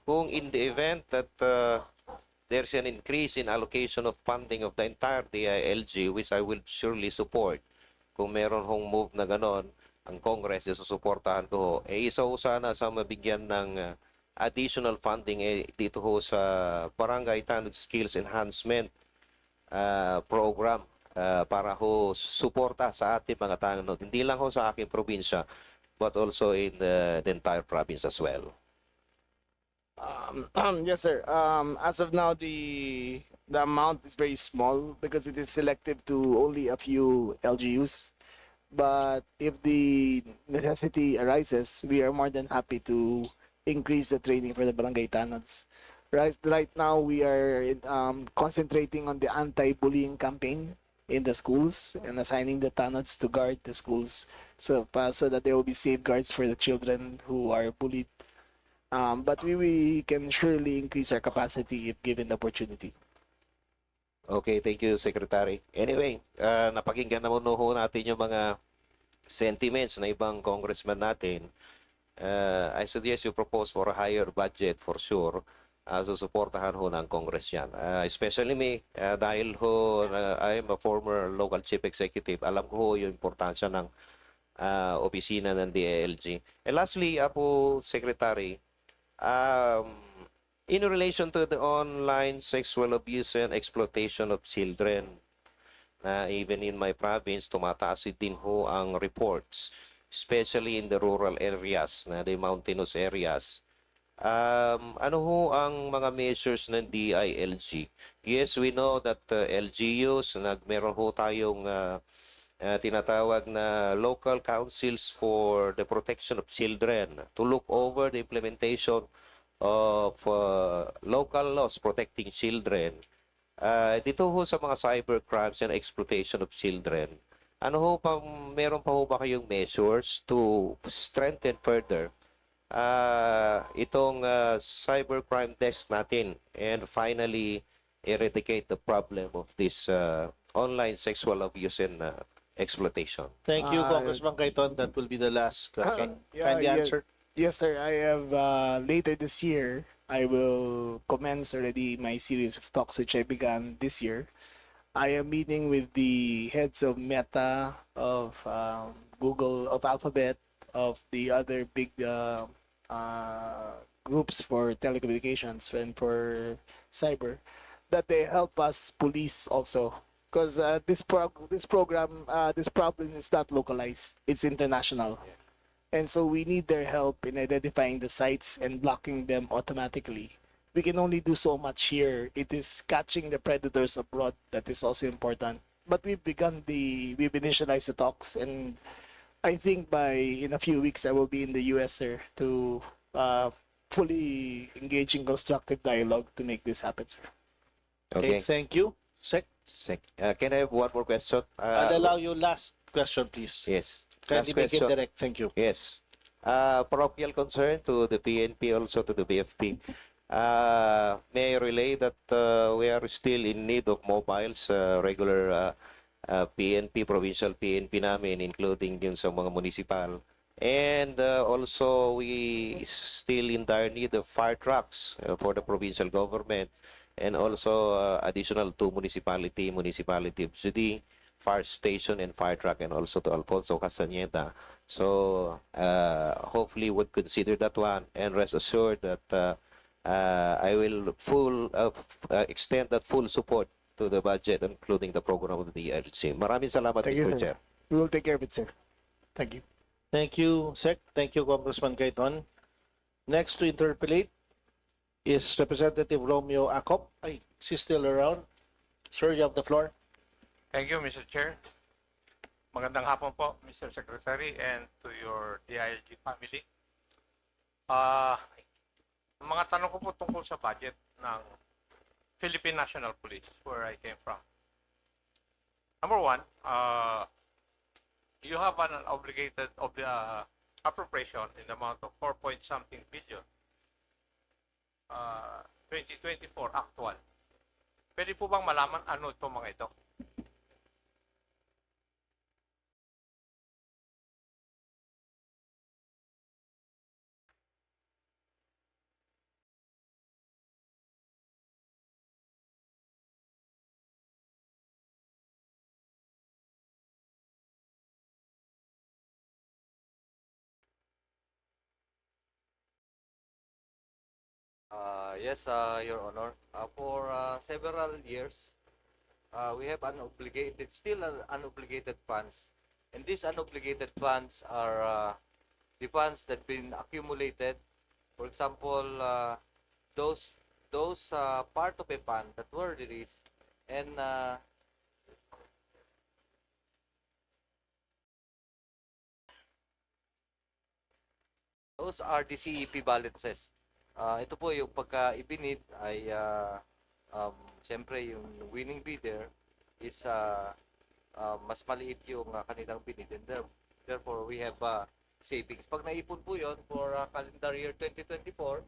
kung in the event that there's an increase in allocation of funding of the entire DILG, which I will surely support, kung meron hong move na ganon, ang Congress, susuportahan ko ho. Isa ho sana sa mabigyan ng additional funding dito ho sa Barangay Tanod Skills Enhancement program para ho suporta sa ating mga tanod. Hindi lang ho sa aking probinsya, but also in the entire province as well. Yes, sir. As of now, the amount is very small because it is selective to only a few LGUs. But if the necessity arises, we are more than happy to increase the training for the barangay tanods. Right now, we are concentrating on the anti-bullying campaign in the schools and assigning the tanods to guard the schools so that there will be safeguards for the children who are bullied. But we can surely increase our capacity if given the opportunity. Okay, thank you, Secretary. Anyway, napakinggan naman ho natin yung mga sentiments na ibang congressman natin. I suggest you propose for a higher budget for sure. susuportahan ho ng Congress yan. Especially me, dahil ho I am a former local chief executive, alam ko ho yung importansya ng opisina ng DILG. And lastly, po, Secretary, in relation to the online sexual abuse and exploitation of children, even in my province, tumataas din ho ang reports, especially in the rural areas, the mountainous areas. Ano ho ang mga measures ng DILG? Yes, we know that LGUs, meron ho tayong tinatawag na local councils for the protection of children to look over the implementation of local laws protecting children. Dito ho sa mga cyber crimes and exploitation of children, ano ho pa, meron pa ho ba kayong measures to strengthen further itong cybercrime desk natin and finally eradicate the problem of this online sexual abuse and exploitation? Thank you, Congressman Kaiton. That will be the last question. Kindly answer. Yes, sir. I have later this year, I will commence already my series of talks which I began this year. I am meeting with the heads of Meta, of Google, of Alphabet, of the other big groups for telecommunications and for cyber, that they help us police also. Because this problem is not localized; it's international, and so we need their help in identifying the sites and blocking them automatically. We can only do so much here. It is catching the predators abroad that is also important. But we've initialized the talks, and I think in a few weeks I will be in the US, sir, to fully engage in constructive dialogue to make this happen, sir. Okay, thank you. Sec, can I have one more question? I'll allow you last question, please. Yes. Kindly make it direct. Thank you. Yes. Parochial concern to the PNP, also to the BFP. May I relay that we are still in need of mobiles, regular PNP, provincial PNP namin, including yun sa mga municipal. And also, we still in dire need of fire trucks for the provincial government, and also additional to municipality of Judy, fire station and fire truck, and also to Alfonso Castañeda. So hopefully would consider that one, and rest assured that I will extend that full support to the budget, including the program of the DILG. Maraming salamat, Thank you, Mr. sir. Chair. We will take care of it, sir. Thank you. Thank you, Sec. Thank you, Congressman Kaiton. Next to interpolate is Representative Romeo Acop. Is he still around? Sir, you have the floor. Thank you, Mr. Chair. Magandang hapon po, Mr. Secretary, and to your DILG family. Mga tanong ko po tungkol sa budget ng Philippine National Police, where I came from. Number one, you have an obligated appropriation in the amount of 4-point-something billion. 2024 actual. Pwede po bang malaman ano itong mga ito? Yes, Your Honor. For several years, we have unobligated, still unobligated funds. And these unobligated funds are the funds that been accumulated. For example, those part of a fund that were released, and those are the CEP balances. Ito po yung pagka ibinid ay siyempre yung winning bidder is mas maliit yung kanilang binid, and therefore we have savings. Pag naipon po yon for calendar year 2024,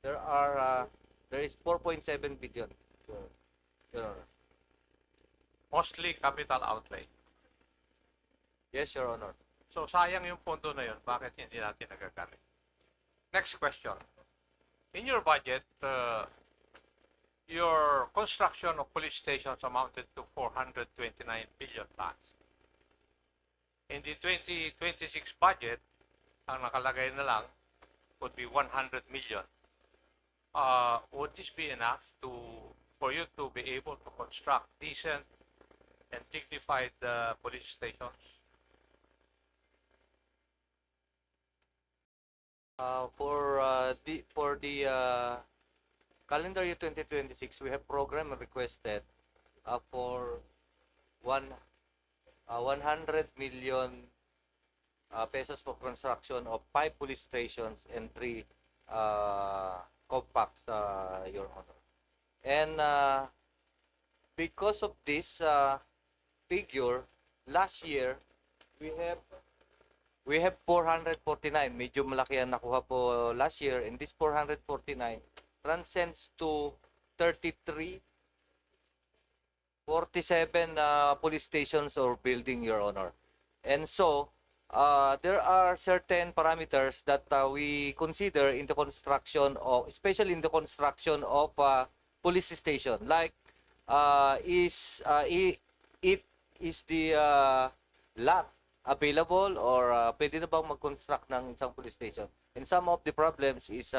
there is 4.7 billion. Your Honor. Mostly capital outlay. Yes, Your Honor. So sayang yung pondo na yun. Bakit hindi natin nagagamit? Next question. in your budget, your construction of police stations amounted to 429 billion funds. In the 2026 budget, ang nakalagay na lang would be 100 million. Would this be enough for you to be able to construct decent and dignified police stations? For the calendar year 2026, we have program requested for 100 million pesos for construction of 5 police stations and 3 compacts, Your Honor. And because of this figure, last year we have 449. Medyo malaki ang nakuha po last year, and this 449 transcends to 33, 47 police stations or building, Your Honor. And so, there are certain parameters that we consider in the construction of, especially in the construction of police station, like is the lot available, or pwede na bang mag-construct ng isang police station? And some of the problems is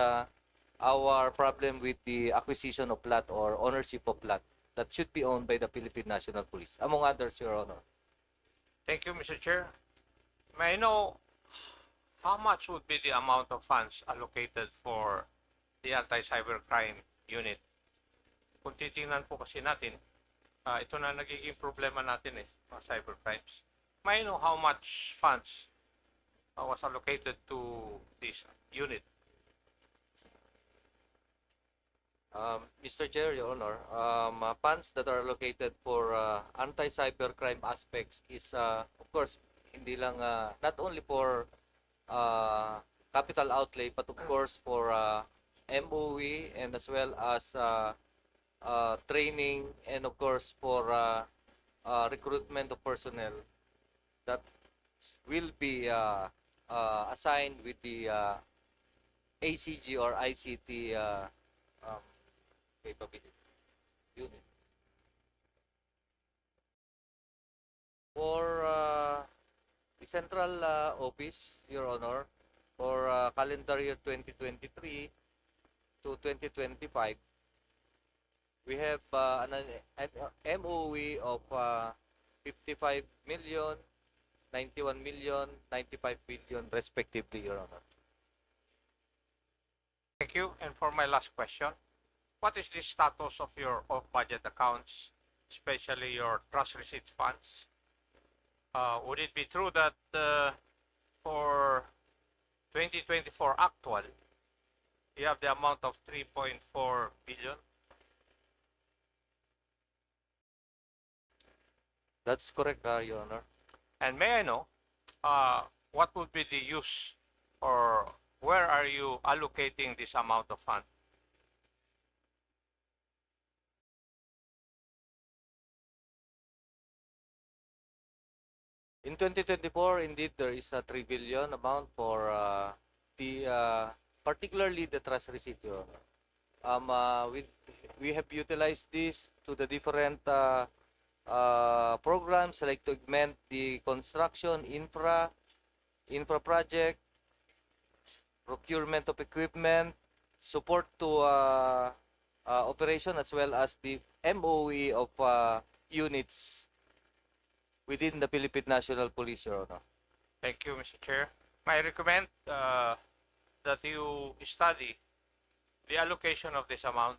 our problem with the acquisition of lot or ownership of lot that should be owned by the Philippine National Police, among others, Your Honor. Thank you, Mr. Chair. May I know how much would be the amount of funds allocated for the anti-cybercrime unit? Kung titingnan po kasi natin, ito na nagiging problema natin cybercrimes. May I know how much funds was allocated to this unit? Mr. Chair, Your Honor, funds that are allocated for anti-cybercrime aspects is, of course, hindi lang, not only for capital outlay, but of course for MOE, and as well as training, and of course for recruitment of personnel that will be assigned with the ACG or ICT capability unit. For the central office, Your Honor, for calendar year 2023 to 2025, we have an MOE of 55 million, 91 million, 95 billion respectively, Your Honor. Thank you. And for my last question, what is the status of your off-budget accounts, especially your trust receipts funds? Would it be true that for 2024 actual, you have the amount of 3.4 billion? That's correct, Your Honor. And may I know what would be the use, or where are you allocating this amount of funds? In 2024, indeed, there is a 3 billion amount for particularly the trust receipt, Your Honor. We have utilized this to the different programs, like to augment the construction, infra project, procurement of equipment, support to operation, as well as the MOE of units within the Philippine National Police, Your Honor. Thank you, Mr. Chair. I recommend that you study the allocation of this amount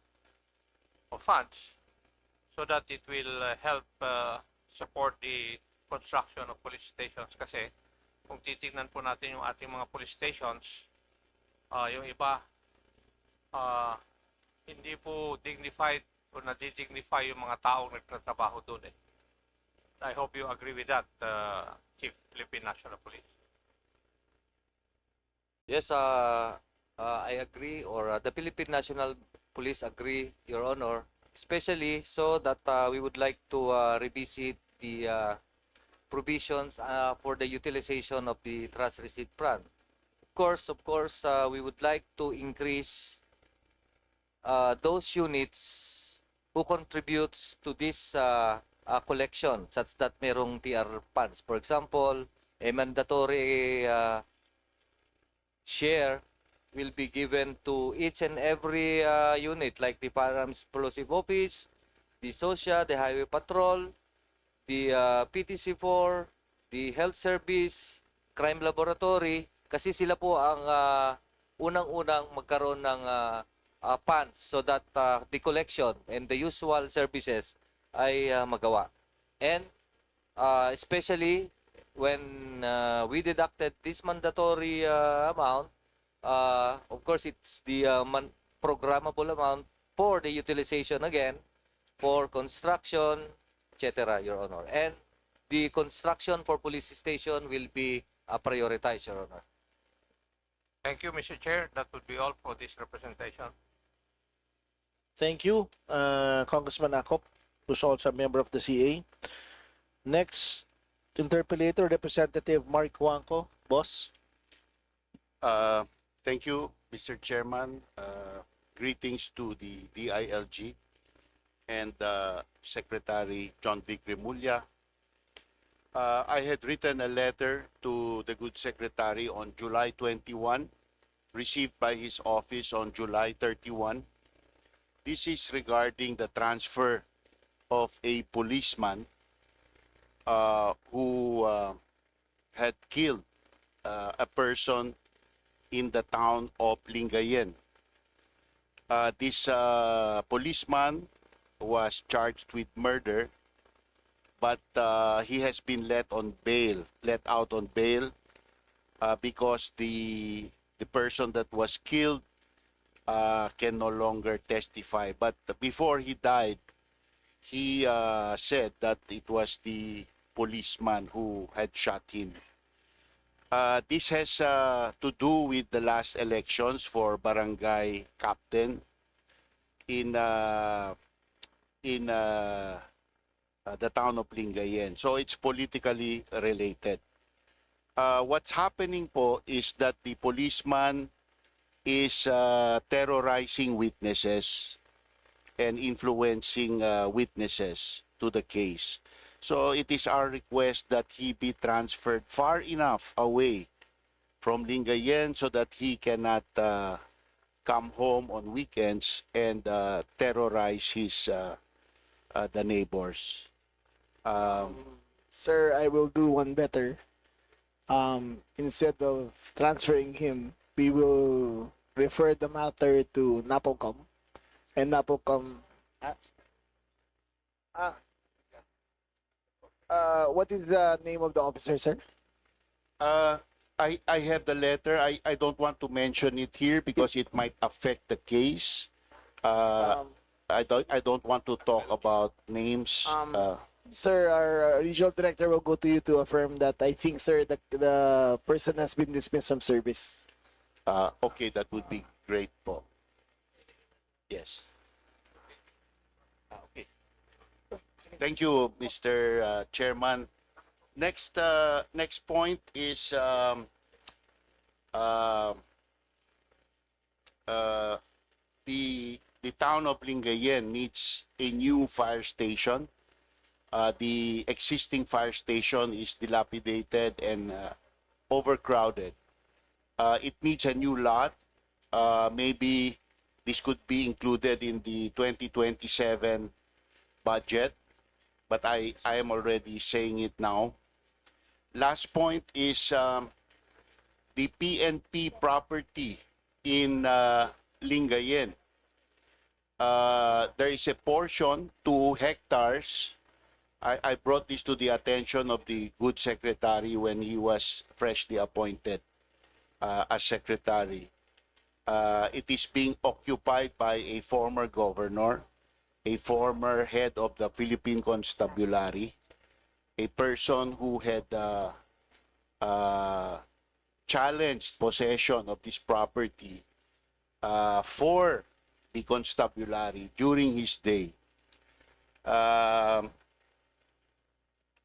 of funds so that it will help support the construction of police stations. Kasi kung titignan po natin yung ating mga police stations, yung iba hindi po dignified o nadidignify yung mga taong nagtatrabaho doon I hope you agree with that, Chief Philippine National Police. Yes, I agree, or the Philippine National Police agree, Your Honor, especially so that we would like to revisit the provisions for the utilization of the trust receipt fund. Of course, we would like to increase those units who contributes to this collection, such that merong TR funds. For example, a mandatory share will be given to each and every unit, like the Firearms Explosive Office, the SOSIA, the Highway Patrol, the PTC4, the Health Service, Crime Laboratory, kasi sila po ang unang-unang magkaroon ng funds so that the collection and the usual services ay magawa. And especially when we deducted this mandatory amount, of course, it's the programmable amount for the utilization again, for construction, etc., Your Honor. And the construction for police station will be prioritized, Your Honor. Thank you, Mr. Chair. That would be all for this representation. Thank you, Congressman Akop, who's also a member of the CA. Next interpellator, Representative Mark Huangco. Boss. Thank you, Mr. Chairman. Greetings to the DILG and Secretary John Vic Remulla. I had written a letter to the good secretary on July 21, received by his office on July 31. This is regarding the transfer of a policeman who had killed a person in the town of Lingayen. This policeman was charged with murder, but he has been let out on bail because the person that was killed can no longer testify. But before he died, he said that it was the policeman who had shot him. This has to do with the last elections for barangay captain in the town of Lingayen. So it's politically related. What's happening po is that the policeman is terrorizing witnesses and influencing witnesses to the case. So it is our request that he be transferred far enough away from Lingayen so that he cannot come home on weekends and terrorize the neighbors. Sir, I will do one better. Instead of transferring him, we will refer the matter to NAPOLCOM, and NAPOLCOM. What is the name of the officer, sir? I have the letter. I don't want to mention it here because it might affect the case. I don't want to talk about names. Sir, our regional director will go to you to affirm that. I think, sir, that the person has been dismissed from service. Okay, that would be great po. Yes. Okay. Thank you, Mr. Chairman. Next point is the town of Lingayen needs a new fire station. The existing fire station is dilapidated and overcrowded. It needs a new lot. Maybe this could be included in the 2027 budget, but I am already saying it now. Last point is the PNP property in Lingayen. There is a portion, 2 hectares. I brought this to the attention of the good secretary when he was freshly appointed as secretary. It is being occupied by a former governor, a former head of the Philippine Constabulary, a person who had challenged possession of this property for the constabulary during his day.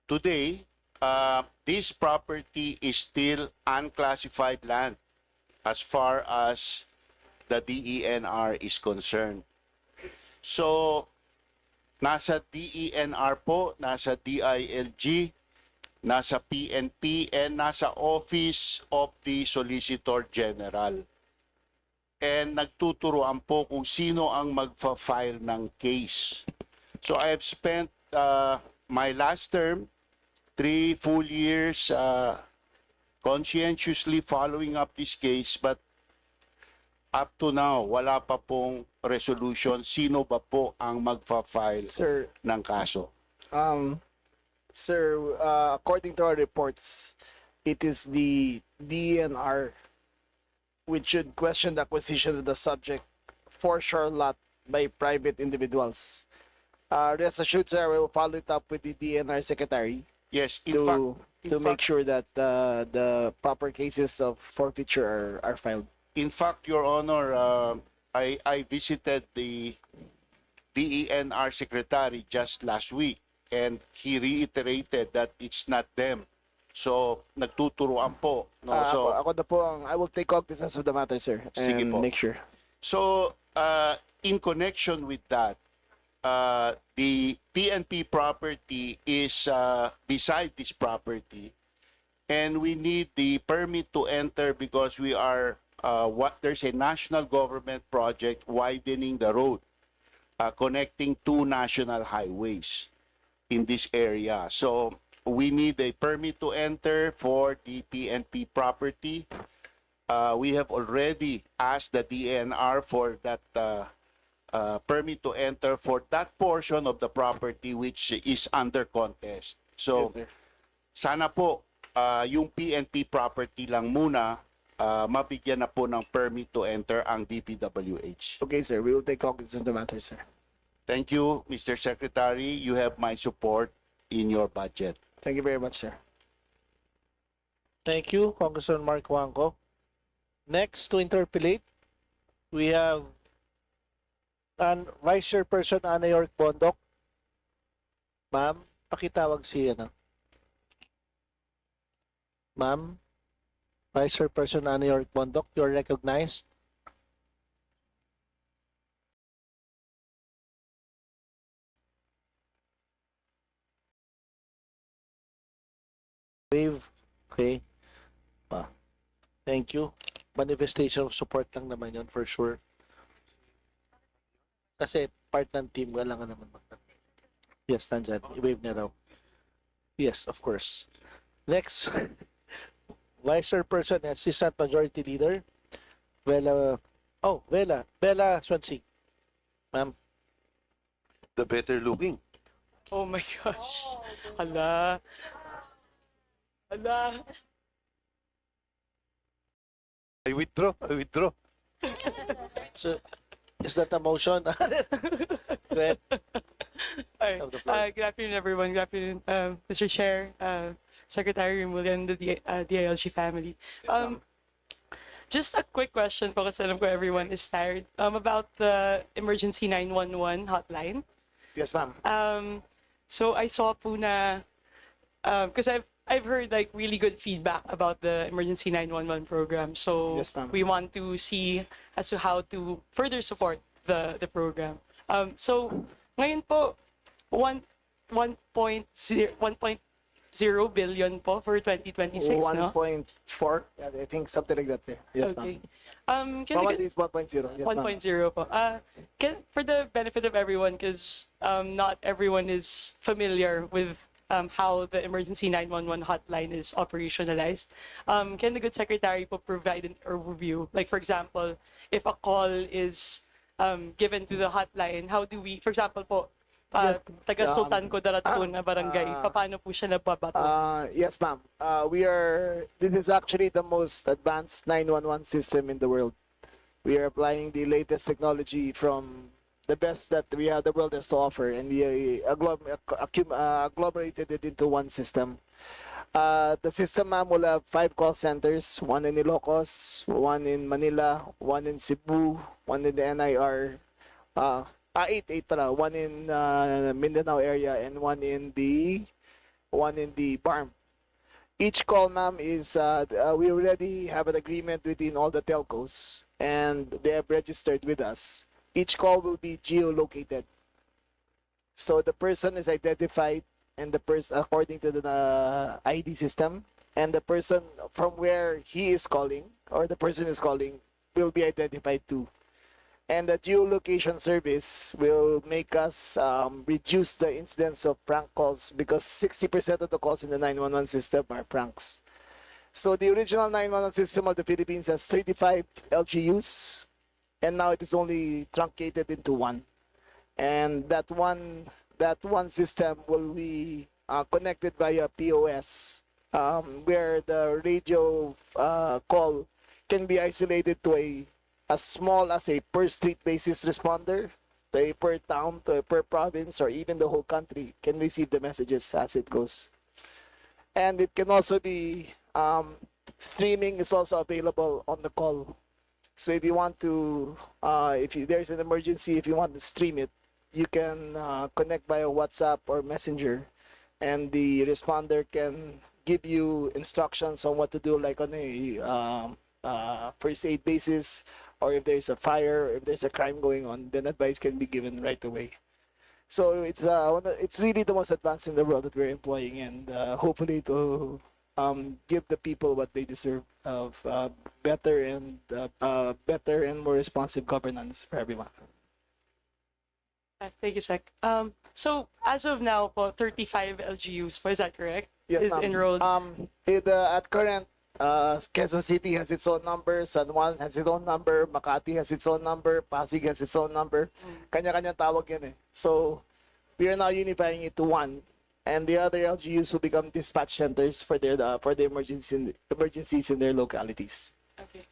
Today, this property is still unclassified land as far as the DENR is concerned. So, nasa DENR po, nasa DILG, nasa PNP, and nasa Office of the Solicitor General. And nagtuturoan po kung sino ang magfa-file ng case. So I have spent my last term, 3 full years conscientiously following up this case, but up to now, wala pa pong resolution. Sino ba po ang magfa-file Sir, ng kaso? Sir, according to our reports, it is the DNR which should question the acquisition of the subject for sure lot by private individuals. Rest assured, sir, we will follow it up with the DNR secretary. Yes, to make sure that the proper cases of forfeiture are filed. In fact, Your Honor, I visited the DENR secretary just last week, and he reiterated that it's not them. So, nagtuturoan po. No? So, Ako na po I will take cognizance of the matter, sir, Sige and po. make sure. So, in connection with that, the PNP property is beside this property, and we need the permit to enter because we are there's a national government project widening the road, connecting 2 national highways in this area. So we need a permit to enter for the PNP property. We have already asked the DNR for that permit to enter for that portion of the property which is under contest. So, Yes, sir. sana po yung PNP property lang muna mabigyan na po ng permit to enter ang DPWH. Okay, sir, we will take cognizance of the matter, sir. Thank you, Mr. Secretary. You have my support in your budget. Thank you very much, sir. Thank you, Congressman Mark Wangko. Next to interpolate, we have Vice Chairperson Ana York Bondok. Ma'am, pakitawag si Ma'am, Vice Chairperson Ana York Bondok, you're recognized. Wave. Okay. Thank you. Manifestation of support lang naman yun, for sure. Kasi part ng team, wala nga naman. Yes, nandyan. I-wave niya raw. Yes, of course. Next, Vice Chairperson and Assistant Majority Leader, Bella SUANSING. Ma'am. The better looking. Oh my gosh. Hala. I withdraw. So, is that a motion? Go ahead. Alright. Good afternoon, everyone. Good afternoon, Mr. Chair, Secretary Remulla, and the DILG family. Just a quick question po kasi alam ko everyone is tired about the emergency 911 hotline. Yes, ma'am. So I saw po na because I've heard like really good feedback about the emergency 911 program. So Yes, ma'am. we want to see as to how to further support the program. So ngayon po 1.0 billion po for 2026, no? 1.4, I think something like that. Yes, Okay. ma'am. Can I Probably it's 1.0. Yes, ma'am. 1.0 po. For the benefit of everyone, because not everyone is familiar with how the emergency 911 hotline is operationalized. Can the good secretary po provide an overview? Like, for example, if a call is given to the hotline, how do we, for example po, taga Sultan Kudarat po na barangay, paano po siya nababato? Yes, ma'am. This is actually the most advanced 911 system in the world. We are applying the latest technology from the best that the world has to offer, and we agglomerated it into one system. The system, ma'am, will have 5 call centers, 1 in Ilocos, 1 in Manila, 1 in Cebu, 1 in the NIR, 8 pala, 1 in Mindanao area, and 1 in the BARM. Each call, ma'am, is we already have an agreement within all the telcos, and they have registered with us. each call will be geolocated. So the person is identified, and the person according to the ID system, and the person from where he is calling or the person is calling will be identified too. And the geolocation service will make us reduce the incidence of prank calls, because 60% of the calls in the 911 system are pranks. So the original 911 system of the Philippines has 35 LGUs, and now it is only truncated into one. And that one system will be connected via POS, where the radio call can be isolated to as small as a per street basis responder, to a per town, to a per province, or even the whole country can receive the messages as it goes. And it can also be streaming is also available on the call. So if you want to, there's an emergency, if you want to stream it, you can connect via WhatsApp or Messenger, and the responder can give you instructions on what to do, like on a first aid basis, or if there's a fire, or if there's a crime going on, then advice can be given right away. So it's really the most advanced in the world that we're employing, and hopefully to give the people what they deserve of better and more responsive governance for everyone. Thank you, Sec. So as of now, 35 LGUs, is that correct? Yes, is ma'am. enrolled. At current, Quezon City has its own number, San Juan has its own number, Makati has its own number, Pasig has its own number. Kanya-kanya tawag yan eh. So we are now unifying it to one, and the other LGUs will become dispatch centers for the emergencies in their localities. Okay.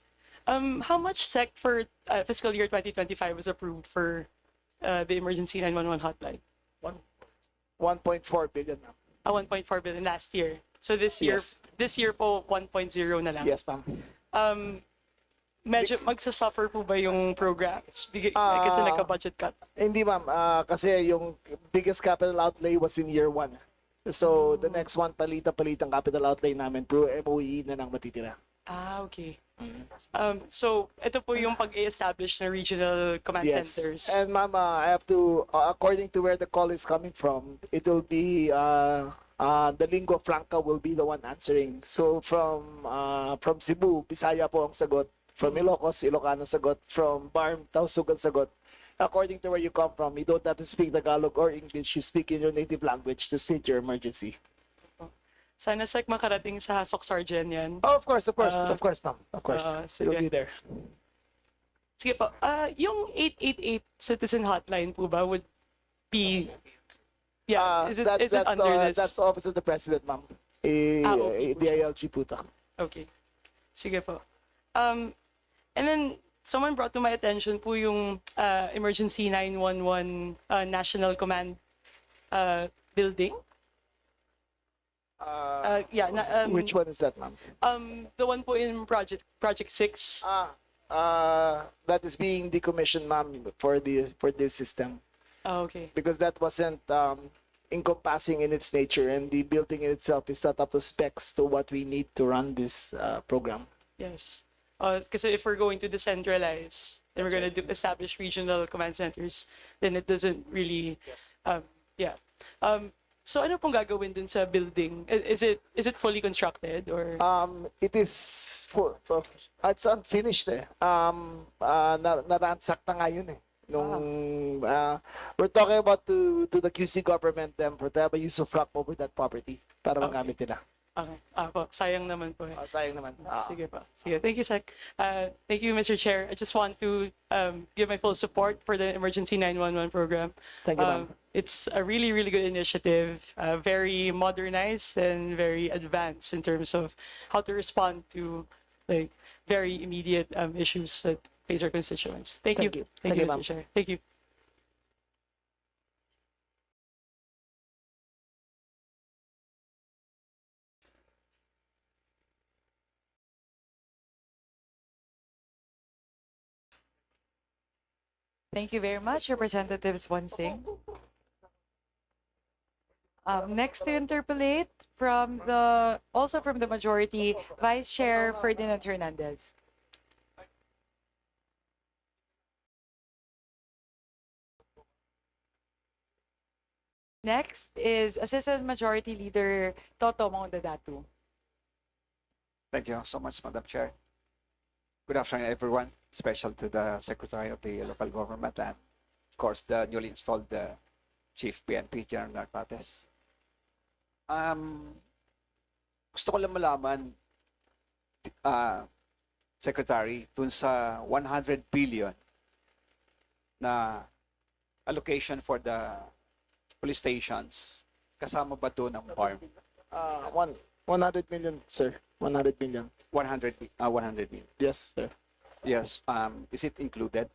How much SEC for fiscal year 2025 was approved for the emergency 911 hotline? 1.4 billion, ma'am. 1.4 billion last year. So this year, Yes. this year po 1.0 na lang. Yes, ma'am. Medyo magsasuffer po ba yung programs? Kasi nagka-budget cut. Hindi, ma'am. Kasi yung biggest capital outlay was in year 1. So the next one, palitan capital outlay namin, puro MOE na lang matitira. Okay. So ito po yung pag-establish na regional command centers. And ma'am, I have to, according to where the call is coming from, it will be, the lingua franca will be the one answering. So from Cebu, Bisaya po ang sagot. From Ilocos, Ilocano sagot. From Barm, Tausug ang sagot. According to where you come from, you don't have to speak Tagalog or English. You speak in your native language to state your emergency. Sana Sec makarating sa Soc-Sargen yan. Oh, of course, ma'am. Of course. It'll be there. Sige po. Yung 888 citizen hotline po ba would be... Yeah, is it under this? That's Office of the President, ma'am. Okay. DILG po to. Okay. Sige po. And then, someone brought to my attention po yung Emergency 911 National Command building. Which one is that, ma'am? The one po in Project 6. That is being decommissioned, ma'am, for this system. Okay. Because that wasn't encompassing in its nature, and the building in itself is not up to specs to what we need to run this program. Yes. Because if we're going to decentralize, then we're going to establish regional command centers, then it doesn't really, so ano pong gagawin dun sa building? Is it fully constructed or? It is it's unfinished eh. Naransak na nga yun eh. We're talking about to the QC government them for to have a use of rock over that property para magamit nila. Okay. Sayang naman po eh. Sayang naman. Sige po. Sige. Thank you, Sec. Thank you, Mr. Chair. I just want to give my full support for the Emergency 911 program. Thank you, ma'am. It's a really, really good initiative, very modernized and very advanced in terms of how to respond to like very immediate issues that face our constituents. Thank you. Thank you, Mr. Chair. Thank you. Thank you very much, Representative SUANSING. Next to interpolate also from the majority, Vice Chair Ferdinand Hernandez. Next is Assistant Majority Leader Toto Maundadatu. Thank you so much, Madam Chair. Good afternoon, everyone, especially to the Secretary of the Local Government and, of course, the newly installed Chief PNP, General Narcotes. Gusto ko lang malaman, Secretary, dun sa 100 billion na allocation for the police stations, kasama ba doon ang BARM? 100 million, sir. 100 million. 100 million. Yes, sir. Yes. Is it included?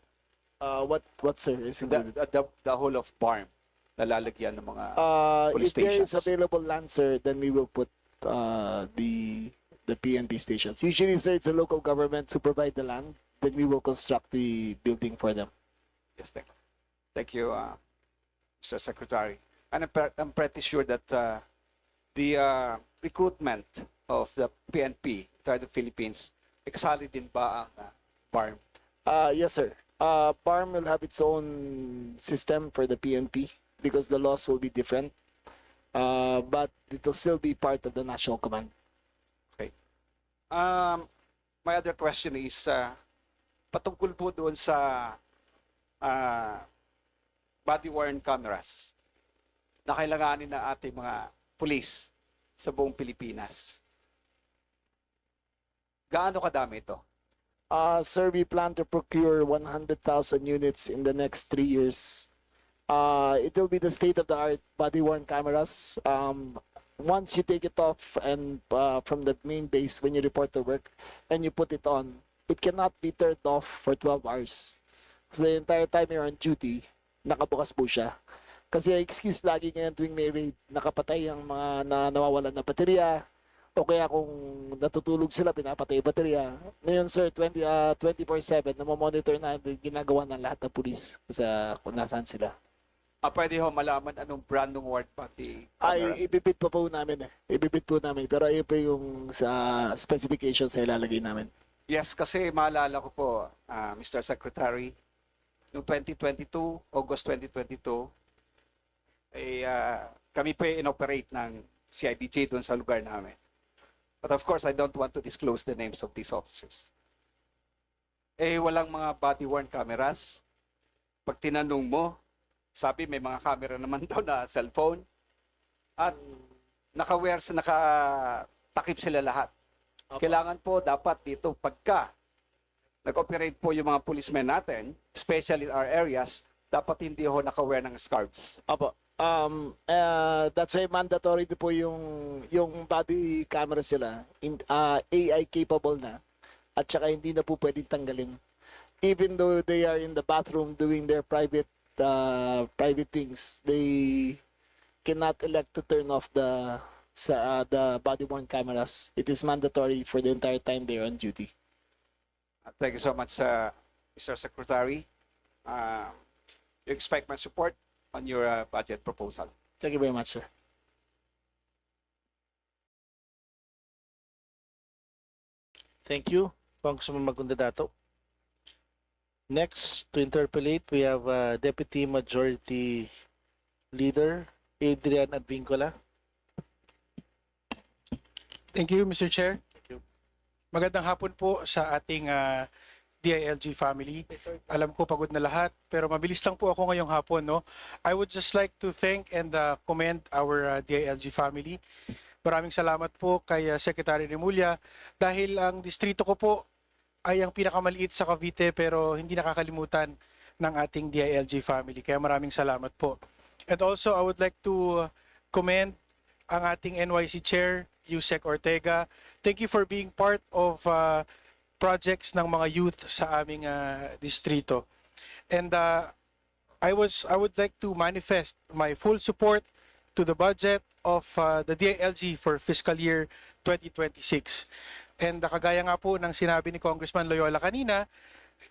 What, sir, is included? The whole of BARM na lalagyan ng mga police If there is stations. available land, sir, then we will put the PNP stations. Usually, sir, it's a local government to provide the land. Then we will construct the building for them. Yes, thank you, Mr. Secretary. And I'm pretty sure that the recruitment of the PNP to the Philippines, kasali din ba ang BARM? Yes, sir. BARM will have its own system for the PNP because the laws will be different. But it will still be part of the national command. Okay. My other question is patungkol po doon sa body-worn cameras na kailanganin ng ating mga pulis sa buong Pilipinas. Gaano kadami ito? Sir, we plan to procure 100,000 units in the next 3 years. It will be the state-of-the-art body-worn cameras. Once you take it off and from the main base when you report to work and you put it on, it cannot be turned off for 12 hours. So the entire time you're on duty, nakabukas po siya. Kasi excuse lagi ngayon tuwing may raid, nakapatay ang mga nawawalan na baterya, o kaya kung natutulog sila, pinapatay yung baterya. Ngayon, sir, 24/7, namomonitor na ginagawa ng lahat ng pulis sa kung nasaan sila. Pwede ho malaman anong brand ng ward body cameras? Ay, ibibid pa po namin eh. Ibibid po namin. Pero ayun pa yung sa specifications na ilalagay namin. Yes, kasi maalala ko po, Mr. Secretary, noong 2022, August 2022, kami po inoperate ng CIDJ doon sa lugar namin. But of course, I don't want to disclose the names of these officers. Walang mga body-worn cameras. Pag tinanong mo, sabi may mga camera naman daw na cellphone. At nakatakip sila lahat. Kailangan po dapat dito pagka nag-operate po yung mga policemen natin, especially in our areas, dapat hindi ho naka-wear ng scarves. Apo. That's why mandatory po yung body camera sila. AI capable na. At saka hindi na po pwedeng tanggalin. Even though they are in the bathroom doing their private things, they cannot elect to turn off the body-worn cameras. It is mandatory for the entire time they're on duty. Thank you so much, Mr. Secretary. You expect my support on your budget proposal. Thank you very much, sir. Thank you, Congressman Magundadato. Next, to interpolate, we have Deputy Majority Leader Adrian Advincola. Thank you, Mr. Chair. Magandang hapon po sa ating DILG family. Alam ko pagod na lahat, pero mabilis lang po ako ngayong hapon. No? I would just like to thank and commend our DILG family. Maraming salamat po kay Secretary Remulla dahil ang distrito ko po ay ang pinakamaliit sa Cavite pero hindi nakakalimutan ng ating DILG family. Kaya maraming salamat po. And also, I would like to commend ang ating NYC Chair, Yusek Ortega. Thank you for being part of projects ng mga youth sa aming distrito. And I would like to manifest my full support to the budget of the DILG for fiscal year 2026. And kagaya nga po ng sinabi ni Congressman Loyola kanina,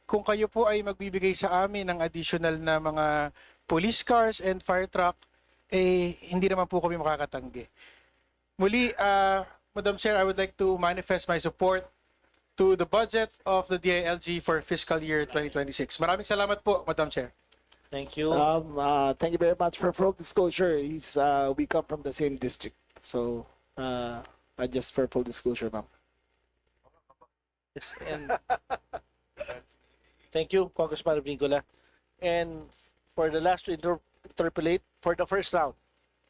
kung kayo po ay magbibigay sa amin ng additional na mga police cars and fire truck, hindi naman po kami makakatanggi. Muli, Madam Chair, I would like to manifest my support to the budget of the DILG for fiscal year 2026. Maraming salamat po, Madam Chair. Thank you. Thank you very much for full disclosure. We come from the same district. So, just for full disclosure, ma'am. Yes, and thank you, Congressman Vingola. And for the last to interpolate, for the first round,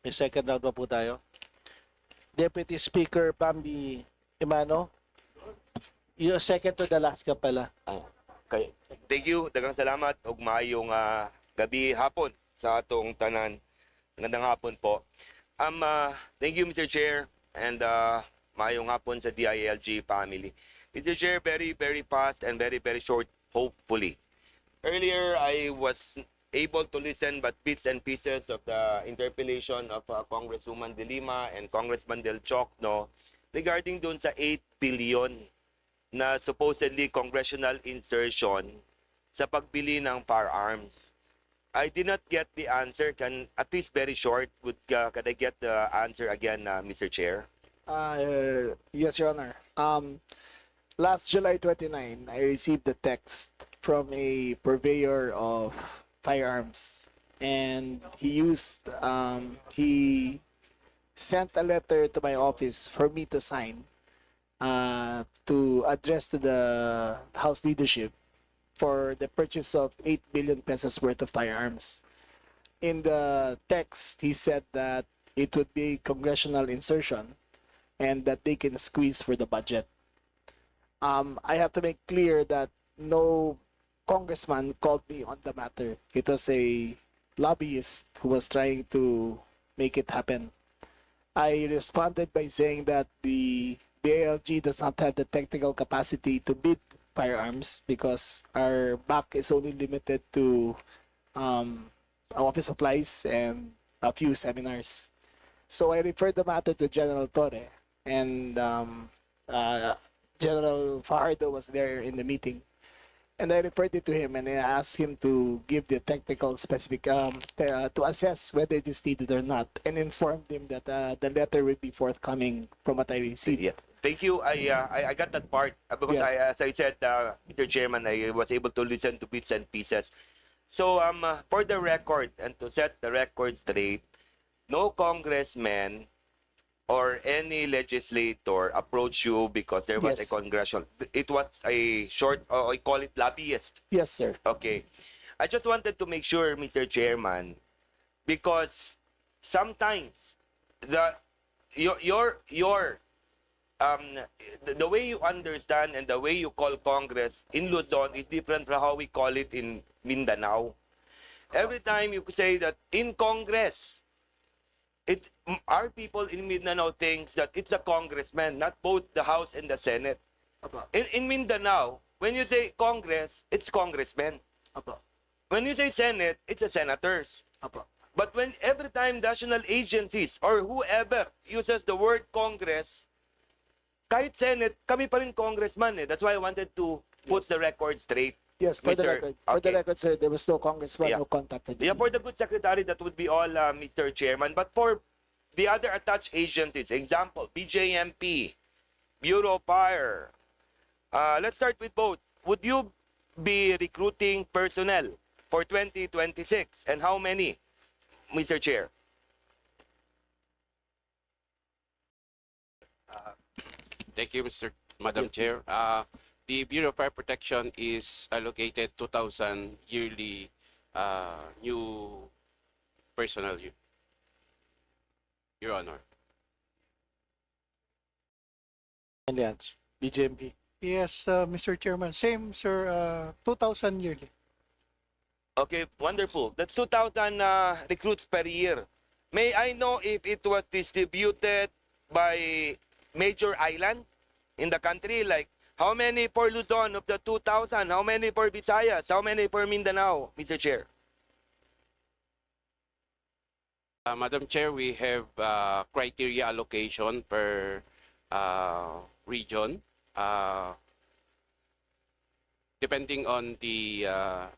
may second round pa po tayo. Deputy Speaker Bambi Imano, yung second to the last ka pala. Okay. Thank you. Daghang salamat ug maayong gabi hapon sa atong tanan. Magandang hapon po. Thank you Mr. Chair and maayong hapon sa DILG family. Mr. Chair, very fast and very short, hopefully. Earlier, I was able to listen but bits and pieces of the interpellation of Congresswoman De Lima and Congressman Del Chocno regarding dun sa 8 billion na supposedly congressional insertion sa pagbili ng firearms. I did not get the answer. Can at least very short. Could I get the answer again, Mr. Chair? Yes, Your Honor. Last July 29, I received the text from a purveyor of firearms, and he sent a letter to my office for me to sign, to address to the House leadership for the purchase of 8 billion pesos worth of firearms. In the text, he said that it would be congressional insertion and that they can squeeze for the budget. I have to make clear that no congressman called me on the matter. It was a lobbyist who was trying to make it happen. I responded by saying that the DILG does not have the technical capacity to bid firearms because our back is only limited to office supplies and a few seminars. So I referred the matter to General Torre, and General Fajardo was there in the meeting. And I referred it to him and I asked him to give the technical specific, to assess whether it is needed or not, and informed him that the letter will be forthcoming from what I received. Yeah. Thank you. I got that part because Yes. as I said, Mr. Chairman, I was able to listen to bits and pieces. So for the record and to set the record straight, no congressman or any legislator approach you because there was Yes. a congressional. It was a short, I call it lobbyist. Yes, sir. Okay. I just wanted to make sure, Mr. Chairman, because sometimes the way you understand and the way you call Congress in Luzon is different from how we call it in Mindanao. Every time you say that in Congress, our people in Mindanao thinks that it's a congressman, not both the House and the Senate. In Mindanao, when you say Congress, it's congressmen. When you say Senate, it's the senators. But every time national agencies or whoever uses the word Congress, kahit Senate, kami pa rin congressman eh. That's why I wanted to put the record straight. Yes, for the Mr. record. For the record, sir, there was no congressman who contacted me. Yeah, for the good secretary, that would be all, Mr. Chairman. But for the other attached agencies, example, BJMP, Bureau of Fire, let's start with both. Would you be recruiting personnel for 2026? And how many, Mr. Chair? Thank you, Madam Chair. The Bureau of Fire Protection is allocated 2,000 yearly new personnel, Your Honor. Alliance, BJMP. Yes, Mr. Chairman. Same, sir. 2,000 yearly. Okay, wonderful. That's 2,000 recruits per year. May I know if it was distributed by major island in the country? Like, how many for Luzon of the 2,000? How many for Visayas? How many for Mindanao, Mr. Chair? Madam Chair, we have criteria allocation per region. Depending on the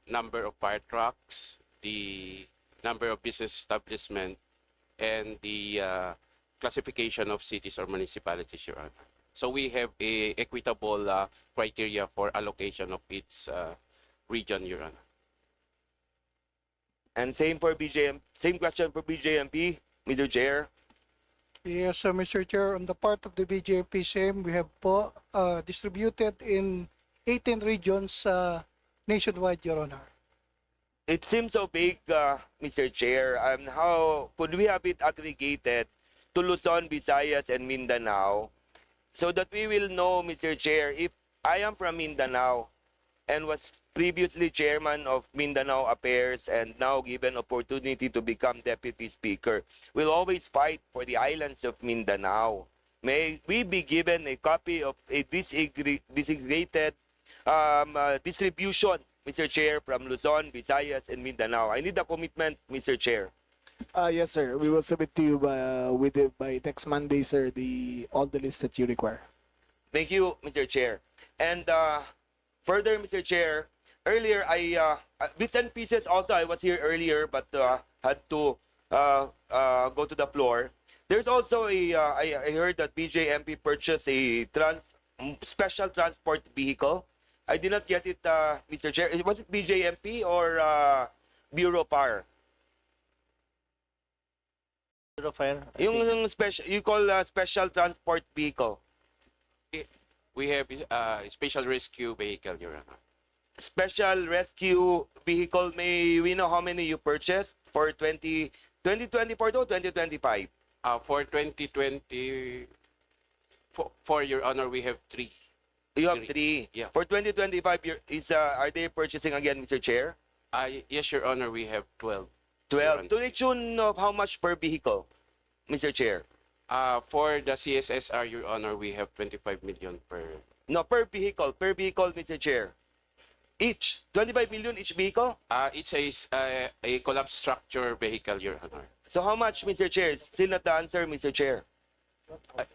number of fire trucks, the number of business establishment, and the classification of cities or municipalities, Your Honor. So we have a equitable criteria for allocation of its region, Your Honor. And same for same question for BJMP, Mr. Chair. Yes, Mr. Chair, on the part of the BJP same, we have po distributed in 18 regions nationwide, Your Honor. It seems so big, Mr. Chair. How could we have it aggregated to Luzon, Visayas, and Mindanao so that we will know, Mr. Chair, if I am from Mindanao and was previously chairman of Mindanao Affairs and now given opportunity to become deputy speaker, will always fight for the islands of Mindanao. May we be given a copy of a disaggregated distribution, Mr. Chair, from Luzon, Visayas, and Mindanao. I need a commitment, Mr. Chair. Yes, sir. We will submit to you by next Monday, sir, all the lists that you require. Thank you, Mr. Chair. And further, Mr. Chair, earlier bits and pieces also, I was here earlier but had to go to the floor. There's also I heard that BJMP purchased a special transport vehicle. I did not get it, Mr. Chair. Was it BJMP or Bureau of Fire? Bureau of Fire. Yung special, you call special transport vehicle. We have a special rescue vehicle, Your Honor. Special rescue vehicle, may we know how many you purchased for 2024 to 2025? For 2020, for Your Honor, we have 3. You have 3. Yeah. For 2025, are they purchasing again, Mr. Chair? Yes, Your Honor, we have 12. 12. To the tune of how much per vehicle, Mr. Chair? For the CSSR, Your Honor, we have 25 million per. No, per vehicle, Mr. Chair. Each 25 million each vehicle. It's a collapse structure vehicle, Your Honor. So how much, Mr. Chair? Still not the answer, Mr. Chair.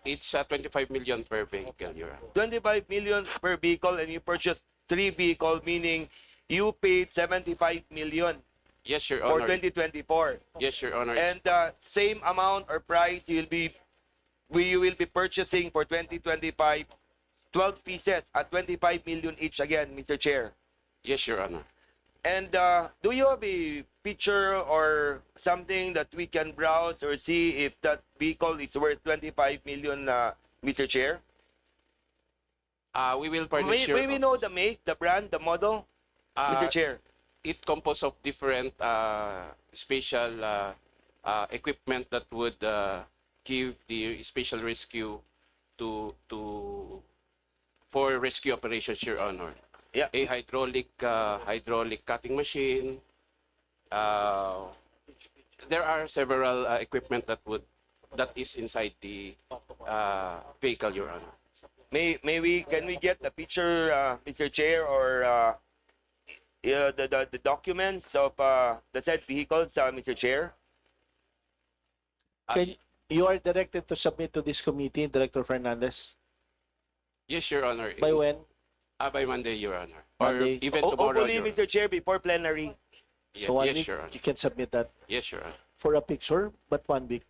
It's 25 million per vehicle, Your Honor. 25 million per vehicle, and you purchased 3 vehicles, meaning you paid 75 million. Yes, Your For Honor. 2024. Yes, Your Honor. And the same amount or price you will be purchasing for 2025, 12 pieces at 25 million each again, Mr. Chair. Yes, Your Honor. And do you have a picture or something that we can browse or see if that vehicle is worth 25 million, Mr. Chair? We will furnish May we know the make, the brand, the model, Mr. Chair? It composed of different special equipment that would give the special rescue for rescue operations, Your Honor. Yeah. A hydraulic cutting machine. There are several equipment that is inside the vehicle, Your Honor. Can we get the picture, Mr. Chair, or the documents of the said vehicles, Mr. Chair? You are directed to submit to this committee, Director Fernandez. Yes, Your Honor. By when? By Monday, Your Honor. Monday. Or even tomorrow, Hopefully, Your Mr. Chair, before plenary. Yeah, So 1 yes, week, Your Honor. you can submit that Yes, Your Honor. for a picture, but 1 week.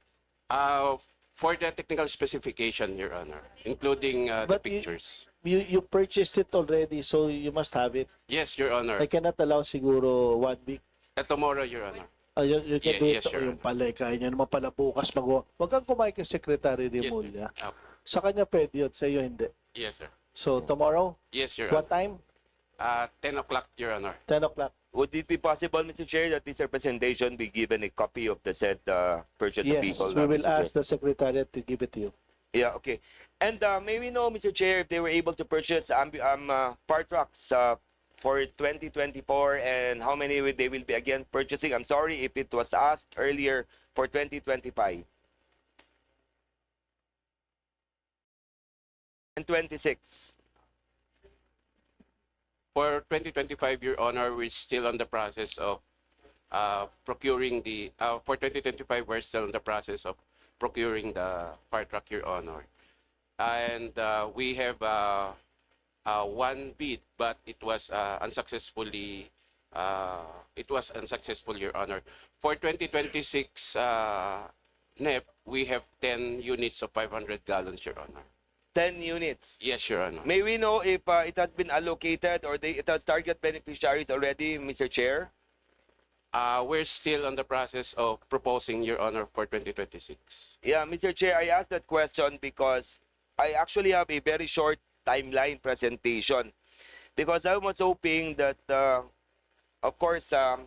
For the technical specification, Your Honor, including the But pictures. You purchased it already, so you must have it. Yes, Your Honor. I cannot allow siguro 1 week. Tomorrow, Your Honor. You can Yeah, do yes, it. Your Yung pala, kaya nyo naman pala bukas magawa. Huwag kang kumain kay Secretary de Yes, Mulya. sir. Sa kanya pwede yun, sa iyo hindi. Yes, sir. So, tomorrow, Yes, Your what Honor. time? 10 o'clock, Your Honor. 10 o'clock. Would it be possible, Mr. Chair, that this representation be given a copy of the said purchase Yes, vehicle? we will Mr. Chair? ask the Secretariat to give it to you. Yeah, okay. And may we know, Mr. Chair, if they were able to purchase fire trucks for 2024 and how many they will be again purchasing? I'm sorry if it was asked earlier for 2025. And 26. For 2025, Your Honor, we're still on the process of procuring for 2025, we're still in the process of procuring the fire truck, Your Honor. And we have one bid, but it was unsuccessful, Your Honor. For 2026 NEP, we have 10 units of 500 gallons, Your Honor. 10 units. Yes, Your Honor. May we know if it has been allocated or it has target beneficiaries already, Mr. Chair? We're still on the process of proposing, Your Honor, for 2026. Yeah, Mr. Chair, I asked that question because I actually have a very short timeline presentation. Because I was hoping that, of course, under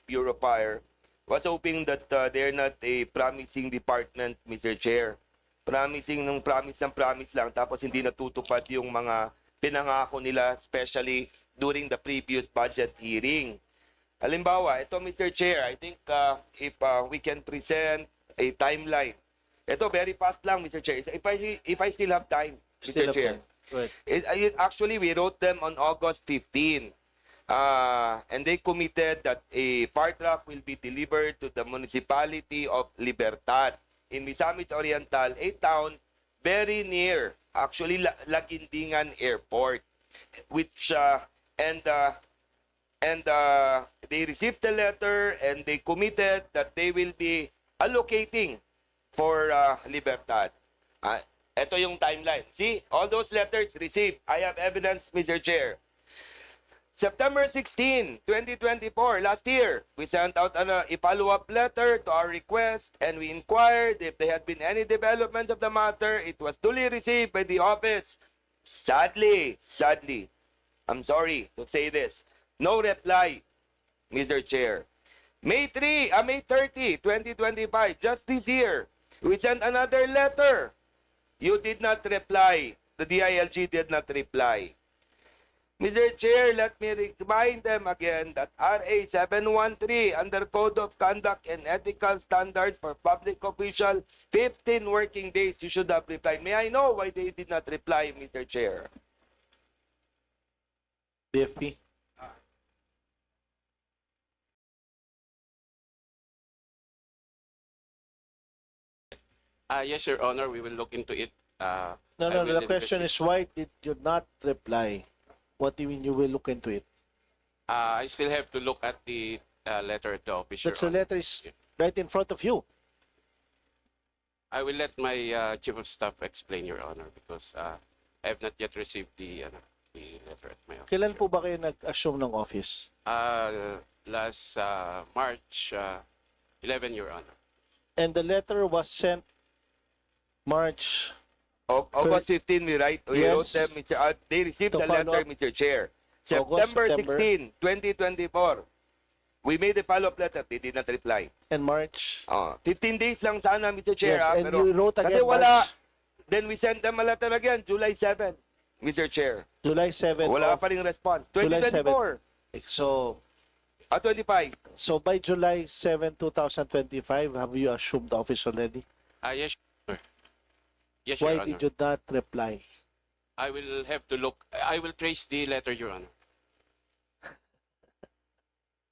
Bureau of Fire, was hoping that they're not a promising department, Mr. Chair. Promising ng promise lang, tapos hindi natutupad yung mga pinangako nila, especially during the previous budget hearing. Halimbawa, ito Mr. Chair, I think if we can present a timeline. Ito very fast lang Mr. Chair. If I still have time, Mr. Chair. Right. Actually, we wrote them on August 15. And they committed that a fire truck will be delivered to the municipality of Libertad in Misamis Oriental, a town very near, actually, Lagindingan Airport, which and they received the letter and they committed that they will be allocating for Libertad. Ito yung timeline. See, all those letters received. I have evidence, Mr. Chair. September 16, 2024, last year, we sent out a follow-up letter to our request and we inquired if there had been any developments of the matter. It was duly received by the office. Sadly, I'm sorry to say this, no reply, Mr. Chair. May 30, 2025, just this year, we sent another letter. You did not reply. The DILG did not reply. Mr. Chair, let me remind them again that RA 713 under Code of Conduct and Ethical Standards for Public Official, 15 working days you should have replied. May I know why they did not reply, Mr. Chair? BFP. Yes, Your Honor, we will look into it. No, the question is why did you not reply? What do you mean you will look into it? I still have to look at the letter at the office, Your That's the Honor. letter is right in front of you. I will let my Chief of Staff explain, Your Honor, because I have not yet received the letter at my office. Kailan po ba kayo nag-assume ng office? Last March 11, Your Honor. And the letter was sent March August 15, we wrote Yes. them, they received To the letter, follow up. Mr. Chair. August, September September. 16, 2024. We made a follow-up letter. They did not reply. and March. 15 days lang sana, Mr. Chair. Yes, and pero you wrote kasi again wala. March. Then we sent them a letter again, July 7, Mr. Chair. July 7. Wala of- pa ring response. July 2024. So, 25. so by July 7, 2025, have you assumed the office already? Yes, sir. Yes, Why Your Honor. did you not reply? I will have to look. I will trace the letter, Your Honor.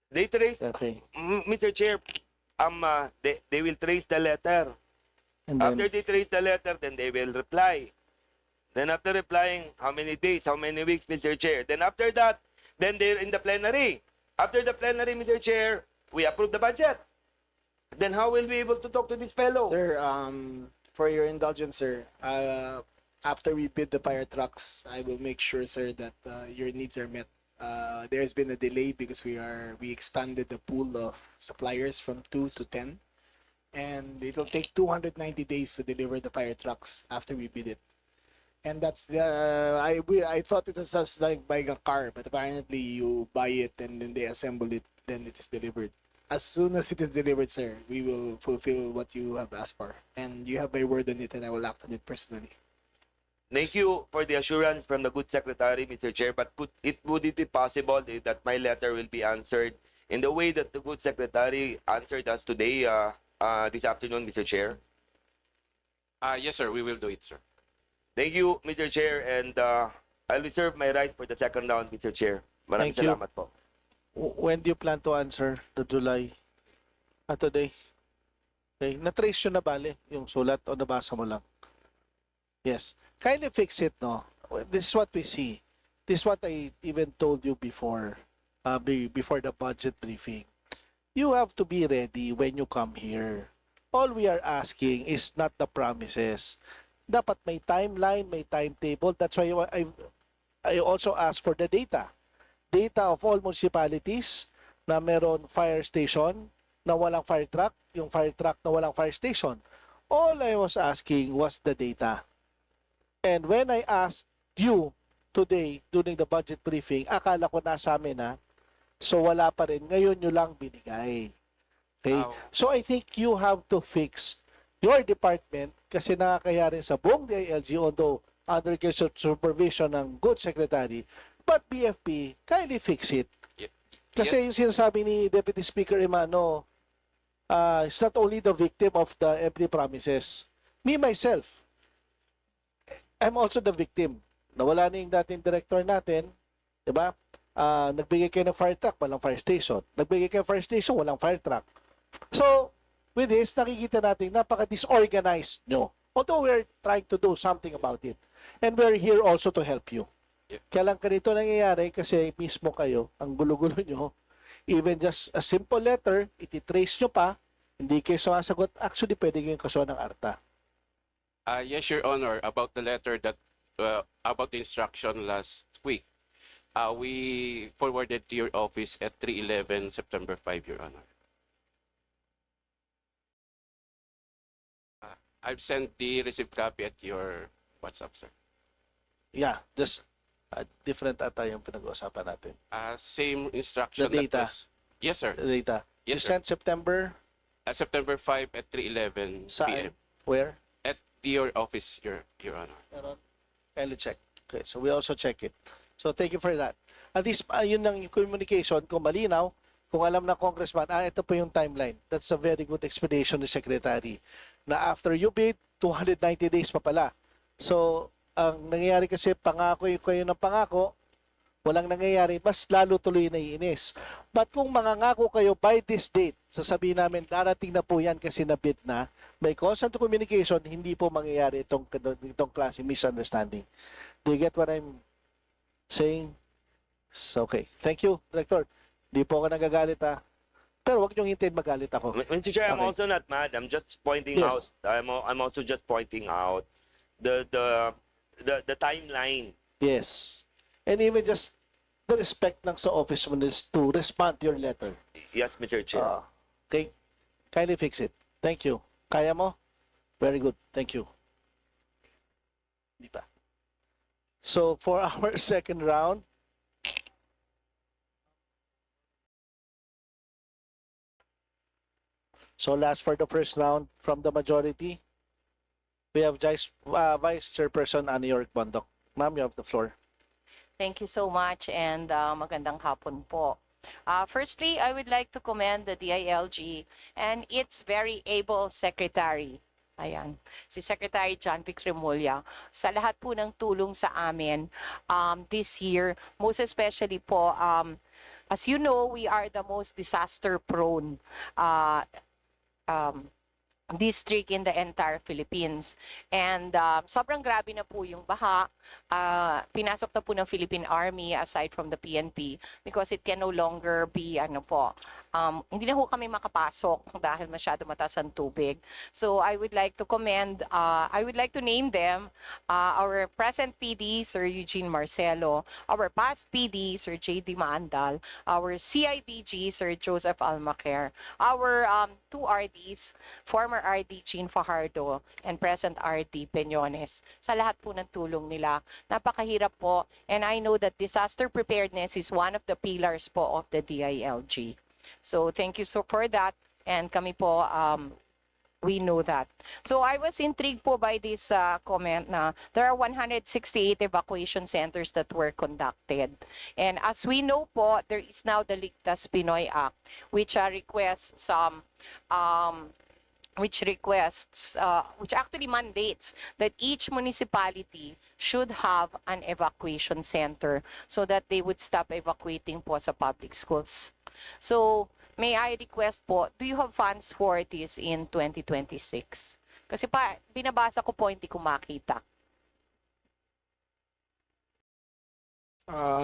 They trace, Okay. Mr. Chair, they will trace the letter. And After then, they trace the letter, then they will reply. Then after replying, how many days, how many weeks, Mr. Chair? Then after that, then they're in the plenary. After the plenary, Mr. Chair, we approve the budget. Then how will we be able to talk to this fellow? Sir, for your indulgence, sir, after we bid the fire trucks, I will make sure, sir, that your needs are met. There's been a delay because we expanded the pool of suppliers from 2 to 10, and it'll take 290 days to deliver the fire trucks after we bid it. And that's I thought it was just like buying a car, but apparently you buy it and then they assemble it, then it is delivered. As soon as it is delivered, sir, we will fulfill what you have asked for. And you have my word on it, and I will act on it personally. Thank you for the assurance from the good secretary, Mr. Chair, but would it be possible that my letter will be answered in the way that the good secretary answered us today, this afternoon, Mr. Chair? Yes, sir. We will do it, sir. Thank you, Mr. Chair, and I'll reserve my right for the second round, Mr. Chair. Maraming Thank you. salamat po. when do you plan to answer the July? Today? Okay. Na-trace yun na bale, yung sulat o nabasa mo lang? Yes. Kindly fix it, no? This is what we see. This is what I even told you before, before the budget briefing. You have to be ready when you come here. All we are asking is not the promises. Dapat may timeline, may timetable. That's why I also asked for the data. data of all municipalities na meron fire station na walang fire truck, yung fire truck na walang fire station. All I was asking was the data. And when I asked you today during the budget briefing, akala ko nasa amin na. So wala pa rin. Ngayon nyo lang binigay. Okay? So I think you have to fix your department kasi nakakaya rin sa buong DILG, although under supervision ng good secretary, but BFP, kindly fix it. Kasi yung sinasabi ni Deputy Speaker Emano, it's not only the victim of the empty promises. Me, myself, I'm also the victim. Nawala na yung dating director natin, di ba? Nagbigay kayo ng fire truck, walang fire station. Nagbigay kayo ng fire station, walang fire truck. So, with this, nakikita natin napaka-disorganized nyo. Although we're trying to do something about it. And we're here also to help you. Kaya lang ganito nangyayari kasi mismo kayo, ang gulo-gulo nyo, even just a simple letter, ititrace nyo pa, hindi kayo sumasagot, actually pwede kayong kasuhan ng ARTA. Yes, Your Honor, about the letter that, about the instruction last week, we forwarded to your office at 3/11 September 5, Your Honor. I've sent the received copy at your WhatsApp, sir. Yeah, just different ata yung pinag-uusapan natin. Same instruction. The data. Yes, sir. The data. You Yes, sir. sent September? September 5 at 3:11 Saan? p.m. Where? At your office, Your Honor. Kindly check. Okay, so we also check it. So thank you for that. At least, yun ang communication, kung malinaw, kung alam na congressman, ito po yung timeline. That's a very good explanation ni Secretary. Na after you bid, 290 days pa pala. So, ang nangyayari kasi, pangako kayo ng pangako, walang nangyayari, mas lalo tuloy na iinis. But kung mangangako kayo by this date, sasabihin namin, darating na po yan kasi nabid na, may constant communication, hindi po mangyayari itong klase misunderstanding. Do you get what I'm saying? So, okay. Thank you, Director. Di po ako nagagalit ha. Pero wag niyong hintayin magalit ako. Mr. Chair, I'm Okay. also not mad. I'm just pointing out. Yes. I'm also just pointing out the timeline. Yes. And even just the respect ng sa office mo is to respond to your letter. Yes, Mr. Chair. Okay. Kindly fix it. Thank you. Kaya mo? Very good. Thank you. Di ba? So, for our second round, so last for the first round from the majority, we have Vice Chairperson Annie York Bondok. Ma'am, you have the floor. Thank you so much and magandang hapon po. Firstly, I would like to commend the DILG and its very able secretary. Ayan, si Secretary John Vic Remulla, sa lahat po ng tulong sa amin this year, most especially po, as you know, we are the most disaster-prone district in the entire Philippines. And sobrang grabe na po yung baha. Pinasok na po ng Philippine Army aside from the PNP because it can no longer be, hindi na po kami makapasok dahil masyado mataas ang tubig. So I would like to commend, I would like to name them, our present PD, Sir Eugene Marcelo, our past PD, Sir J.D. Maandal, our CIDG, Sir Joseph Almaquer, our two RDs, former RD Jean Fajardo, and present RD Peñones. Sa lahat po ng tulong nila, napakahirap po, and I know that disaster preparedness is one of the pillars po of the DILG. So thank you so for that, and kami po, we know that. So I was intrigued po by this comment na there are 168 evacuation centers that were conducted. And as we know po, there is now the Ligtas Pinoy Act, which requests which actually mandates that each municipality should have an evacuation center so that they would stop evacuating po sa public schools. So, may I request po, do you have funds for this in 2026? Kasi binabasa ko po, hindi ko makita.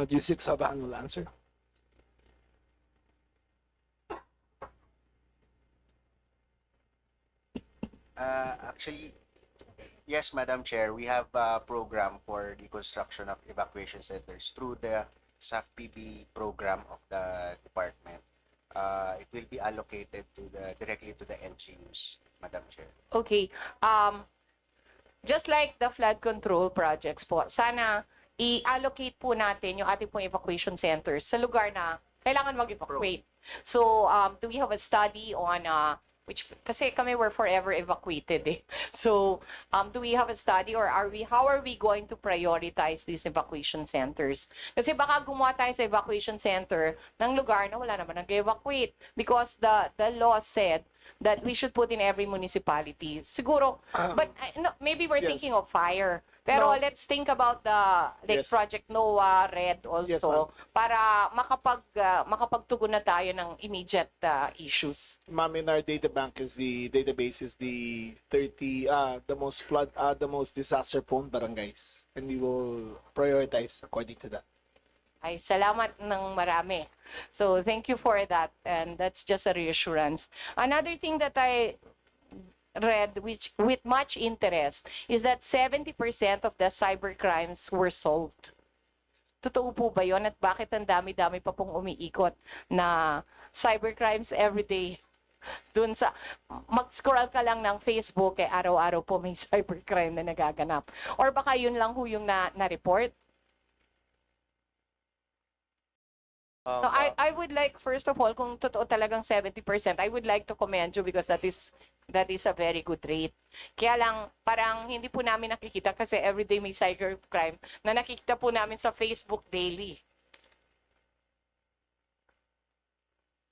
Yusik Sabang will answer. Actually, yes, Madam Chair, we have a program for the construction of evacuation centers through the SAF-PB program of the department, it will be allocated to directly to the LGUs, Madam Chair. Okay. Just like the flood control projects po, sana i-allocate po natin yung ating pong evacuation centers sa lugar na kailangan mag-evacuate. So, do we have a study on kasi kami were forever evacuated eh. So, do we have a study or how are we going to prioritize these evacuation centers? Kasi baka gumawa tayo sa evacuation center ng lugar na wala naman nag-evacuate because the law said that we should put in every municipality. Siguro, but no, maybe we're yes. thinking of fire. Pero No. let's think about the Yes. Project Noah, Red Yes, also, para makapagtugon na tayo ng immediate issues. Ma'am, in our data bank is the database is the 30 the most disaster prone barangays, and we will prioritize according to that. Ay, salamat ng marami. So, thank you for that. And that's just a reassurance. Another thing that I read with much interest is that 70% of the cyber crimes were solved. Totoo po ba yun? At bakit ang dami-dami pa pong umiikot na cyber crimes every day? Dun sa, mag-scroll ka lang ng Facebook, araw-araw po may cybercrime na nagaganap. Or baka yun lang ho yung na-report? No, I would like, first of all, kung totoo talagang 70%, I would like to commend you because that is a very good rate. Kaya lang, parang hindi po namin nakikita kasi everyday may cybercrime na nakikita po namin sa Facebook daily.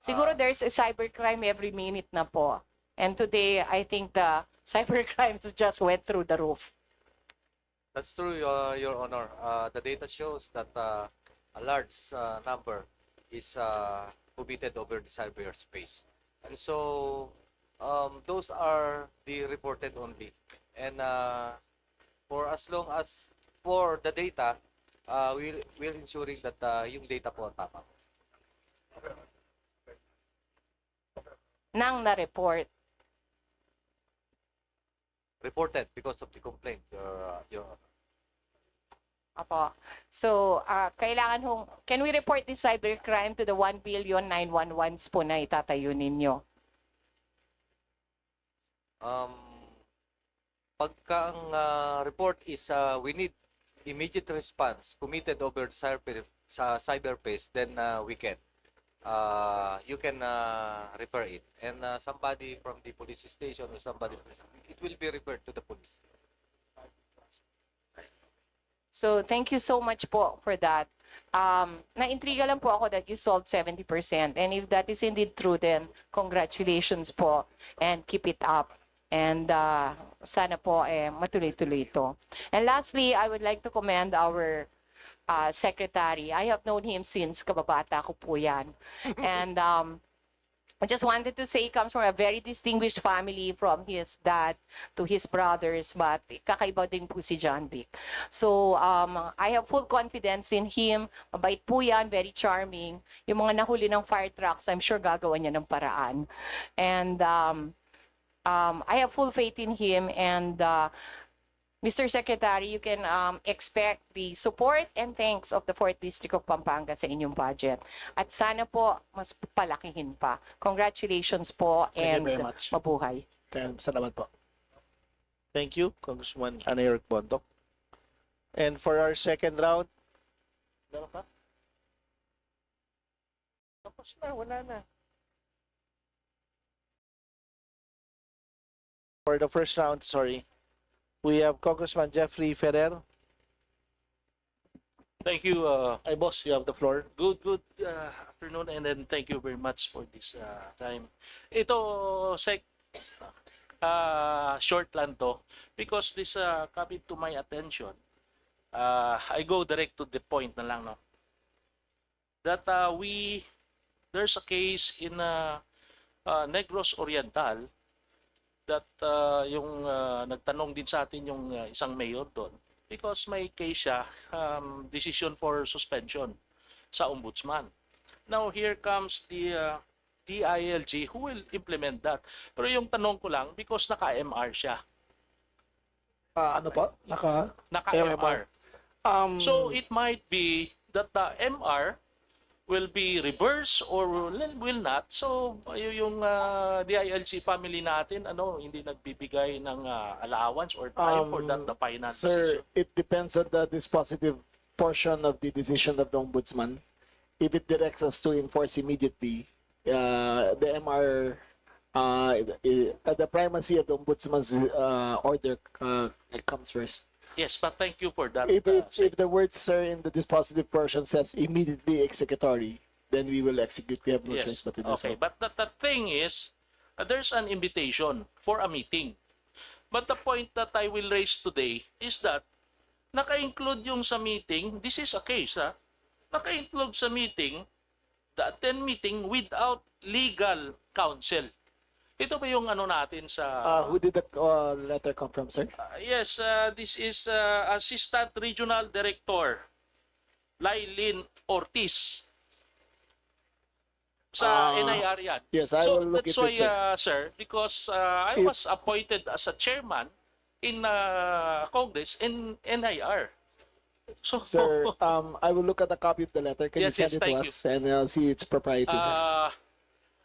Siguro there's a cybercrime every minute na po. And today, I think the cybercrimes just went through the roof. That's true, Your Honor. The data shows that a large number is committed over the cyberspace. And so, those are the reported only. And for as long as for the data, we'll ensuring that yung data po tama. Nang na-report. Reported because of the complaint, Your Honor. Apo. So, kailangan can we report this cybercrime to the 1 billion 911s po na itatayo ninyo? Pagka ang report is we need immediate response committed over the cyberspace, then we can. You can refer it. And somebody from the police station or somebody, it will be referred to the police. So, thank you so much po for that. Na-intriga lang po ako that you solved 70%. And if that is indeed true, then congratulations po and keep it up. And sana po matuloy-tuloy ito. And lastly, I would like to commend our secretary. I have known him since kababata ko po yan. And I just wanted to say he comes from a very distinguished family from his dad to his brothers, but kakaiba din po si John Vic. So, I have full confidence in him. Mabait po yan, very charming. Yung mga nahuli ng fire trucks, I'm sure gagawa niya ng paraan. And I have full faith in him, and Mr. Secretary, you can expect the support and thanks of the 4th District of Pampanga sa inyong budget. At sana po, mas palakihin pa. Congratulations po and Thank you very much. mabuhay. Salamat po. Thank you, Congressman Anayork Bondok. And for our second round, meron pa? Tapos na, wala na. For the first round, sorry, we have Congressman Jeffrey Ferrer. Thank you. Hey, boss, you have the floor. Good afternoon, and then thank you very much for this time. Ito, short lang to because this coming to my attention. I go direct to the point na lang, no? That there's a case in Negros Oriental that yung nagtanong din sa atin yung isang mayor doon because may case siya, decision for suspension sa ombudsman. Now here comes the DILG who will implement that. Pero yung tanong ko lang because naka-MR siya. Ano po? Naka-MR. So it might be that the MR will be reversed or will not. So yung DILG family natin hindi nagbibigay ng allowance or time for that the finance Sir, issue. it depends on the dispositive portion of the decision of the ombudsman. If it directs us to enforce immediately, the MR, the primacy of the ombudsman's order comes first. Yes, but thank you for that. If the word sir in the dispositive portion says immediately executory, then we will execute. We have no choice but to do so. Okay, but the thing is, there's an invitation for a meeting. But the point that I will raise today is that naka-include yung sa meeting, this is a case, naka-include sa meeting, the attend meeting without legal counsel. Ito ba yung natin sa... Who did the letter come from, sir? Yes, this is Assistant Regional Director, Lailin Ortiz. Sa NIR yan. Yes, I will look that's into why, it, sir, because I was appointed as a chairman in Congress in NIR. So, Sir, I will look at a copy of the letter. Can you Yes, send yes, it to thank us? And I'll see its propriety, sir.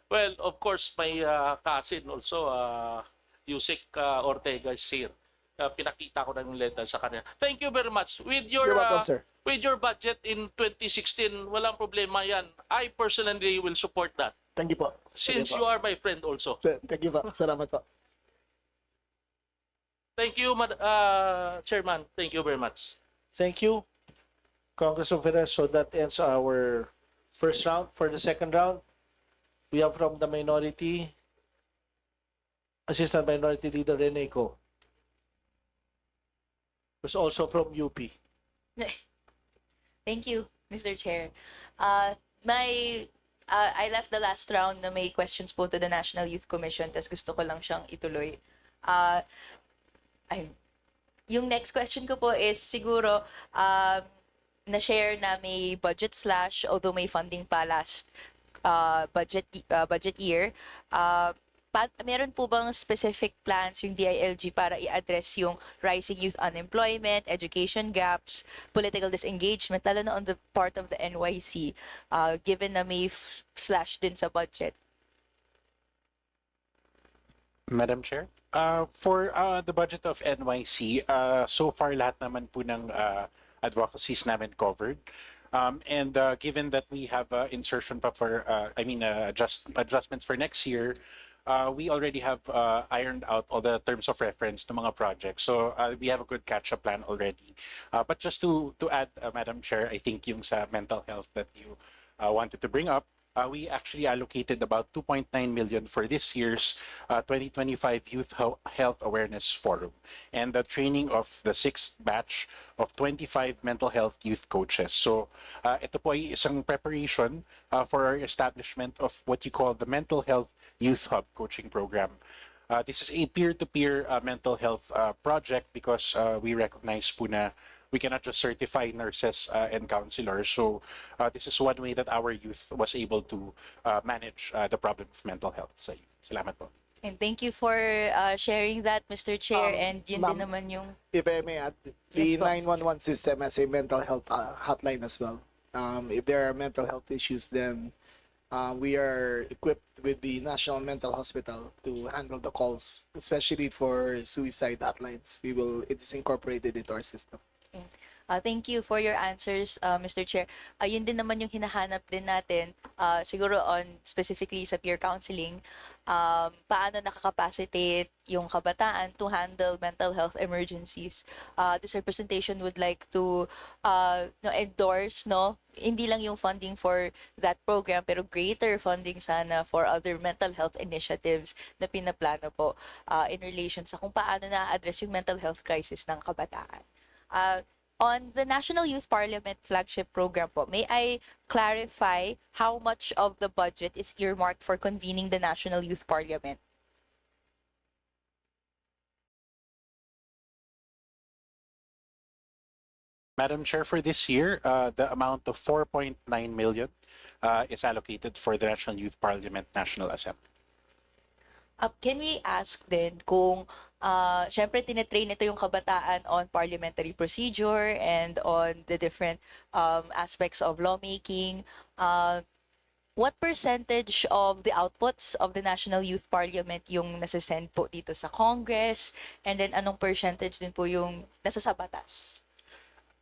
well, of course, my cousin also, Yusek Ortega is here. Pinakita ko na yung letter sa kanya. Thank you very much. With your, You're welcome, sir. With your budget in 2016, walang problema yan. I personally will support that. Thank you po. Since Thank you are my friend also. Sir, thank you po. Salamat po. Thank you, Chairman. Thank you very much. Thank you, Congressman Perez. So that ends our first round. For the second round, we have from the minority, Assistant Minority Leader Rene Ko, who's also from UP. Thank you, Mr. Chair. I left the last round na may questions po to the National Youth Commission, tas gusto ko lang siyang ituloy. Yung next question ko po is siguro na-share na may budget slash, although may funding pa last budget year. Meron po bang specific plans yung DILG para i-address yung rising youth unemployment, education gaps, political disengagement, lalo na on the part of the NYC, given na may slash din sa budget? Madam Chair? For the budget of NYC, so far lahat naman po ng advocacies namin covered. And given that we have insertion pa for, adjustments for next year, we already have ironed out all the terms of reference to mga projects. So we have a good catch-up plan already. But just to add, Madam Chair, I think yung sa mental health that you wanted to bring up, we actually allocated about 2.9 million for this year's 2025 Youth Health Awareness Forum and the training of the 6th batch of 25 mental health youth coaches. So ito po ay isang preparation for our establishment of what you call the Mental Health Youth Hub Coaching Program. This is a peer-to-peer mental health project because we recognize po na we cannot just certify nurses and counselors. So this is one way that our youth was able to manage the problem of mental health sa youth. Salamat po. And thank you for sharing that, Mr. Chair. And yun din naman yung... If I may add, the 911 system has a mental health hotline as well. If there are mental health issues, then we are equipped with the National Mental Hospital to handle the calls, especially for suicide hotlines. It is incorporated into our system. Thank you for your answers, Mr. Chair. Yun din naman yung hinahanap din natin, siguro on specifically sa peer counseling, paano nakakapacitate yung kabataan to handle mental health emergencies. This representation would like to endorse, hindi lang yung funding for that program, pero greater funding sana for other mental health initiatives na pinaplano po in relation sa kung paano na-address yung mental health crisis ng kabataan. On the National Youth Parliament flagship program po, may I clarify how much of the budget is earmarked for convening the National Youth Parliament? Madam Chair, for this year, the amount of 4.9 million is allocated for the National Youth Parliament National Assembly. Can we ask din kung syempre tinetrain ito yung kabataan on parliamentary procedure and on the different aspects of lawmaking. What percentage of the outputs of the National Youth Parliament yung nasasend po dito sa Congress? And then anong percentage din po yung nasa sa batas?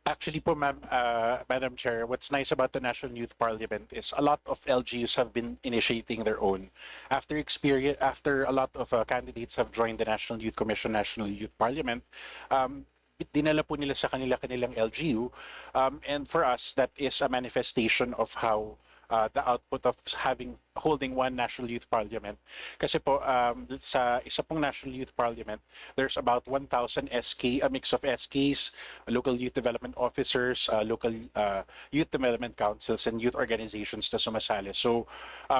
Actually po, Madam Chair, what's nice about the National Youth Parliament is a lot of LGUs have been initiating their own. After a lot of candidates have joined the National Youth Commission, National Youth Parliament, dinala po nila sa kanilang LGU. And for us, that is a manifestation of how the output of holding one National Youth Parliament. Kasi po, sa isa pong National Youth Parliament, there's about 1,000 SK, a mix of SKs, local youth development officers, local youth development councils, and youth organizations na sumasali. So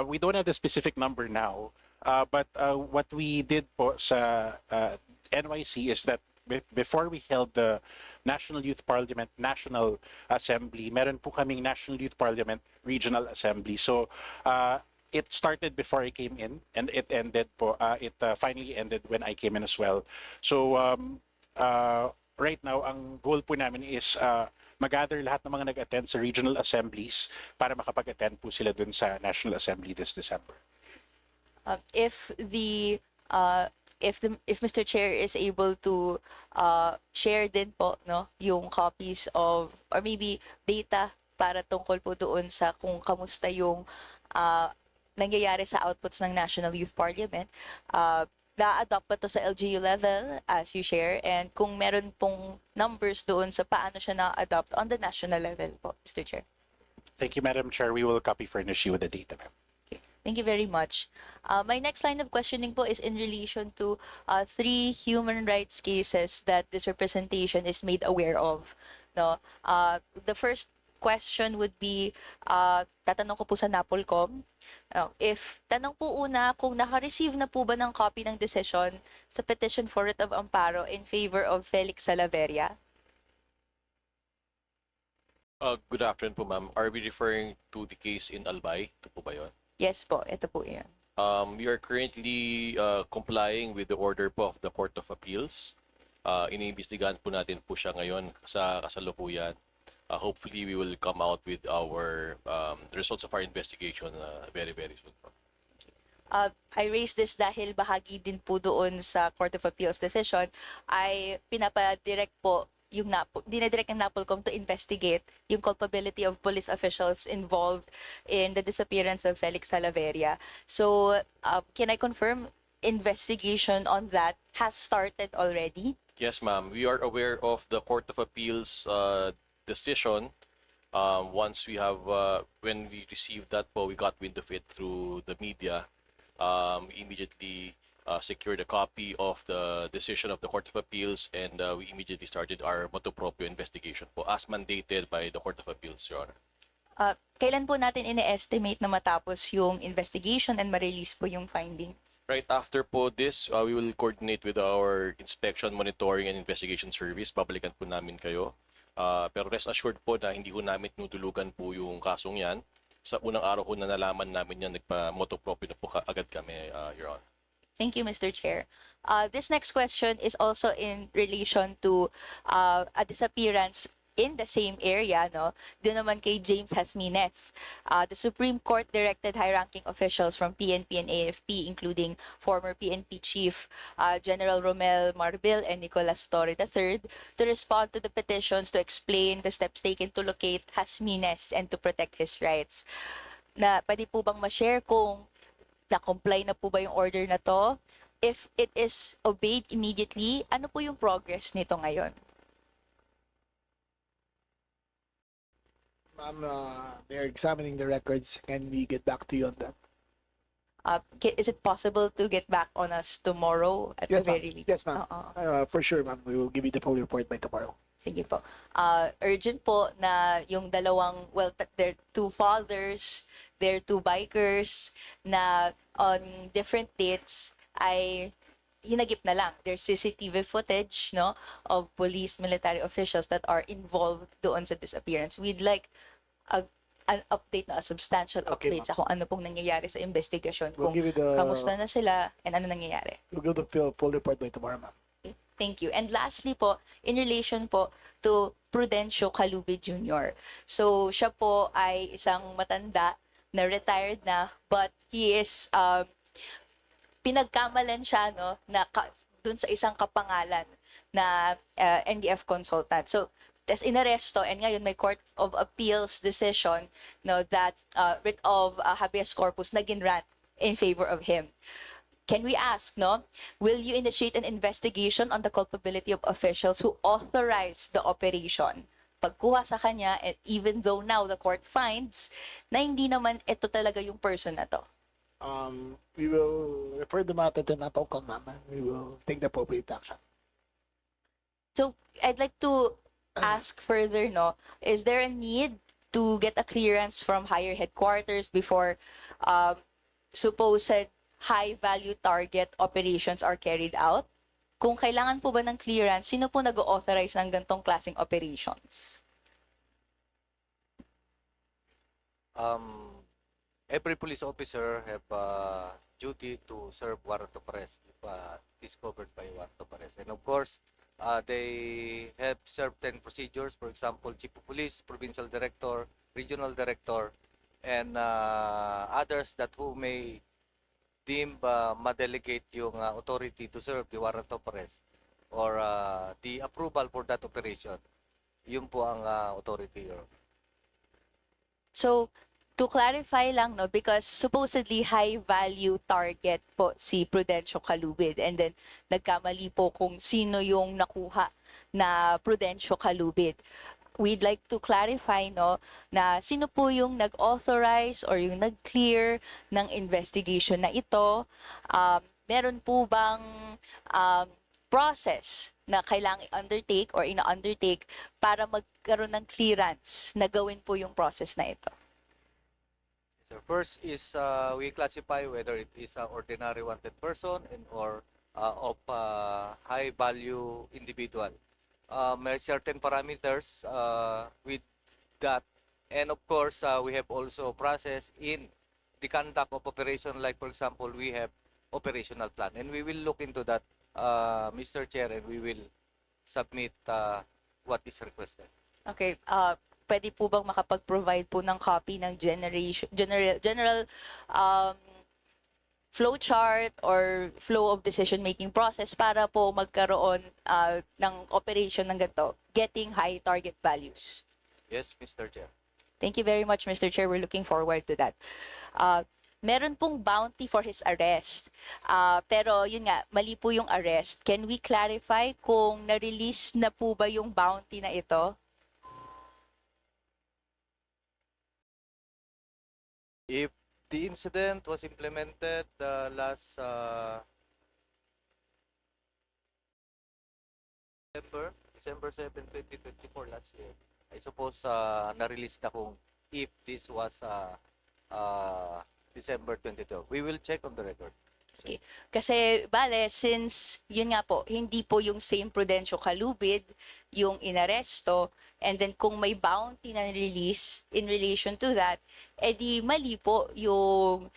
we don't have the specific number now, but what we did po sa NYC is that before we held the National Youth Parliament National Assembly, meron po kaming National Youth Parliament Regional Assembly. So it started before I came in, and it ended po. It finally ended when I came in as well. So right now, ang goal po namin is mag-gather lahat ng mga nag-attend sa regional assemblies para makapag-attend po sila dun sa National Assembly this December. If Mr. Chair is able to share din po no yung copies of or maybe data para tungkol po doon sa kung kamusta yung nangyayari sa outputs ng National Youth Parliament, na-adopt pa to sa LGU level as you share, and kung meron pong numbers doon sa paano siya na-adopt on the national level po, Mr. Chair. Thank you, Madam Chair. We will copy furnish you with the data, ma'am. Thank you very much. My next line of questioning po is in relation to 3 human rights cases that this representation is made aware of. No, the first question would be, tatanong ko po sa NAPOLCOM. Tanong po una kung naka-receive na po ba ng copy ng decision sa petition for writ of amparo in favor of Felix Salaveria? Good afternoon po, ma'am. Are we referring to the case in Albay? Ito po ba yun? Yes po, ito po yan. We are currently complying with the order po of the Court of Appeals. Iniimbestigahan po natin po siya ngayon sa kasalukuyan. Hopefully, we will come out with our results of our investigation very, very soon po. I raised this dahil bahagi din po doon sa Court of Appeals decision ay pinapadirect po yung dinadirect ng NAPOLCOM to investigate yung culpability of police officials involved in the disappearance of Felix Salaveria. So, can I confirm investigation on that has started already? Yes, ma'am. We are aware of the Court of Appeals decision. Once we have, when we received that po, we got wind of it through the media. We immediately secured a copy of the decision of the Court of Appeals, and we immediately started our motu proprio investigation po as mandated by the Court of Appeals, Your Honor. Kailan po natin ine-estimate na matapos yung investigation and ma-release po yung findings? Right after po this, we will coordinate with our inspection, monitoring, and investigation service. Babalikan po namin kayo. Pero rest assured po na hindi ko namin tinutulugan po yung kasong yan. Sa unang araw ko na nalaman namin yan, nagpa-motu proprio na po agad kami, Your Honor. Thank you, Mr. Chair. This next question is also in relation to a disappearance in the same area, no? Doon naman kay James Hasminez. The Supreme Court directed high-ranking officials from PNP and AFP, including former PNP Chief General Romel Marbil and Nicolas Torre III, to respond to the petitions to explain the steps taken to locate Hasminez and to protect his rights. Na pwede po bang ma-share kung na-comply na po ba yung order na to? If it is obeyed immediately, ano po yung progress nito ngayon? Ma'am, they're examining the records. Can we get back to you on that? Is it possible to get back on us tomorrow at the very least? Yes, ma'am. For sure, ma'am. We will give you the full report by tomorrow. Sige po. Urgent po na yung dalawang, well, they're 2 fathers, they're 2 bikers na on different dates ay hinagip na lang. There's CCTV footage, no, of police, military officials that are involved doon sa disappearance. We'd like an update na a substantial Okay, update sa kung ano pong nangyayari sa investigasyon, We'll kung give you the kamusta na sila and ano nangyayari. we'll give the full report by tomorrow, ma'am. Okay, thank you. And lastly po, in relation po to Prudencio Calube Jr. So siya po ay isang matanda na retired na, but he is pinagkamalan siya no na dun sa isang kapangalan na NDF consultant. So tas inaresto and ngayon may Court of Appeals decision no that writ of habeas corpus na ginrant in favor of him. Can we ask, no, will you initiate an investigation on the culpability of officials who authorized the operation? Pagkuha sa kanya, and even though now the court finds na hindi naman ito talaga yung person na to. We will refer the matter to NAPOLCOM, ma'am, and we will take the appropriate action. So I'd like to ask further, no, is there a need to get a clearance from higher headquarters before supposed high-value target operations are carried out? Kung kailangan po ba ng clearance, sino po nag-authorize ng gantong klaseng operations? Every police officer have duty to serve warrant of arrest if discovered by warrant of arrest. And of course, they have certain procedures, for example, Chief of Police, Provincial Director, Regional Director, and others that who may deem ma-delegate yung authority to serve the warrant of arrest or the approval for that operation. Yun po ang authority. So, to clarify lang, no, because supposedly high-value target po si Prudencio Calubid and then nagkamali po kung sino yung nakuha na Prudencio Calubid. We'd like to clarify, no, na sino po yung nag-authorize or yung nag-clear ng investigation na ito. Meron po bang process na kailangang undertake or ina-undertake para magkaroon ng clearance na gawin po yung process na ito? So first is we classify whether it is an ordinary wanted person and or of high value individual. May certain parameters with that, and of course we have also process in the conduct of operation, like for example we have operational plan, and we will look into that, Mr. Chair, and we will submit what is requested. Okay, pwede po bang makapag-provide po ng copy ng general flow chart or flow of decision-making process para po magkaroon ng operation ng ganito, getting high target values? Yes, Mr. Chair. Thank you very much, Mr. Chair. We're looking forward to that. Meron pong bounty for his arrest. Pero yun nga, mali po yung arrest. Can we clarify kung na-release na po ba yung bounty na ito? If the incident was implemented last December 7, 2024, last year, I suppose na-release na kung if this was December 22. We will check on the record. Okay. Kasi bale, since yun nga po, hindi po yung same Prudencio Calubid yung inaresto, and then kung may bounty na release in relation to that, edi mali po yung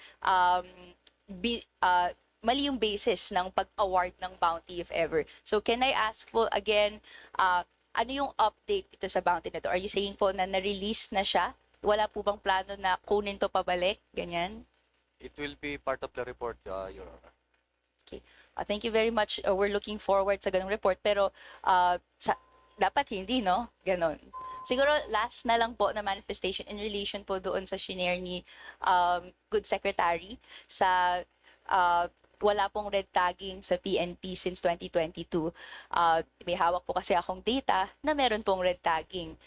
mali yung basis ng pag-award ng bounty if ever. So can I ask po again, ano yung update dito sa bounty na to? Are you saying po na na-release na siya? Wala po bang plano na kunin to pabalik? Ganyan? It will be part of the report, Your Honor. Okay. Thank you very much. We're looking forward sa ganung report. Pero dapat hindi, no? Ganon. Siguro last na lang po na manifestation in relation po doon sa shinare ni Good Secretary sa wala pong red tagging sa PNP since 2022. May hawak po kasi akong data na meron pong red tagging.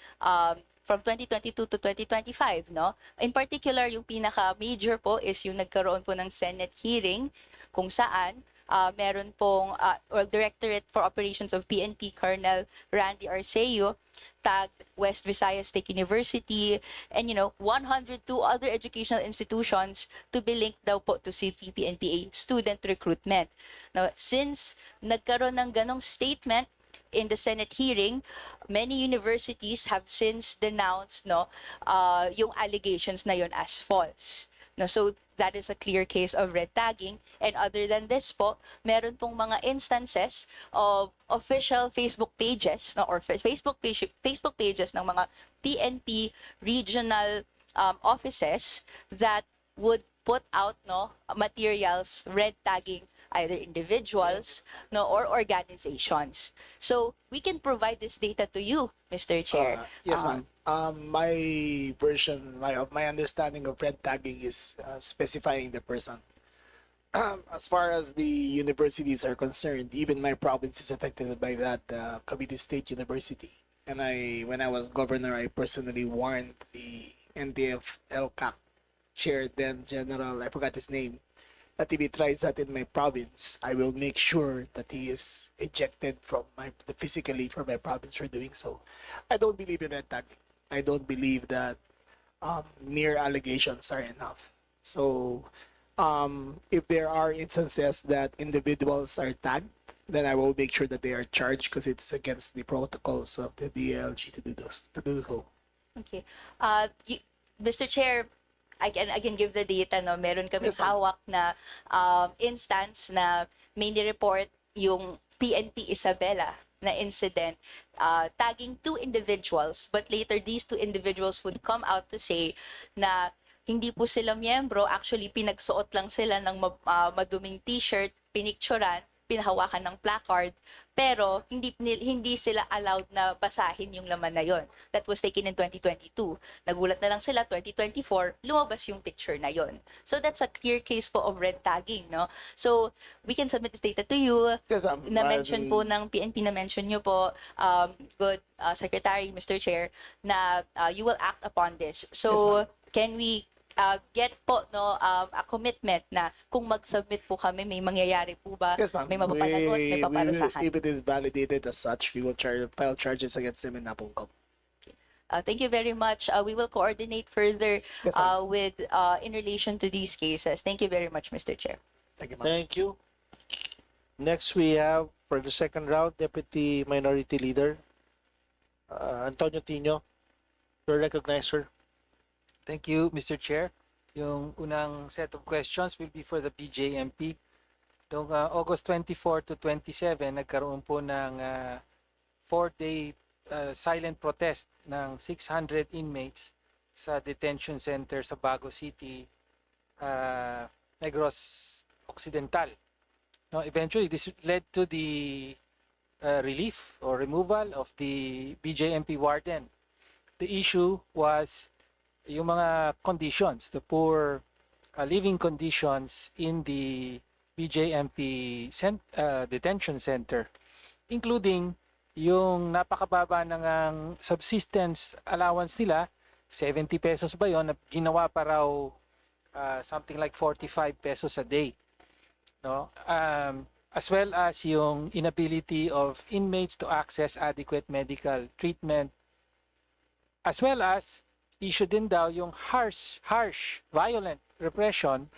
From 2022 to 2025, no? In particular, yung pinaka-major po is yung nagkaroon po ng Senate hearing kung saan meron pong Directorate for Operations of PNP Colonel Randy Arceo tagged West Visayas State University and 102 other educational institutions to be linked daw po to CPP and PA student recruitment. Now, since nagkaroon ng ganong statement, in the Senate hearing, many universities have since denounced yung allegations na yon as false. No, so that is a clear case of red tagging. And other than this po, meron pong mga instances of official Facebook pages or Facebook pages ng mga PNP regional offices that would put out materials red tagging either individuals or organizations. So we can provide this data to you, Mr. Chair. Yes, ma'am. My version, my understanding of red tagging is specifying the person. As far as the universities are concerned, even my province is affected by that, Cavite State University. And when I was governor, I personally warned the NDF LCAC chair, then General, I forgot his name, that if he tries that in my province, I will make sure that he is ejected from physically from my province for doing so. I don't believe in red tagging. I don't believe that mere allegations are enough. So if there are instances that individuals are tagged, then I will make sure that they are charged because it's against the protocols of the DILG to do so. Okay. Mr. Chair, I can give the data, no? Meron kaming hawak na instance na may ni-report yung PNP Isabela na incident tagging 2 individuals, but later these 2 individuals would come out to say na hindi po sila miyembro, actually pinagsuot lang sila ng maduming t-shirt, pinicturan, pinahawakan ng placard, pero hindi sila allowed na basahin yung laman na yon. That was taken in 2022. Nagulat na lang sila 2024, lumabas yung picture na yon. So that's a clear case po of red tagging, no? So we can submit this data to you. Yes, ma'am. Na-mention po ng PNP, na-mention nyo po, good Secretary, Mr. Chair, na you will act upon this. So can we get po a commitment na kung mag-submit po kami, may mangyayari po ba? Yes, ma'am. May mapapanagot, may paparusahan. If it is validated as such, we will file charges against them in NAPOLCOM. Thank you very much. We will coordinate further Yes, ma'am. in relation to these cases. Thank you very much, Mr. Chair. Thank you, ma'am. Thank you. Next, we have for the second round, Deputy Minority Leader Antonio Tino. You're recognized, sir. Thank you, Mr. Chair. Yung unang set of questions will be for the BJMP. Noong August 24 to 27, nagkaroon po ng 4-day silent protest ng 600 inmates sa detention center sa Bago City, Negros Occidental. No, eventually, this led to the relief or removal of the BJMP warden. The issue was yung mga conditions, the poor living conditions in the BJMP detention center, including yung napakababa ng subsistence allowance nila, 70 pesos ba yun, na ginawa pa raw something like 45 pesos a day. No? As well as yung inability of inmates to access adequate medical treatment, as well as issue din daw yung harsh, violent repression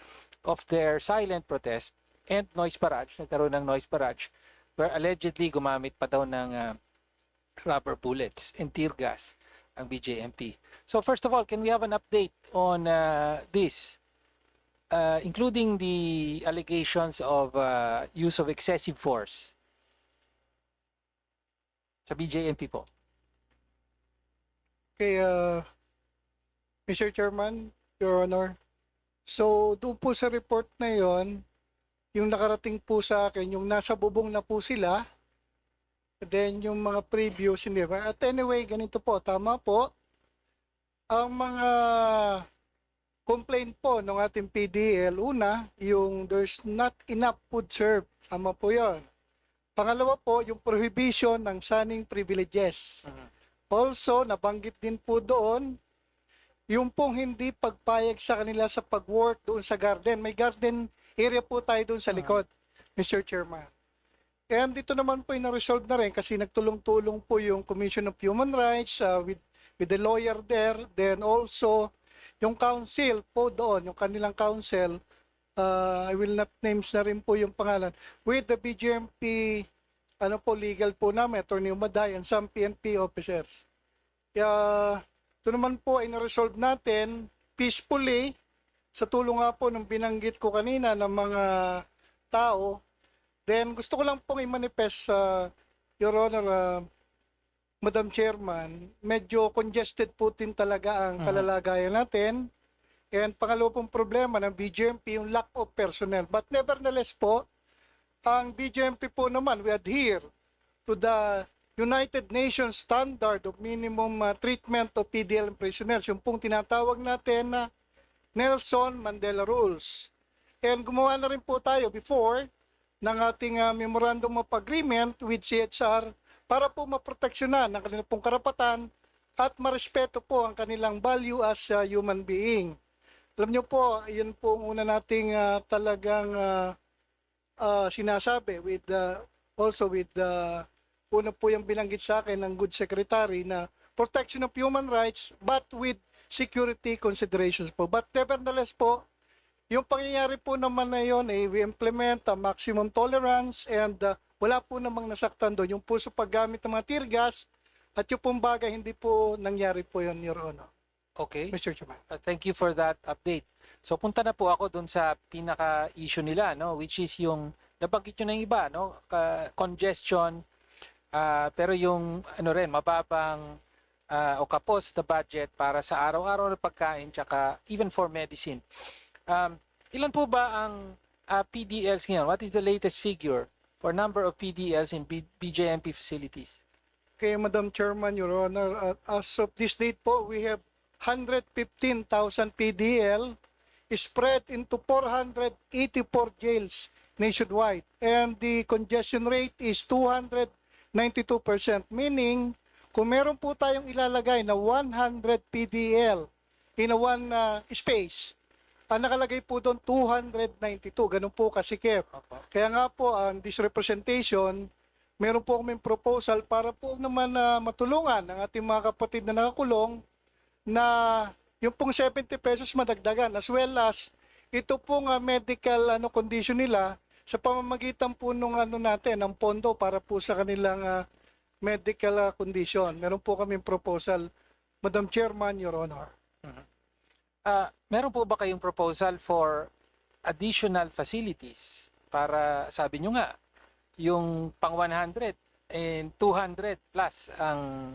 of their silent protest and noise barrage. Nagkaroon ng noise barrage where allegedly gumamit pa daw ng rubber bullets and tear gas ang BJMP. So first of all, can we have an update on this, including the allegations of use of excessive force sa BJMP po? Okay, Mr. Chairman, Your Honor. So, doon po sa report na yon, yung nakarating po sa akin, yung nasa bubong na po sila, then yung mga previews, hindi ba? At anyway, ganito po, tama po. Ang mga complaint po ng ating PDL, una, yung there's not enough food served. Tama po yun. Pangalawa po, yung prohibition ng sunning privileges. Also, nabanggit din po doon, yung pong hindi pagpayag sa kanila sa pag-work doon sa garden. May garden area po tayo doon sa likod, Mr. Chairman. And dito naman po na-resolve na rin kasi nagtulong-tulong po yung Commission of Human Rights with the lawyer there. Then also, yung council po doon, yung kanilang council, I will not names na rin po yung pangalan, with the BJMP ano po, legal po namin, Attorney Umaday, and some PNP officers. Kaya, ito naman po ay na-resolve natin peacefully sa tulong nga po ng binanggit ko kanina ng mga tao. Then, gusto ko lang pong i-manifest sa Your Honor, Madam Chairman, medyo congested po din talaga ang kalalagayan natin. And pangalawa pong problema ng BJMP, yung lack of personnel. But nevertheless po, ang BJMP po naman, we adhere to the United Nations standard of minimum treatment of PDL prisoners. Yung pong tinatawag natin na Nelson Mandela Rules. And gumawa na rin po tayo before ng ating Memorandum of Agreement with CHR para po maproteksyonan ang kanilang pong karapatan at marespeto po ang kanilang value as a human being. Alam nyo po, yun po ang una nating talagang sinasabi with also with una po yung binanggit sa akin ng Good Secretary na protection of human rights but with security considerations po. But nevertheless po, yung pangyayari po naman na yun, we implement a maximum tolerance and wala po namang nasaktan doon. Yung po sa paggamit ng mga tear gas at yung pong bagay, hindi po nangyari po yun, Your Honor. Okay. Mr. Chairman. Thank you for that update. So punta na po ako dun sa pinaka-issue nila, no, which is yung nabanggit nyo ng iba, no, congestion, pero yung ano rin, mababang o kapos na budget para sa araw-araw na pagkain tsaka even for medicine. Ilan po ba ang PDLs ngayon? What is the latest figure for number of PDLs in BJMP facilities? Okay, Madam Chairman, Your Honor, as of this date po, we have 115,000 PDL spread into 484 jails nationwide. And the congestion rate is 292%, meaning kung meron po tayong ilalagay na 100 PDL in a one space, ang nakalagay po doon 292, ganun po kasikip. Kaya nga po, ang this representation, meron po kaming proposal para po naman matulungan ang ating mga kapatid na nakakulong na yung pong 70 pesos madagdagan as well as ito pong medical condition nila sa pamamagitan po nung natin ng pondo para po sa kanilang medical condition. Meron po kaming proposal, Madam Chairman, Your Honor. Meron po ba kayong proposal for additional facilities para sabi nyo nga yung pang 100 and 200 plus ang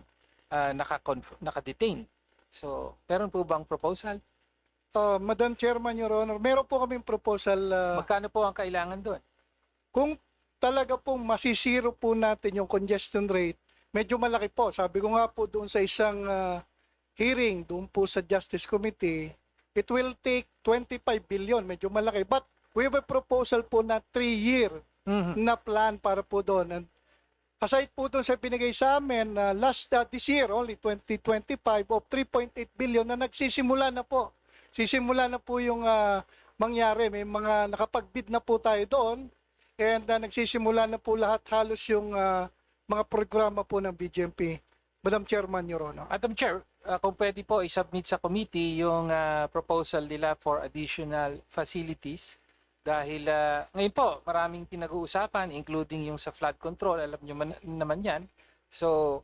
naka-detain? So, meron po bang proposal? Madam Chairman, Your Honor, meron po kaming proposal. Magkano po ang kailangan doon? Kung talaga pong masisiro po natin yung congestion rate, medyo malaki po. Sabi ko nga po doon sa isang hearing, doon po sa Justice Committee, it will take 25 billion, medyo malaki. But we have a proposal po na 3-year na plan para po doon. And aside po doon sa binigay sa amin, this year, only 2025, of 3.8 billion na nagsisimula na po. Sisimula na po yung mangyari. May mga nakapag-bid na po tayo doon. And nagsisimula na po lahat halos yung mga programa po ng BJMP. Madam Chairman, Your Honor. Madam Chair, kung pwede po i-submit sa committee yung proposal nila for additional facilities. Dahil ngayon po, maraming pinag-uusapan, including yung sa flood control, alam nyo naman yan. So,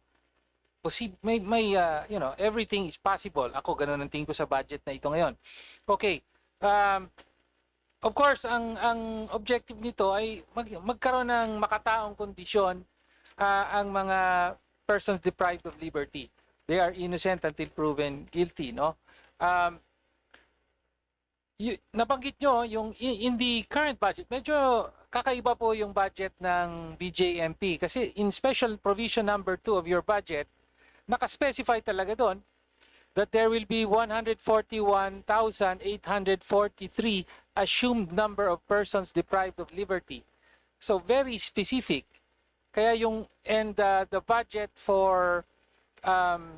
everything is possible. Ako, ganun ang tingin ko sa budget na ito ngayon. Okay. Of course, ang objective nito ay magkaroon ng makataong kondisyon ang mga persons deprived of liberty. They are innocent until proven guilty, no? Nabanggit nyo, yung in the current budget, medyo kakaiba po yung budget ng BJMP kasi in special provision number 2 of your budget, nakaspecify talaga doon that there will be 141,843 assumed number of persons deprived of liberty. So very specific. Kaya the budget for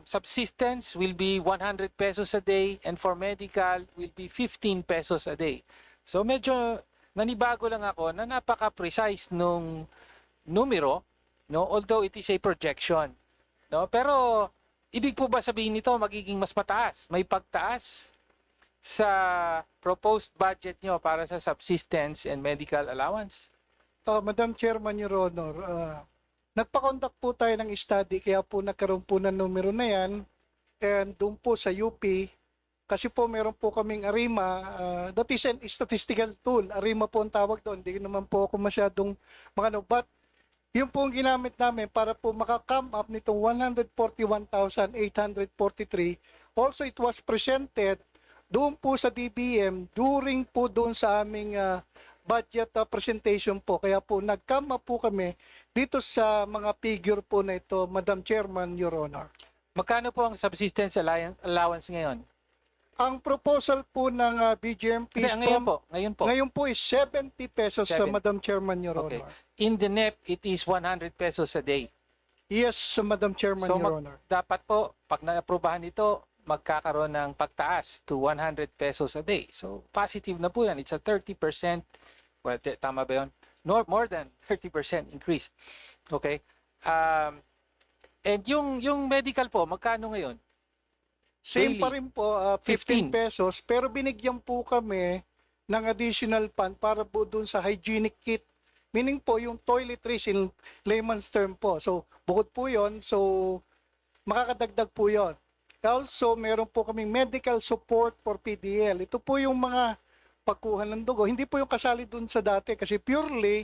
subsistence will be 100 pesos a day and for medical will be 15 pesos a day. So medyo nanibago lang ako na napaka-precise nung numero, no? Although it is a projection. No? Pero ibig po ba sabihin nito magiging mas mataas? May pagtaas sa proposed budget nyo para sa subsistence and medical allowance? Madam Chairman, Your Honor, Nagpa-conduct po tayo ng study, kaya po nagkaroon po ng numero na yan. And doon po sa UP, kasi po meron po kaming ARIMA, that is a statistical tool. ARIMA po ang tawag doon. Hindi naman po ako masyadong but yun po ang ginamit namin para po maka-come up nitong 141,843. Also, it was presented doon po sa DBM during po doon sa aming budget presentation po. Kaya po nag-come up po kami dito sa mga figure po na ito, Madam Chairman, Your Honor. Magkano po ang subsistence allowance ngayon? Ang proposal po ng BJMP is ngayon po is 70 pesos sa Madam Chairman, Your Okay. Honor. In the NEP, it is 100 pesos a day. Yes, Madam Chairman, So Your Honor. dapat po, pag na-aprobahan ito, magkakaroon ng pagtaas to 100 pesos a day. So positive na po yan. It's a 30%, well, tama ba yun? No, more than 30% increase. Okay? And yung medical po, magkano ngayon? Same Daily. pa rin po, 15 pesos. Pero binigyan po kami ng additional fund para po dun sa hygienic kit. Meaning po yung toiletries in layman's term po. So bukod po yon, so makakadagdag po yon. Also, meron po kaming medical support for PDL. Ito po yung mga pagkuha ng dugo. Hindi po yung kasali dun sa dati kasi purely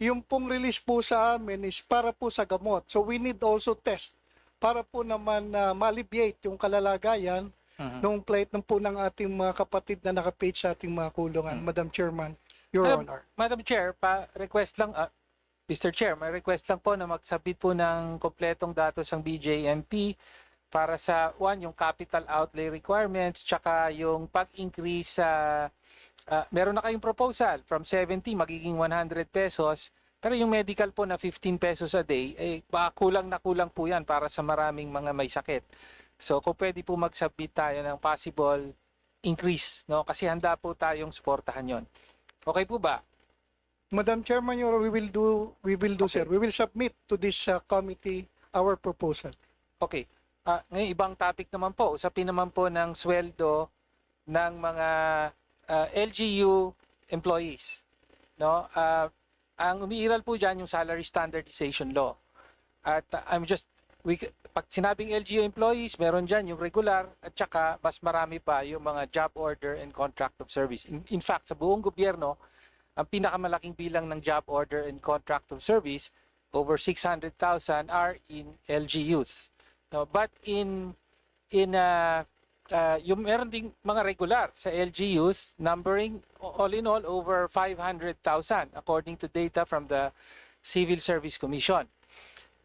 yung pong release po sa amin is para po sa gamot. So we need also test para po naman ma-alleviate yung kalalagayan nung plate ng po ng ating mga kapatid na nakapage sa ating mga kulungan. Madam Chairman, Your Honor. Madam Chair, request lang, Mr. Chair, may request lang po na magsabit po ng kompletong datos ang BJMP para sa, yung capital outlay requirements, tsaka yung pag-increase sa, meron na kayong proposal from 70 magiging 100 pesos, pero yung medical po na 15 pesos a day, kulang na kulang po yan para sa maraming mga may sakit. So kung pwede po mag-submit tayo ng possible increase, no? Kasi handa po tayong suportahan yon. Okay po ba? Madam Chairman, Your Honor, we will do, sir. We will submit to this committee our proposal. Okay. Ngayon, ibang topic naman po. Usapin naman po ng sweldo ng mga LGU employees. No? Ang umiiral po dyan yung salary standardization law. At pag sinabing LGU employees, meron dyan yung regular at saka mas marami pa yung mga job order and contract of service. In fact, sa buong gobyerno, ang pinakamalaking bilang ng job order and contract of service, over 600,000 are in LGUs. No, but yung meron ding mga regular sa LGUs, numbering all in all over 500,000 according to data from the Civil Service Commission.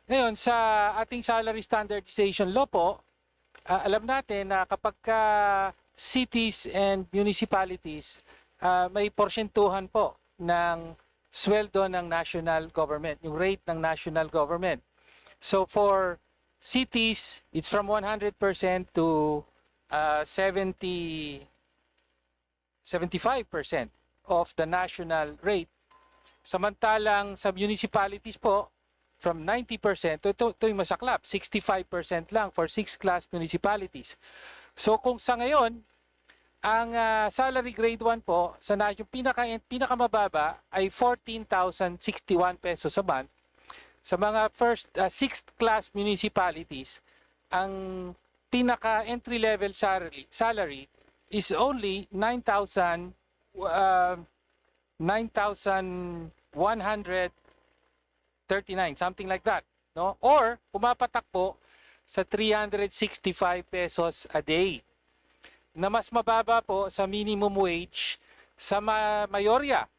Ngayon, sa ating salary standardization law po, alam natin na kapag cities and municipalities, may porsyentuhan po ng sweldo ng national government, yung rate ng national government. So for cities, it's from 100% to 75% of the national rate. Samantalang sa municipalities po, from 90%, ito yung masaklap, 65% lang for 6-class municipalities. So kung sa ngayon, ang salary grade 1 po, yung pinakamababa ay 14,061 pesos a month. Sa mga first 6th class municipalities, ang pinaka-entry level salary is only 9,139, something like that, no? Or pumapatak po sa 365 pesos a day, na mas mababa po sa minimum wage sa mayorya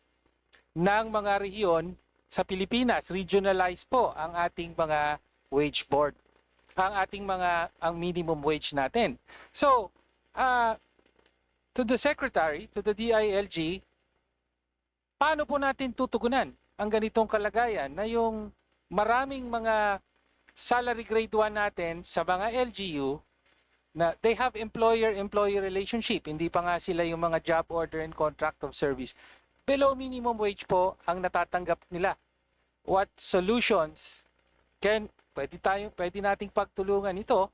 ng mga rehiyon sa Pilipinas. Regionalized po ang ating mga wage board, ang minimum wage natin. So, to the Secretary, to the DILG, paano po natin tutugunan ang ganitong kalagayan na yung maraming mga salary grade 1 natin sa mga LGU na they have employer-employee relationship, hindi pa nga sila yung mga job order and contract of service. Below minimum wage po ang natatanggap nila. What solutions pwede nating pagtulungan ito?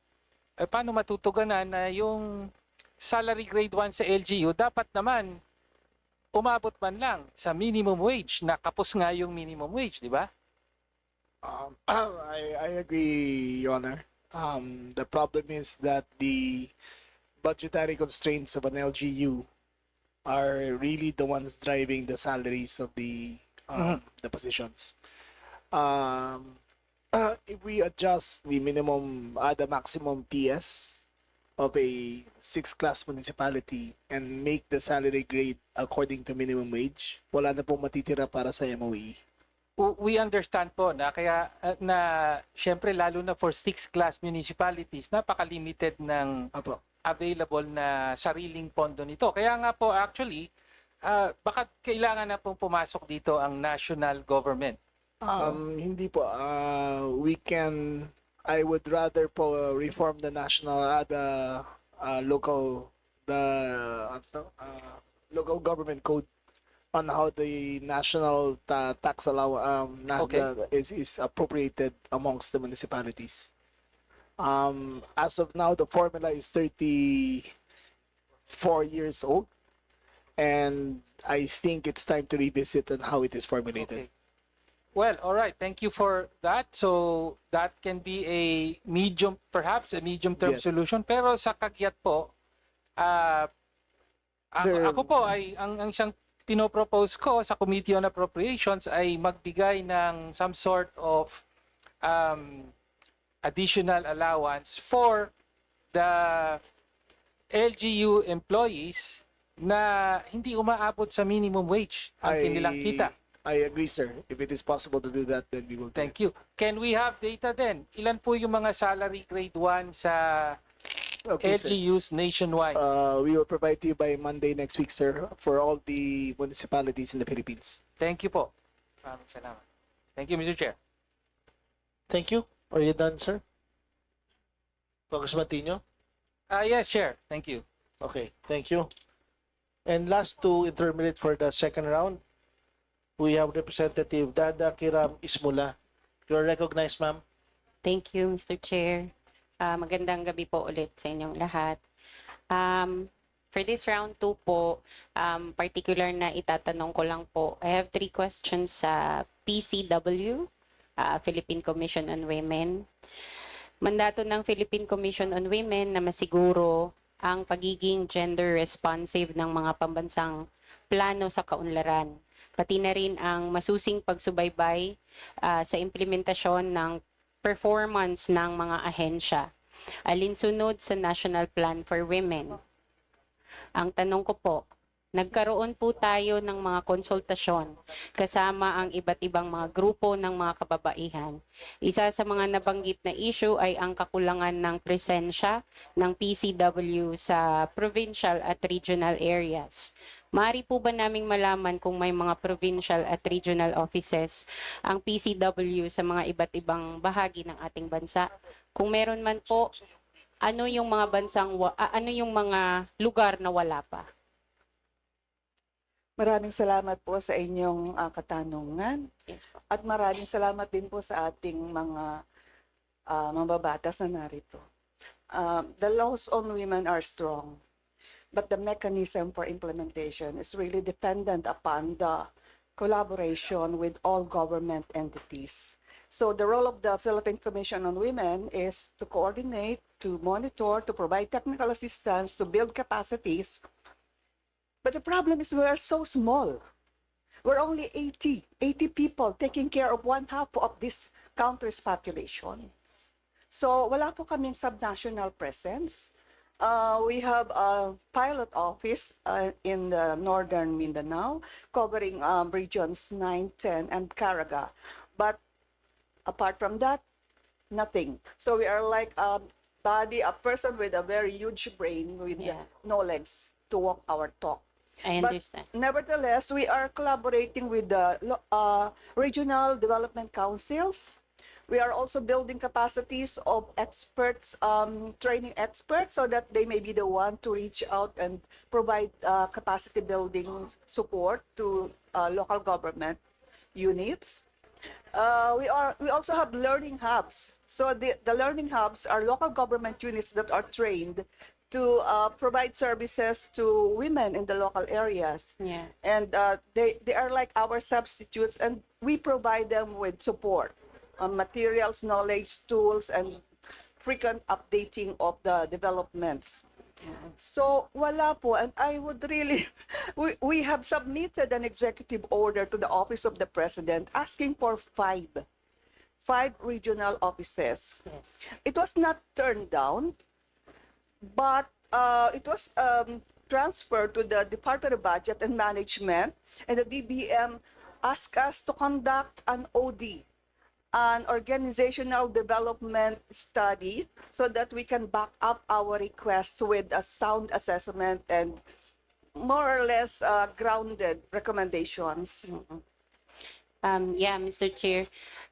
Paano matutugunan na yung salary grade 1 sa LGU dapat naman umabot man lang sa minimum wage, na kapos nga yung minimum wage, di ba? I agree, Your Honor. The problem is that the budgetary constraints of an LGU are really the ones driving the salaries of the positions. If we adjust the maximum PS of a 6-class municipality and make the salary grade according to minimum wage, wala na pong matitira para sa MOE. We understand po na kaya na syempre lalo na for 6-class municipalities, napaka-limited ng available na sariling pondo nito. Kaya nga po actually, baka kailangan na pong pumasok dito ang national government. Hindi po. I would rather po reform the local government code on how the national tax is appropriated amongst the municipalities. As of now, the formula is 34 years old, and I think it's time to revisit on how it is formulated. Okay. Well, all right. Thank you for that. So that can be perhaps a medium-term Yes. solution. Pero sa kagyat po, ako po ay ang isang pinopropose ko sa Committee on Appropriations ay magbigay ng some sort of additional allowance for the LGU employees na hindi umaabot sa minimum wage ang kanilang kita. I agree, sir. If it is possible to do that, then we will do Thank you. Can we have data then? Ilan po yung mga salary grade 1 sa Okay, sir. LGUs nationwide? We will provide to you by Monday next week, sir, for all the municipalities in the Philippines. Thank you po. Maraming salamat. Thank you, Mr. Chair. Thank you. Are you done, sir? Congressman Tino? Yes, Chair. Thank you. Okay, thank you. And last to intermediate for the second round, we have Representative Dada Kiram Ismula. You're recognized, ma'am. Thank you, Mr. Chair. Magandang gabi po ulit sa inyong lahat. For this round 2 po, particular na itatanong ko lang po. I have 3 questions sa PCW, Philippine Commission on Women. Mandato ng Philippine Commission on Women na masiguro ang pagiging gender responsive ng mga pambansang plano sa kaunlaran. Pati na rin ang masusing pagsubaybay sa implementasyon ng performance ng mga ahensya. Alinsunod sa National Plan for Women. Ang tanong ko po, nagkaroon po tayo ng mga konsultasyon kasama ang iba't ibang mga grupo ng mga kababaihan. Isa sa mga nabanggit na issue ay ang kakulangan ng presensya ng PCW sa provincial at regional areas. Maaari po ba naming malaman kung may mga provincial at regional offices ang PCW sa mga iba't ibang bahagi ng ating bansa? Kung meron man po, ano yung mga lugar na wala pa? Maraming salamat po sa inyong katanungan. Yes po. At maraming salamat din po sa ating mga mambabatas na narito. The laws on women are strong, but the mechanism for implementation is really dependent upon the collaboration with all government entities. So the role of the Philippine Commission on Women is to coordinate, to monitor, to provide technical assistance, to build capacities. But the problem is we are so small. We're only 80 people taking care of 1/2 of this country's population. So wala po kaming subnational presence. We have a pilot office in the northern Mindanao covering regions 9, 10, and Caraga. But apart from that, nothing. So we are like a person with a very huge brain with no legs to walk our talk. I understand. But nevertheless, we are collaborating with the regional development councils. We are also building capacities of experts, training experts, so that they may be the one to reach out and provide capacity building support to local government units. We also have learning hubs. So the learning hubs are local government units that are trained to provide services to women in the local areas. Yeah. And they are like our substitutes, and we provide them with support. materials, knowledge, tools, and frequent updating of the developments. So wala po, and I would really, we have submitted an executive order to the Office of the President asking for five regional offices. Yes. It was not turned down, but it was transferred to the Department of Budget and Management, and the DBM asked us to conduct an OD, an organizational development study, so that we can back up our request with a sound assessment and more or less grounded recommendations. Yeah, Mr. Chair.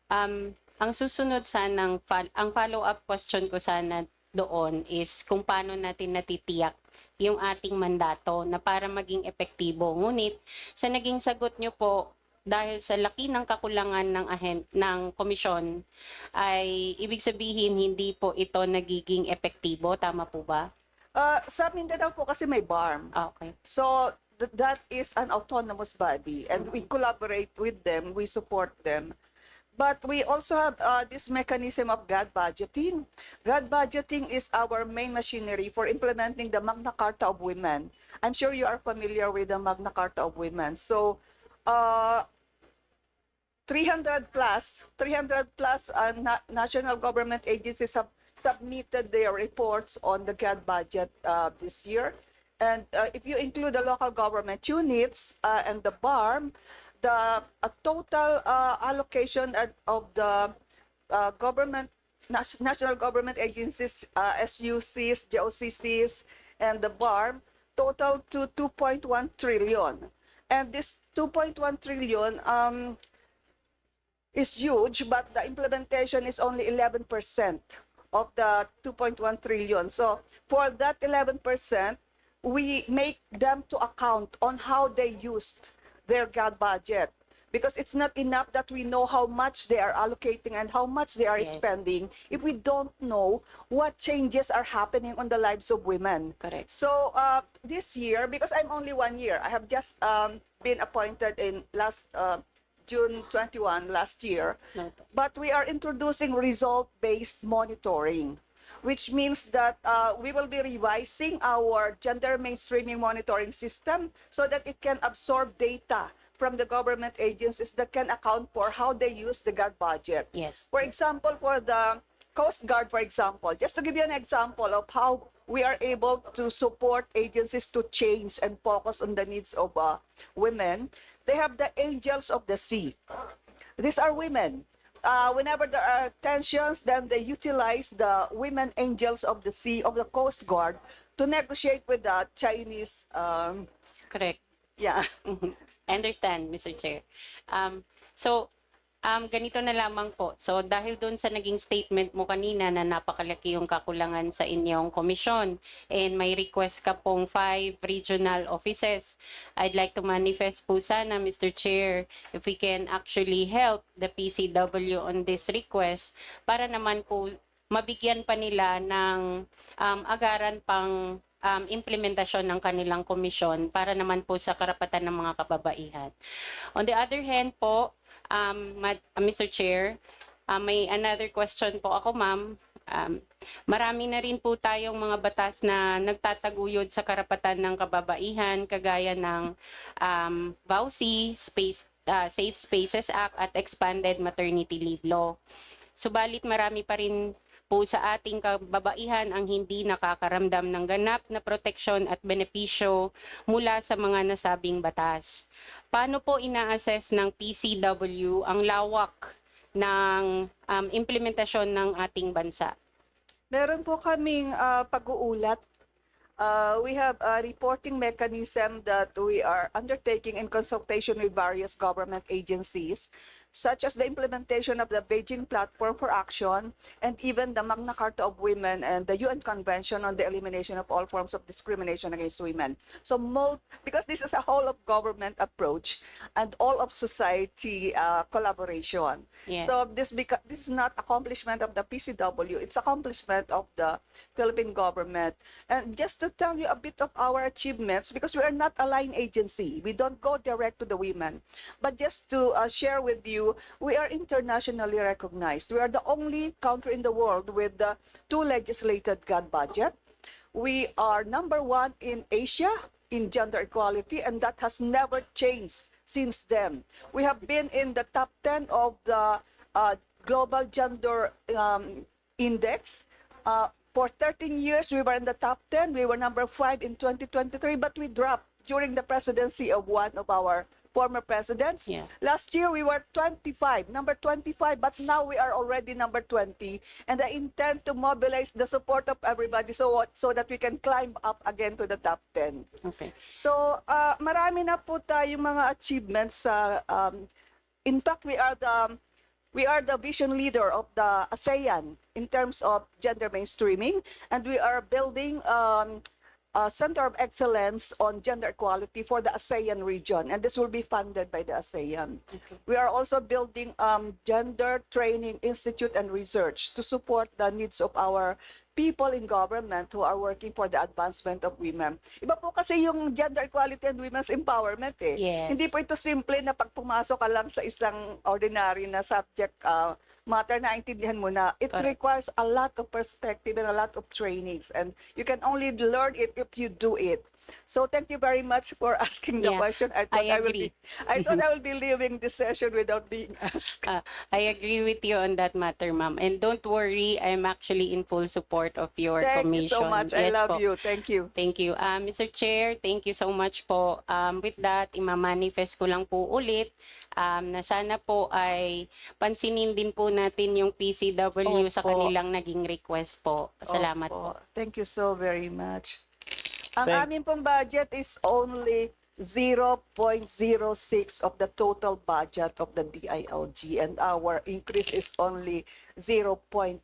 Ang susunod sanang ang follow-up question ko sana doon is kung paano natin natitiyak yung ating mandato na para maging epektibo. Ngunit sa naging sagot nyo po, dahil sa laki ng kakulangan ng komisyon, ay ibig sabihin hindi po ito nagiging epektibo. Tama po ba? Sa Mindanao po kasi may BARM. Okay. So that is an autonomous body, and we collaborate with them, we support them. But we also have this mechanism of GAD budgeting. GAD budgeting is our main machinery for implementing the Magna Carta of Women. I'm sure you are familiar with the Magna Carta of Women. So 300 plus national government agencies have submitted their reports on the GAD budget this year. And if you include the local government units and the BARM, the total allocation of the national government agencies, SUCs, JOCCs, and the BARM total to 2.1 trillion. And this 2.1 trillion is huge, but the implementation is only 11% of the 2.1 trillion. So for that 11%, we make them to account on how they used their GAD budget, because it's not enough that we know how much they are allocating and how much they are spending if we don't know what changes are happening on the lives of women. Correct. So this year, because I'm only 1 year, I have just been appointed in June 21 last year, but we are introducing result-based monitoring, which means that we will be revising our gender mainstreaming monitoring system so that it can absorb data from the government agencies that can account for how they use the GAD budget. Yes. For example, for the Coast Guard, for example, just to give you an example of how we are able to support agencies to change and focus on the needs of women, they have the Angels of the Sea. These are women. Whenever there are tensions, then they utilize the women angels of the sea of the Coast Guard to negotiate with the Chinese. Correct. Yeah. I understand, Mr. Chair. Ganito na lamang po. So, dahil doon sa naging statement mo kanina na napakalaki yung kakulangan sa inyong komisyon and may request ka pong 5 regional offices, I'd like to manifest po sana, Mr. Chair, if we can actually help the PCW on this request para naman po mabigyan pa nila ng agaran pang implementasyon ng kanilang komisyon para naman po sa karapatan ng mga kababaihan. On the other hand po, Mr. Chair, may another question po ako, ma'am. Marami na rin po tayong mga batas na nagtataguyod sa karapatan ng kababaihan, kagaya ng VAUSI, Safe Spaces Act at Expanded Maternity Leave Law. Subalit marami pa rin po sa ating kababaihan ang hindi nakakaramdam ng ganap na proteksyon at benepisyo mula sa mga nasabing batas. Paano po ina-assess ng PCW ang lawak ng implementasyon ng ating bansa? Meron po kaming pag-uulat. We have a reporting mechanism that we are undertaking in consultation with various government agencies, such as the implementation of the Beijing Platform for Action and even the Magna Carta of Women and the UN Convention on the Elimination of All Forms of Discrimination Against Women. So because this is a whole of government approach and all of society collaboration. Yeah. So this is not accomplishment of the PCW, it's accomplishment of the Philippine government. And just to tell you a bit of our achievements, because we are not a line agency, we don't go direct to the women, but just to share with you you, we are internationally recognized. We are the only country in the world with the 2 legislated God budget. We are number 1 in Asia in gender equality, and that has never changed since then. We have been in the top 10 of the Global Gender Index. For 13 years, we were in the top 10. We were number 5 in 2023, but we dropped during the presidency of one of our former presidents. Yeah. Last year, we were 25, number 25, but now we are already number 20. And I intend to mobilize the support of everybody so that we can climb up again to the top 10. Okay. So, marami na po tayong mga achievements. In fact, we are the vision leader of the ASEAN in terms of gender mainstreaming, and we are building a Center of Excellence on Gender Equality for the ASEAN region, and this will be funded by the ASEAN. Okay. We are also building Gender Training Institute and Research to support the needs of our people in government who are working for the advancement of women. Iba po kasi yung gender equality and women's empowerment eh. Yes. Hindi po ito simple na pag pumasok ka lang sa isang ordinary na subject matter na intindihan mo na. It requires a lot of perspective and a lot of trainings, and you can only learn it if you do it. So thank you very much for asking the question. I thought I will be leaving this session without being asked. I agree with you on that matter, ma'am. And don't worry, I'm actually in full support of your commission. Thank you so much. I Yes love po. you. Thank you. Thank you. Mr. Chair, thank you so much po. With that, imamanifest ko lang po ulit na sana po ay pansinin din po natin yung PCW sa kanilang naging request po. Salamat po. Thank you so very much. Ang amin pong budget is only 0.06 of the total budget of the DILG, and our increase is only 0.14%.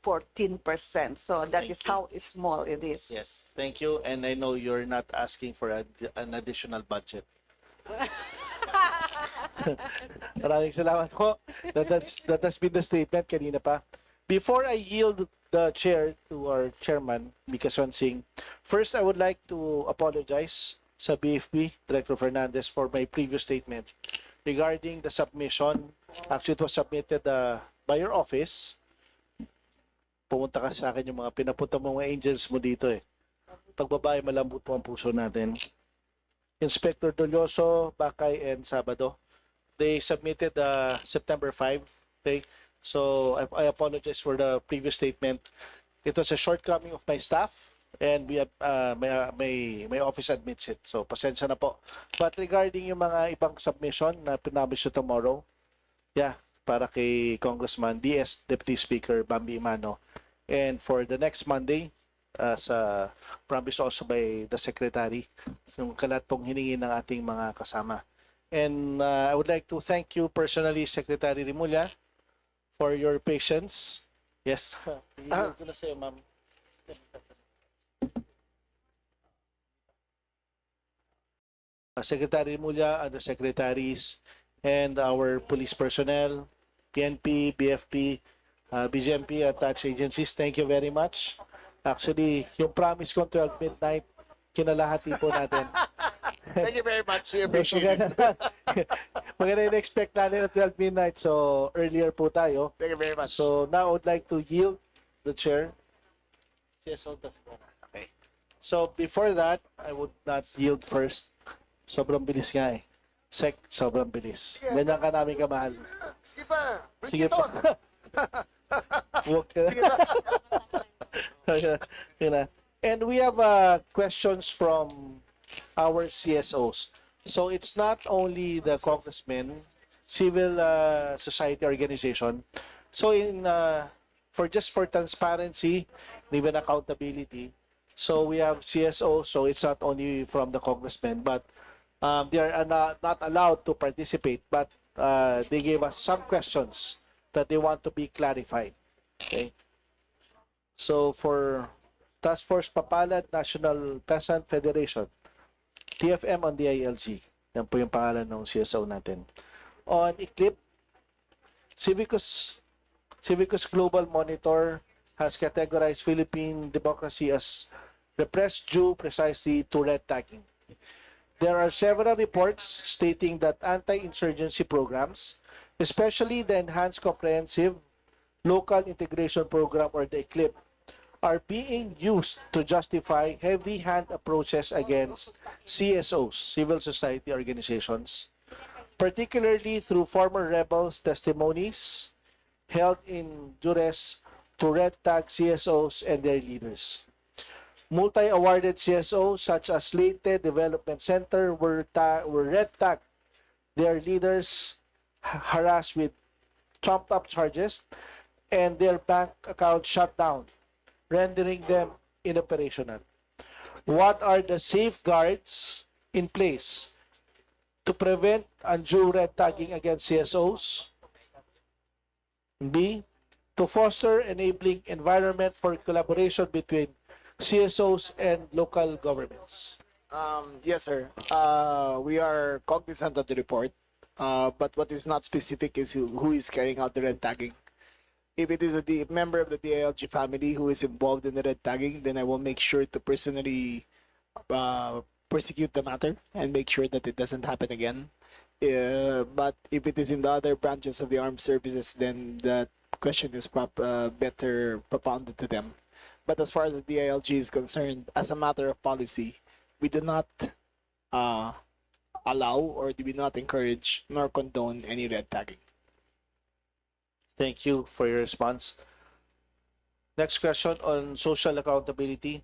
So that is how small it is. Yes, thank you. And I know you're not asking for an additional budget. Maraming salamat po. That has been the statement kanina pa. Before I yield the chair to our chairman, SUANSING, first I would like to apologize sa BFP, Director Fernandez, for my previous statement regarding the submission. Actually, it was submitted by your office. Pumunta ka sa akin yung mga pinapunta mo mga angels mo dito eh. Pagbabae, malambot po ang puso natin. Inspector Dolioso, Bakay, and Sabado. They submitted September 5. Okay? So I apologize for the previous statement. It was a shortcoming of my staff, and we have my office admits it. So pasensya na po. But regarding yung mga ibang submission na pinabish tomorrow, yeah, para kay Congressman DS, Deputy Speaker Bambi Imano, and for the next Monday, sa promise also by the Secretary, yung kalat pong hiningi ng ating mga kasama. And I would like to thank you personally, Secretary Rimulya, for your patience. Yes. Ito na sa'yo, ma'am. Secretary Rimulya, other secretaries, and our police personnel, PNP, BFP, BJMP, attached agencies, thank you very much. Actually, yung promise ko 12 midnight, kinalahati po natin. Thank you very much. We appreciate it. Maganda in-expect natin na 12 midnight, so earlier po tayo. Thank you very much. So now I would like to yield the chair. Okay. So before that, I would not yield first. Sobrang bilis nga eh. Sobrang bilis. Ganyan ka namin kamahal. Sige pa. Sige pa. Huwag ka na. And we have questions from our CSOs. So it's not only the congressmen, civil society organization. So for transparency, even accountability. So we have CSOs. So it's not only from the congressmen, but they are not allowed to participate. But they gave us some questions that they want to be clarified. Okay. So for Task Force Papalad National Tasan Federation, TFM on DILG. Yan po yung pangalan ng CSO natin. On ECLIP, Civicus Global Monitor has categorized Philippine democracy as repressed due precisely to red tagging. There are several reports stating that anti-insurgency programs, especially the Enhanced Comprehensive Local Integration Program or the ECLIP, are being used to justify heavy-hand approaches against CSOs, civil society organizations, particularly through former rebels' testimonies held in duress to red tag CSOs and their leaders. Multi-awarded CSOs such as Leyte Development Center were red tagged, their leaders harassed with trumped up charges, and their bank accounts shut down, rendering them inoperational. What are the safeguards in place to prevent undue red tagging against CSOs? B, to foster enabling environment for collaboration between CSOs and local governments. Yes, sir. We are cognizant of the report, but what is not specific is who is carrying out the red tagging. If it is a member of the DILG family who is involved in the red tagging, then I will make sure to personally prosecute the matter and make sure that it doesn't happen again. But if it is in the other branches of the armed services, then that question is better propounded to them. But as far as the DILG is concerned, as a matter of policy, we do not allow or do we not encourage nor condone any red tagging. Thank you for your response. Next question on social accountability.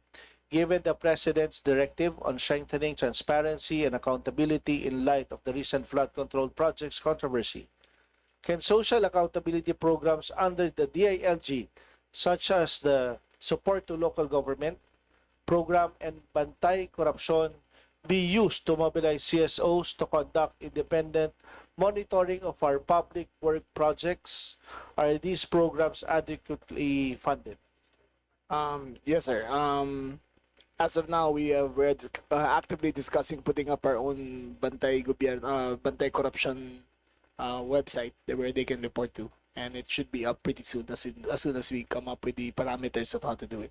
Given the President's directive on strengthening transparency and accountability in light of the recent flood control projects controversy, can social accountability programs under the DILG, such as the Support to Local Government Program and Bantay Corruption, be used to mobilize CSOs to conduct independent monitoring of our public work projects? Are these programs adequately funded? Yes, sir. As of now, we're actively discussing putting up our own Bantay Corruption website where they can report to, and it should be up pretty soon as soon as we come up with the parameters of how to do it.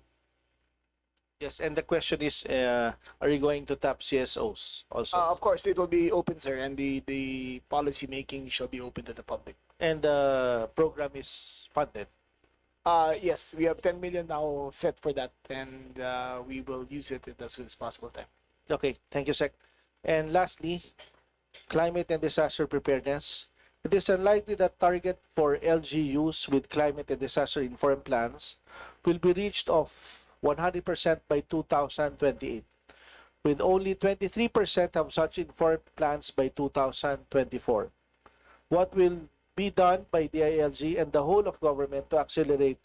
Yes, and the question is, are you going to tap CSOs also? Of course, it will be open, sir, and the policy making shall be open to the public. And the program is funded? Yes, we have 10 million now set for that, and we will use it at as soon as possible time. Okay, thank you, Sec. And lastly, climate and disaster preparedness. It is unlikely that target for LGUs with climate and disaster informed plans will be reached of 100% by 2028, with only 23% of such informed plans by 2024. What will be done by DILG and the whole of government to accelerate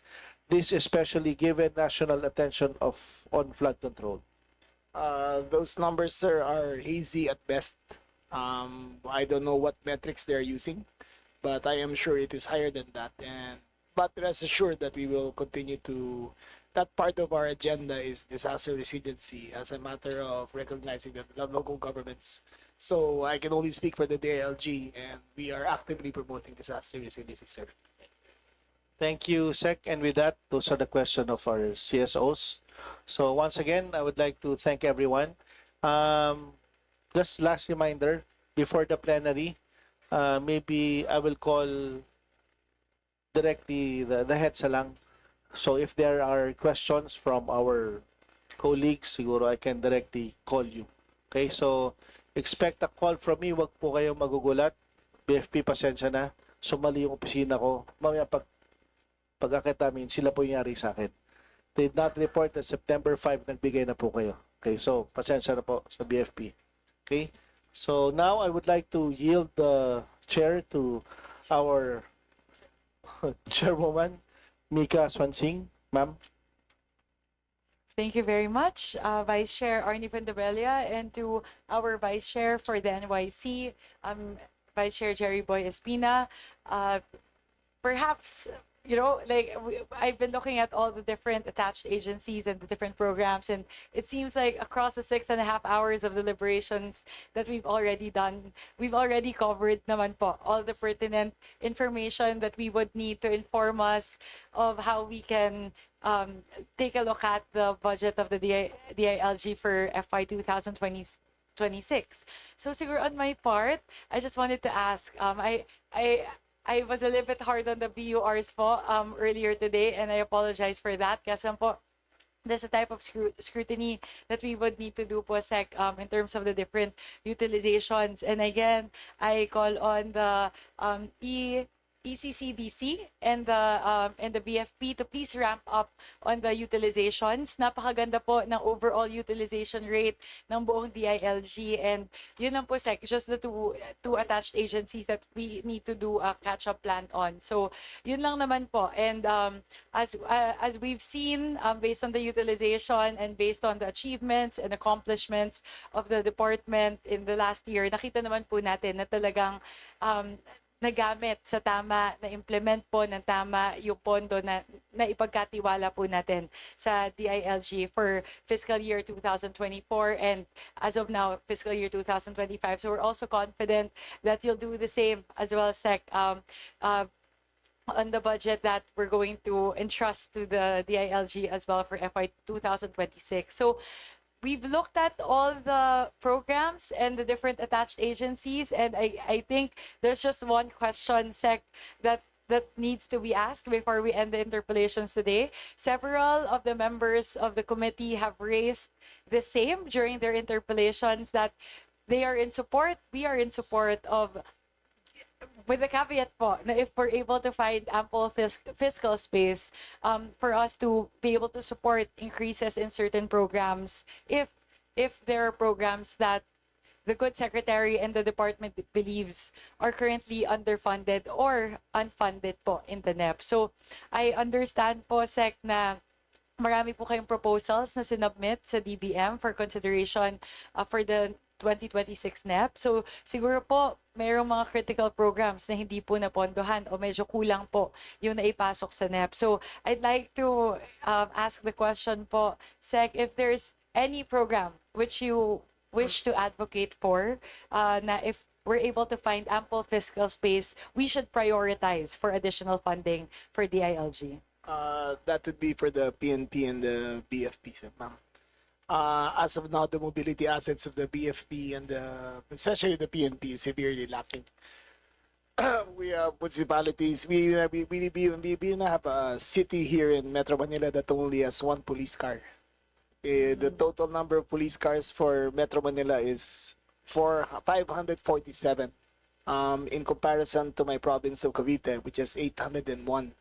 this, especially given national attention on flood control? Those numbers, sir, are hazy at best. I don't know what metrics they're using, but I am sure it is higher than that. But rest assured that we will continue to. That part of our agenda is disaster resiliency as a matter of recognizing the local governments. So I can only speak for the DILG, and we are actively promoting disaster resiliency, sir. Thank you, Sec. And with that, those are the questions of our CSOs. So once again, I would like to thank everyone. Just last reminder, before the plenary, maybe I will call directly the heads lang. So if there are questions from our colleagues, siguro I can directly call you. Okay, so expect a call from me. Wag po kayong magugulat. BFP, pasensya na. Sumali yung opisina ko. Mamaya pag-akit namin, sila po yung yari sa akin. Did not report that September 5, nagbigay na po kayo. Okay, so pasensya na po sa BFP. Okay, so now I would like to yield the chair to our chairwoman, SUANSING, ma'am. Thank you very much, Vice Chair Arnie Vandabella, and to our Vice Chair for the NYC, Vice Chair Jerry Boy Espina. Perhaps, you know, I've been looking at all the different attached agencies and the different programs, and it seems like across the 6.5 hours of deliberations that we've already done, we've already covered naman po all the pertinent information that we would need to inform us of how we can take a look at the budget of the DILG for FY 2020, 2026. So siguro on my part, I just wanted to ask, I was a little bit hard on the BURs po earlier today, and I apologize for that. Kasi po, there's a type of scrutiny that we would need to do po, Sec, in terms of the different utilizations. And again, I call on the ECCBC and the BFP to please ramp up on the utilizations. Napakaganda po ng overall utilization rate ng buong DILG, and yun lang po, Sec, just the two attached agencies that we need to do a catch-up plan on. So yun lang naman po. And as we've seen, based on the utilization and based on the achievements and accomplishments of the department in the last year, nakita naman po natin na talagang nagamit sa tama, na-implement po ng tama yung pondo na ipagkatiwala po natin sa DILG for fiscal year 2024 and as of now, fiscal year 2025. So we're also confident that you'll do the same as well, Sec, on the budget that we're going to entrust to the DILG as well for FY 2026. So we've looked at all the programs and the different attached agencies, and I think there's just one question, Sec, that needs to be asked before we end the interpellations today. Several of the members of the committee have raised the same during their interpellations, that they are in support, we are in support of, with the caveat po, na if we're able to find ample fiscal space for us to be able to support increases in certain programs, if there are programs that the good secretary and the department believes are currently underfunded or unfunded po in the NEP. So I understand po, Sec, na marami po kayong proposals na sinubmit sa DBM for consideration for the 2026 NEP. So siguro po mayroong mga critical programs na hindi po napondohan o medyo kulang po yung naipasok sa NEP. So I'd like to ask the question po, Sec, if there's any program which you wish to advocate for, na if we're able to find ample fiscal space, we should prioritize for additional funding for DILG. That would be for the PNP and the BFP, sir, ma'am. As of now, the mobility assets of the BFP and especially the PNP is severely lacking. We have municipalities. We have a city here in Metro Manila that only has one police car. The total number of police cars for Metro Manila is 547. In comparison to my province of Cavite, which is 801.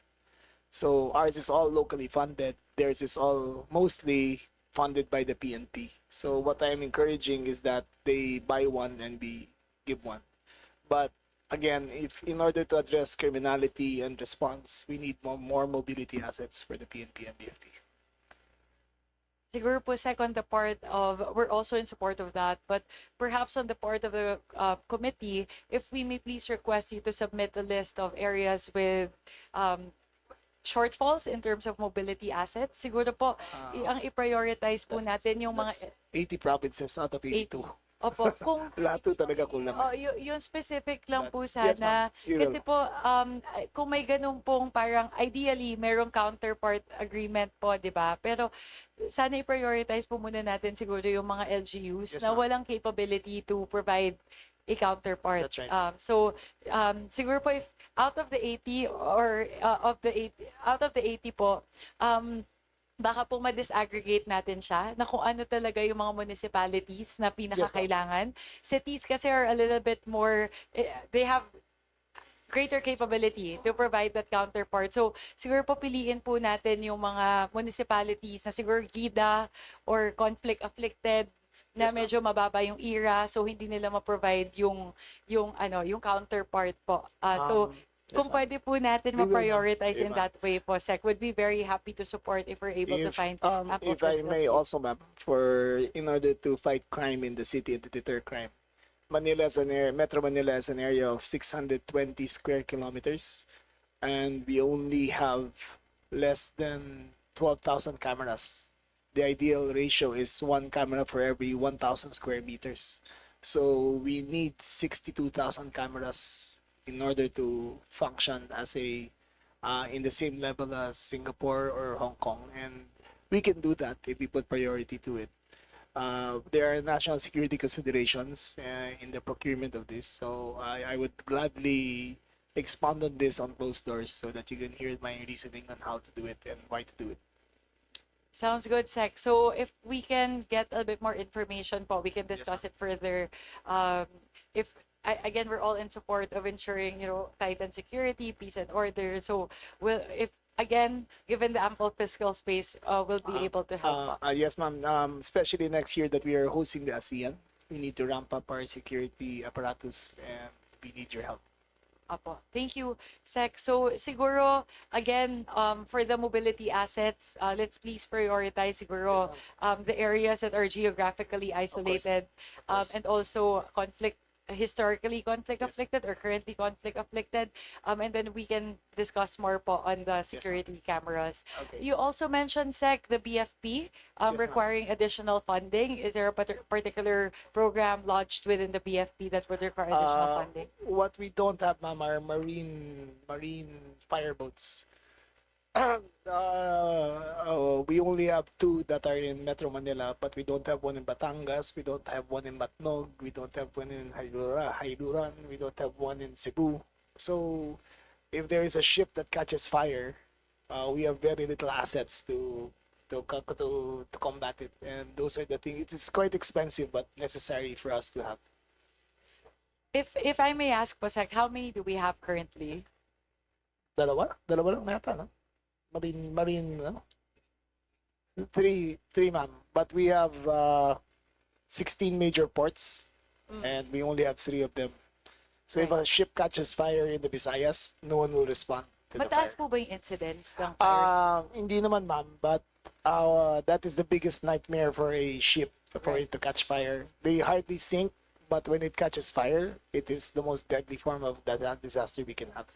So ours is all locally funded. Theirs is all mostly funded by the PNP. So what I'm encouraging is that they buy one and we give one. But again, if in order to address criminality and response, we need more mobility assets for the PNP and BFP. Siguro po, Sec, on the part of, we're also in support of that, but perhaps on the part of the committee, if we may please request you to submit a list of areas with shortfalls in terms of mobility assets. Siguro po, ang i-prioritize po natin yung mga 80 provinces out of 82. Opo, kung lahat po talaga kulang. yung specific lang po Yes, sana. ma'am. You will. Kasi po, kung may ganun pong parang, ideally, merong counterpart agreement po, di ba? Pero sana i-prioritize po muna natin siguro yung mga LGUs Yes, na ma'am. walang capability to provide a counterpart. That's right. Siguro po, if out of the 80 or out of the 80 po, baka po ma-disaggregate natin siya na kung ano talaga yung mga municipalities na pinakakailangan. Cities kasi are a little bit more, they have greater capability to provide that counterpart. So, siguro po piliin po natin yung mga municipalities na siguro GIDA or conflict-afflicted na medyo mababa yung IRA, so hindi nila ma-provide yung counterpart po. Kung pwede po natin ma-prioritize in that way po, Sec, would be very happy to support if we're able to find ample If I fiscal may space. also, ma'am, in order to fight crime in the city and to deter crime, Metro Manila is an area of 620 square kilometers, and we only have less than 12,000 cameras. The ideal ratio is one camera for every 1,000 square meters. So we need 62,000 cameras in order to function as in the same level as Singapore or Hong Kong. And we can do that if we put priority to it. there are national security considerations in the procurement of this. So I would gladly expound on this on closed doors so that you can hear my reasoning on how to do it and why to do it. Sounds good, Sec. So if we can get a bit more information po, we can discuss it further. If again, we're all in support of ensuring, tight and security, peace and order. So if again, given the ample fiscal space, we'll be able to help. Yes, ma'am. Especially next year that we are hosting the ASEAN, we need to ramp up our security apparatus and we need your help. Apo. Thank you, Sec. So siguro, again, for the mobility assets, let's please prioritize siguro the areas that are geographically isolated and also historically conflict afflicted or currently conflict afflicted. And then we can discuss more po on the security cameras. Okay. You also mentioned, Sec, the BFP requiring additional funding. Is there a particular program lodged within the BFP that would require additional funding? What we don't have, ma'am, are marine fireboats. We only have 2 that are in Metro Manila, but we don't have one in Batangas, we don't have one in Matnog, we don't have one in Hailuran, we don't have one in Cebu. So if there is a ship that catches fire, we have very little assets to combat it, and those are the things. It is quite expensive but necessary for us to have. If I may ask, Posek, how many do we have currently? Dalawa lang yata, no? Marine, no? Three, ma'am. But we have 16 major ports, and we only have 3 of them. So if a ship catches fire in the Visayas, no one will respond to the fire. Mataas po ba yung incidents ng fires? Hindi naman, ma'am, but that is the biggest nightmare for a ship, for it to catch fire. They hardly sink, but when it catches fire, it is the most deadly form of disaster we can have.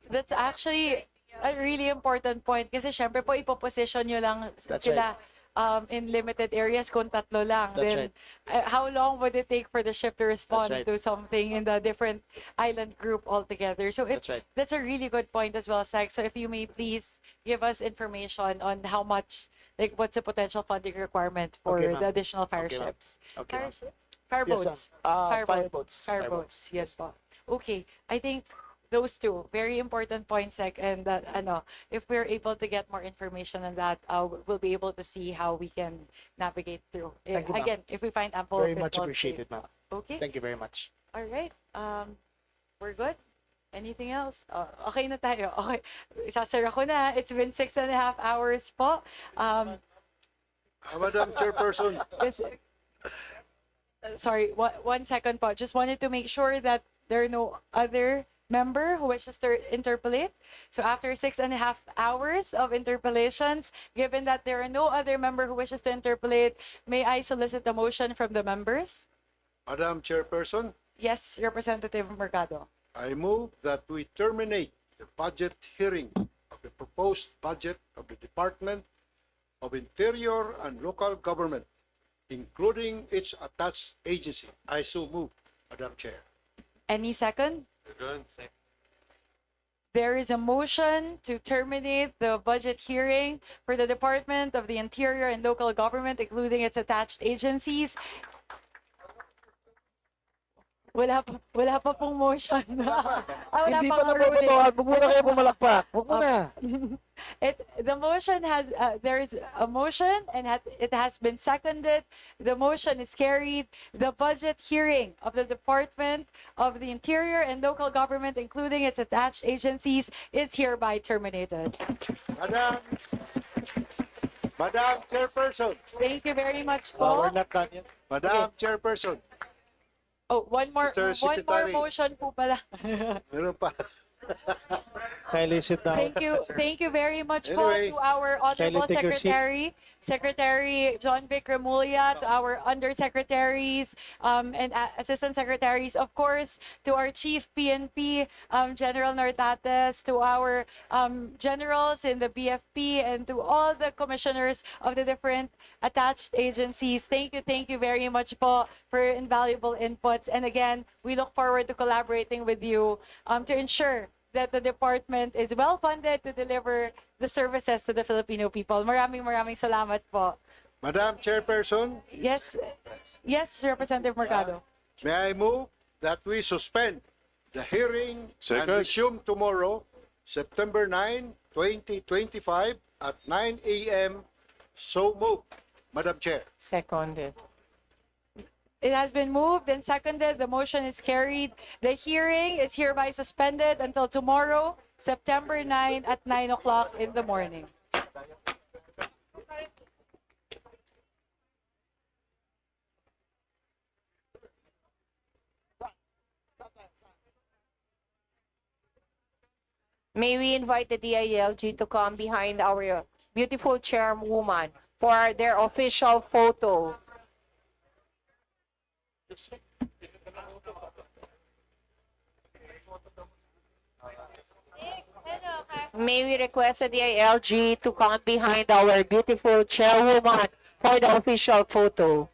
That's actually a really important point kasi syempre po ipoposition nyo lang sila in limited areas kung 3 lang. That's Then how long would it take for the ship to respond right. to something in the different island group altogether? So that's a really good point as well, Sec. So if you may please give us information on how much, like what's the potential funding requirement for the additional fire ships? Okay, Fireboats. Fireboats. Fireboats. Yes po. Okay. I think those 2 very important points, Sec, and that if we're able to get more information on that, we'll be able to see how we can navigate through. Thank you, ma'am. Again, if we find ample Very much fiscal appreciated, space. ma'am. Okay. Thank you very much. All right. We're good. Anything else? Okay na tayo. Okay. Isasara ko na. It's been 6.5 hours po. Madam Chairperson. Sorry, 1 second po. Just wanted to make sure that there are no other member who wishes to interpolate. So after 6.5 hours of interpolations, given that there are no other member who wishes to interpolate, may I solicit a motion from the members? Madam Chairperson, Yes, Representative Mercado. I move that we terminate the budget hearing of the proposed budget of the Department of Interior and Local Government, including its attached agency. I so move, Madam Chair. Any second? There is a motion to terminate the budget hearing for the Department of the Interior and Local Government, including its attached agencies. Wala pa pong motion. Wala Hindi pang pa ruling. nabobotohan. Huwag muna kayo pumalakpak. Huwag muna. The motion has, there is a motion and it has been seconded. The motion is carried. The budget hearing of the Department of the Interior and Local Government, including its attached agencies, is hereby terminated. Madam Chairperson. Thank you very much po. We're not done yet. Madam Chairperson. Oh, one more Secretary. motion po pala. Meron pa. Kindly sit down. Thank you very much Anyway, po to our Honorable kindly take your seat. Secretary John Vic Remulla, to our undersecretaries and assistant secretaries, of course, to our Chief PNP, General Nartates, to our generals in the BFP, and to all the commissioners of the different attached agencies. Thank you very much po for invaluable inputs. And again, we look forward to collaborating with you to ensure that the department is well funded to deliver the services to the Filipino people. Maraming salamat po. Madam Chairperson, Yes, Representative Mercado. may I move that we suspend the hearing and resume tomorrow, September 9, 2025 at 9 a.m. So moved, Madam Chair. Seconded. It has been moved and seconded. The motion is carried. The hearing is hereby suspended until tomorrow, September 9 at 9 o'clock in the morning. May we invite the DILG to come behind our beautiful chairwoman for their official photo. May we request the DILG to come behind our beautiful chairwoman for the official photo.